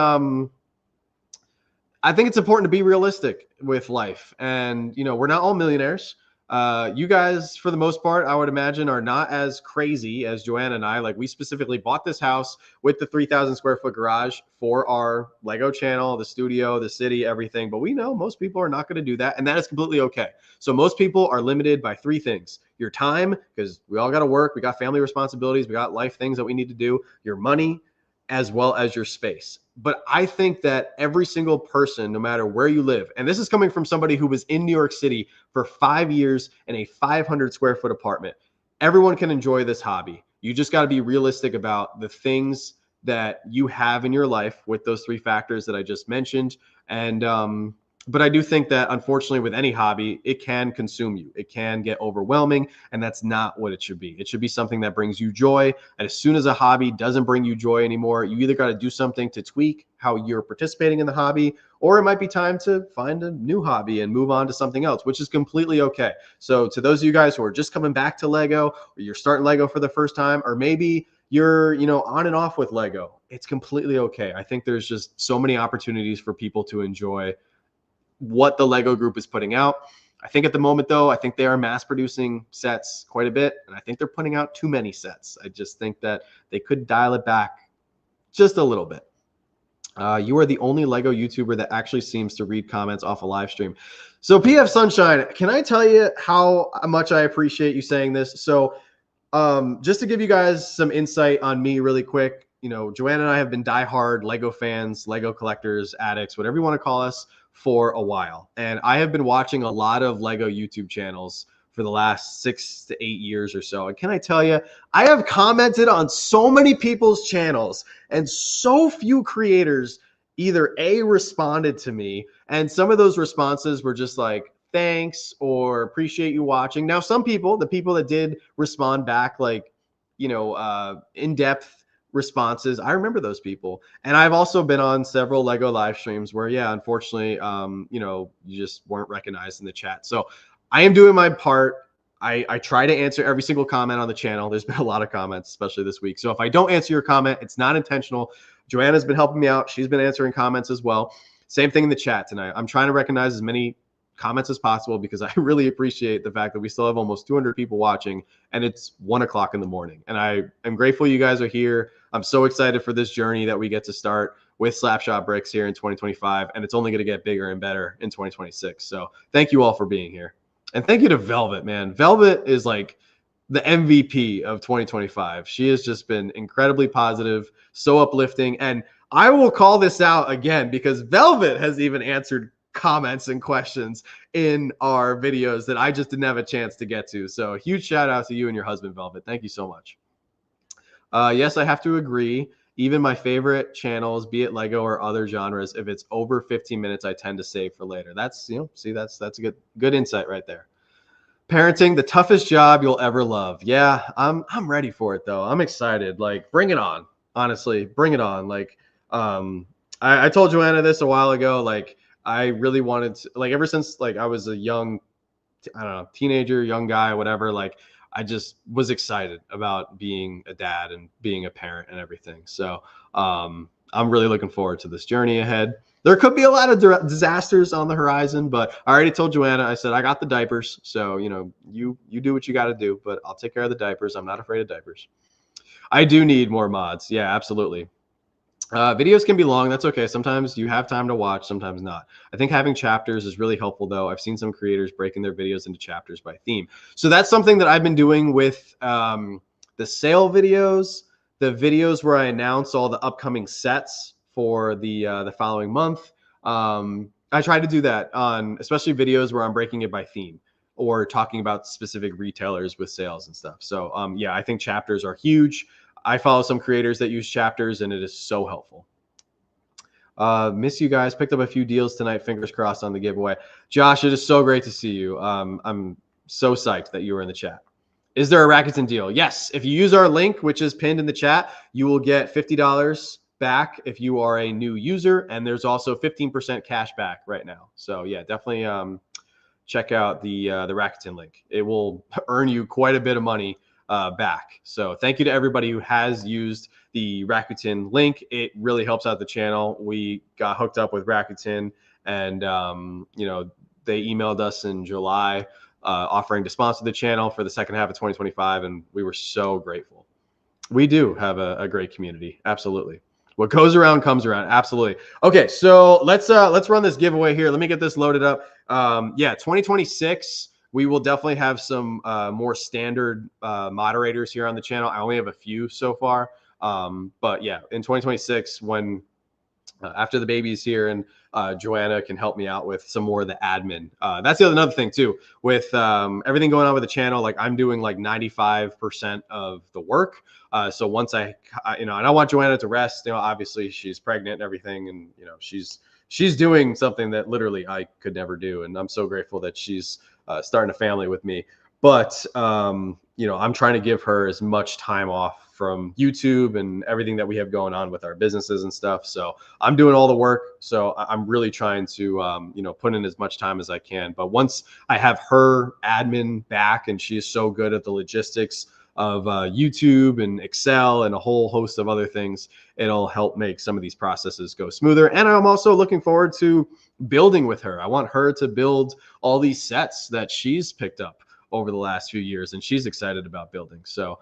Speaker 1: I think it's important to be realistic with life. And, we're not all millionaires. You guys, for the most part, I would imagine, are not as crazy as Joanna and I. Like, we specifically bought this house with the 3,000 square foot garage for our Lego channel, the studio, the city, everything. But we know most people are not going to do that, and that is completely okay. So most people are limited by 3 things. Your time, because we all got to work. We got family responsibilities. We got life things that we need to do. Your money, as well as your space. But I think that every single person, no matter where you live, and this is coming from somebody who was in New York City for 5 years in a 500 square foot apartment, everyone can enjoy this hobby. You just got to be realistic about the things that you have in your life with those 3 factors that I just mentioned. And But I do think that, unfortunately, with any hobby, it can consume you. It can get overwhelming, and that's not what it should be. It should be something that brings you joy. And as soon as a hobby doesn't bring you joy anymore, you either got to do something to tweak how you're participating in the hobby, or it might be time to find a new hobby and move on to something else, which is completely okay. So to those of you guys who are just coming back to Lego, or you're starting Lego for the first time, or maybe you're, on and off with Lego, it's completely okay. I think there's just so many opportunities for people to enjoy what the Lego group is putting out. I think at the moment, though, I think they are mass producing sets quite a bit, and I think they're putting out too many sets. I just think that they could dial it back just a little bit. You are the only Lego YouTuber that actually seems to read comments off a live stream. So PF Sunshine, can I tell you how much I appreciate you saying this? So just to give you guys some insight on me really quick, Joanna and I have been diehard Lego fans, Lego collectors, addicts, whatever you want to call us, for a while. And I have been watching a lot of Lego YouTube channels for the last 6 to 8 years or so. And can I tell you, I have commented on so many people's channels, and so few creators either A, responded to me, and some of those responses were just like, thanks, or appreciate you watching. Now, some people, the people that did respond back, like, in-depth responses, I remember those people. And I've also been on several Lego live streams where, yeah, unfortunately, you just weren't recognized in the chat. So I am doing my part. I try to answer every single comment on the channel. There's been a lot of comments, especially this week. So if I don't answer your comment, it's not intentional. Joanna's been helping me out. She's been answering comments as well. Same thing in the chat tonight. I'm trying to recognize as many comments as possible because I really appreciate the fact that we still have almost 200 people watching, and it's 1 o'clock in the morning. And I am grateful you guys are here. I'm so excited for this journey that we get to start with Slapshot Bricks here in 2025, and it's only going to get bigger and better in 2026. So thank you all for being here. And thank you to Velvet, man. Velvet is like the MVP of 2025. She has just been incredibly positive, so uplifting. And I will call this out again because Velvet has even answered comments and questions in our videos that I just didn't have a chance to get to. So a huge shout out to you and your husband, Velvet. Thank you so much. Yes, I have to agree. Even my favorite channels, be it Lego or other genres, if it's over 15 minutes, I tend to save for later. That's, that's a good insight right there. Parenting, the toughest job you'll ever love. Yeah, I'm ready for it though. I'm excited. Like, bring it on. Honestly, bring it on. Like, I told Joanna this a while ago. Like, I really wanted to, like, ever since like I was a young, I don't know, teenager, young guy, whatever, like I just was excited about being a dad and being a parent and everything. So I'm really looking forward to this journey ahead. There could be a lot of disasters on the horizon, but I already told Joanna, I said, I got the diapers. So, you do what you got to do, but I'll take care of the diapers. I'm not afraid of diapers. I do need more mods. Yeah, absolutely. Videos can be long. That's okay. Sometimes you have time to watch, sometimes not. I think having chapters is really helpful, though. I've seen some creators breaking their videos into chapters by theme. So that's something that I've been doing with the sale videos, the videos where I announce all the upcoming sets for the following month. I try to do that on especially videos where I'm breaking it by theme or talking about specific retailers with sales and stuff. So yeah, I think chapters are huge. I follow some creators that use chapters, and it is so helpful. Miss you guys. Picked up a few deals tonight. Fingers crossed on the giveaway. Josh, it is so great to see you. I'm so psyched that you were in the chat. Is there a Rakuten deal? Yes. If you use our link, which is pinned in the chat, you will get $50 back if you are a new user, and there's also 15% cash back right now. So yeah, definitely check out the Rakuten link. It will earn you quite a bit of money back. So thank you to everybody who has used the Rakuten link. It really helps out the channel. We got hooked up with Rakuten, and they emailed us in July offering to sponsor the channel for the second half of 2025, and we were so grateful. We do have a great community. Absolutely. What goes around comes around. Absolutely. Okay, so let's run this giveaway here. Let me get this loaded up. Yeah, 2026. We will definitely have some more standard moderators here on the channel. I only have a few so far. But yeah, in 2026, when after the baby's here and Joanna can help me out with some more of the admin. That's the another thing too, with everything going on with the channel, like I'm doing like 95% of the work. So once and I want Joanna to rest, obviously she's pregnant and everything, and she's she's doing something that literally I could never do. And I'm so grateful that she's starting a family with me. But, you know, I'm trying to give her as much time off from YouTube and everything that we have going on with our businesses and stuff. So I'm doing all the work. So I'm really trying to, you know, put in as much time as I can. But once I have her admin back, and she is so good at the logistics of YouTube and Excel and a whole host of other things, it'll help make some of these processes go smoother. And I'm also looking forward to building with her. I want her to build all these sets that she's picked up over the last few years, and she's excited about building. So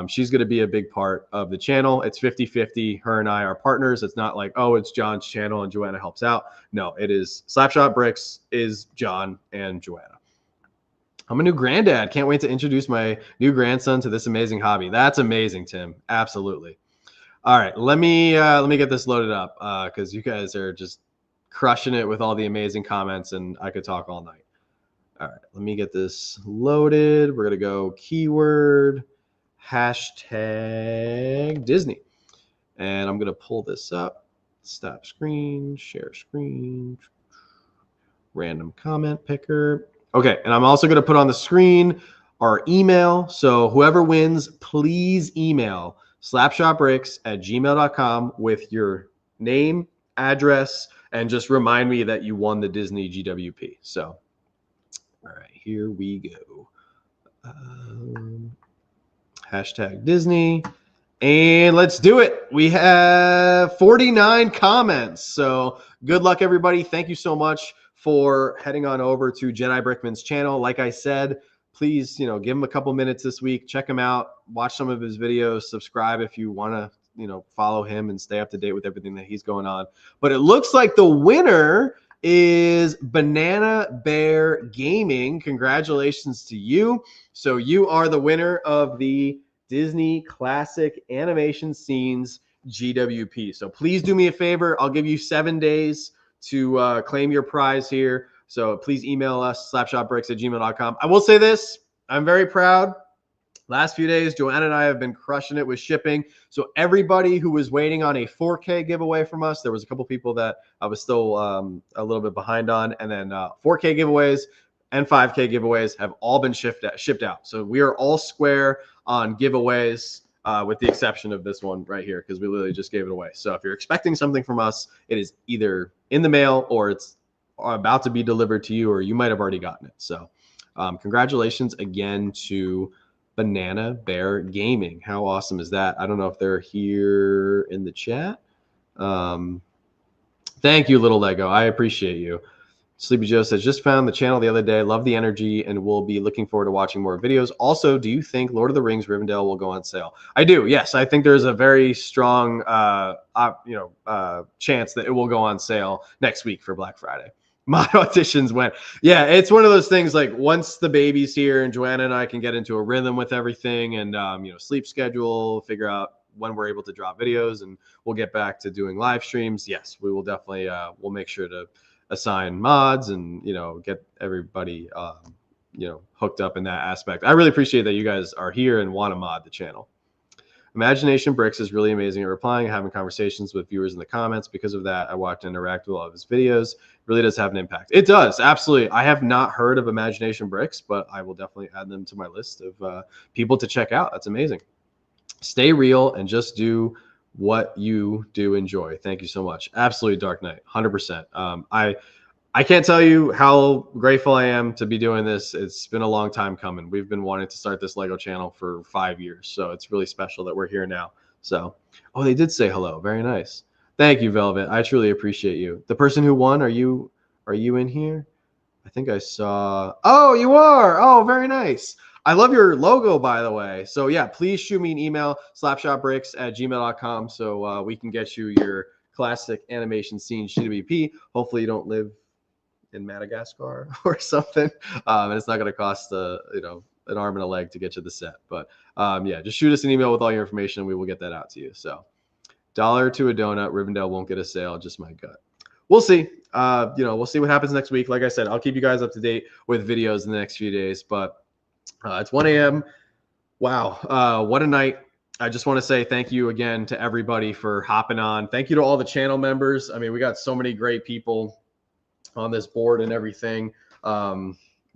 Speaker 1: she's going to be a big part of the channel. It's 50-50. Her and I are partners. It's not like, oh, it's John's channel and Joanna helps out. No, it is Slapshot Bricks is John and Joanna. I'm a new granddad. Can't wait to introduce my new grandson to this amazing hobby. That's amazing, Tim. Absolutely. All right, let me get this loaded up because you guys are just crushing it with all the amazing comments, and I could talk all night. All right, let me get this loaded. We're gonna go keyword hashtag Disney, and I'm gonna pull this up. Stop screen, share screen, random comment picker. Okay, and I'm also gonna put on the screen our email. So whoever wins, please email slapshotbricks@gmail.com with your name, address, and just remind me that you won the Disney GWP. So, all right, here we go. Hashtag Disney. And let's do it. We have 49 comments. So good luck, everybody. Thank you so much for heading on over to Jedi Brickman's channel. Like I said, please, you know, give him a couple minutes this week. Check him out. Watch some of his videos. Subscribe if you want to, you know, follow him and stay up to date with everything that he's going on. But it looks like the winner is Banana Bear Gaming. Congratulations to you. So you are the winner of the Disney Classic Animation Scenes GWP. So please do me a favor. I'll give you 7 days to claim your prize here. So please email us, slapshotbricks@gmail.com. I will say this. I'm very proud. Last few days, Joanna and I have been crushing it with shipping. So everybody who was waiting on a 4K giveaway from us, there was a couple people that I was still a little bit behind on. And then 4K giveaways and 5K giveaways have all been shipped out. So we are all square on giveaways with the exception of this one right here because we literally just gave it away. So if you're expecting something from us, it is either in the mail or it's about to be delivered to you, or you might have already gotten it. So congratulations again to Banana Bear Gaming. How awesome is that? I don't know if they're here in the chat. Thank you, Little Lego. I appreciate you. Sleepy Joe says, just found the channel the other day. Love the energy and will be looking forward to watching more videos. Also, do you think Lord of the Rings Rivendell will go on sale? I do. Yes, I think there's a very strong chance that it will go on sale next week for Black Friday. My auditions went. Yeah, it's one of those things like once the baby's here and Joanna and I can get into a rhythm with everything and, sleep schedule, figure out when we're able to drop videos, and we'll get back to doing live streams. Yes, we will definitely, we'll make sure to assign mods and, get everybody, hooked up in that aspect. I really appreciate that you guys are here and want to mod the channel. Imagination Bricks is really amazing at replying and having conversations with viewers in the comments. Because of that, I watch and interact with all of his videos. It really does have an impact. It does, absolutely. I have not heard of Imagination Bricks, but I will definitely add them to my list of people to check out. That's amazing. Stay real and just do what you do enjoy. Thank you so much. Absolutely, Dark Knight, 100%. I can't tell you how grateful I am to be doing this. It's been a long time coming. We've been wanting to start this Lego channel for 5 years, so it's really special that we're here now. So, oh, they did say hello. Very nice. Thank you, Velvet. I truly appreciate you. The person who won, are you in here? I think I saw. Oh, you are. Oh, very nice. I love your logo, by the way. So yeah, please shoot me an email, slapshotbricks@gmail.com, so we can get you your classic animation scene GWP. Hopefully you don't live in Madagascar or something, and it's not going to cost an arm and a leg to get you the set. But yeah, just shoot us an email with all your information and we will get that out to you. So $1 to a donut, Rivendell won't get a sale, just my gut. We'll see. We'll see what happens next week. Like I said, I'll keep you guys up to date with videos in the next few days. But it's 1 a.m. Wow, what a night. I just want to say thank you again to everybody for hopping on. Thank you to all the channel members. I mean, we got so many great people on this board and everything.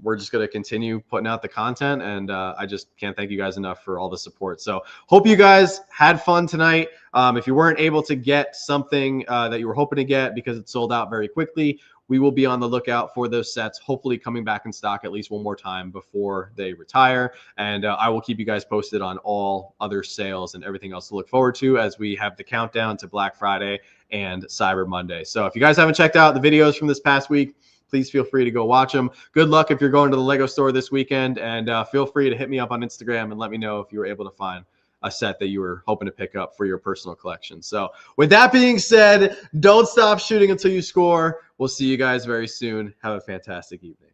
Speaker 1: We're just going to continue putting out the content, and I just can't thank you guys enough for all the support. So hope you guys had fun tonight. If you weren't able to get something that you were hoping to get because it sold out very quickly, we will be on the lookout for those sets, hopefully coming back in stock at least one more time before they retire. And I will keep you guys posted on all other sales and everything else to look forward to as we have the countdown to Black Friday and Cyber Monday. So if you guys haven't checked out the videos from this past week, please feel free to go watch them. Good luck if you're going to the Lego store this weekend, and feel free to hit me up on Instagram and let me know if you were able to find a set that you were hoping to pick up for your personal collection. So with that being said, don't stop shooting until you score. We'll see you guys very soon. Have a fantastic evening.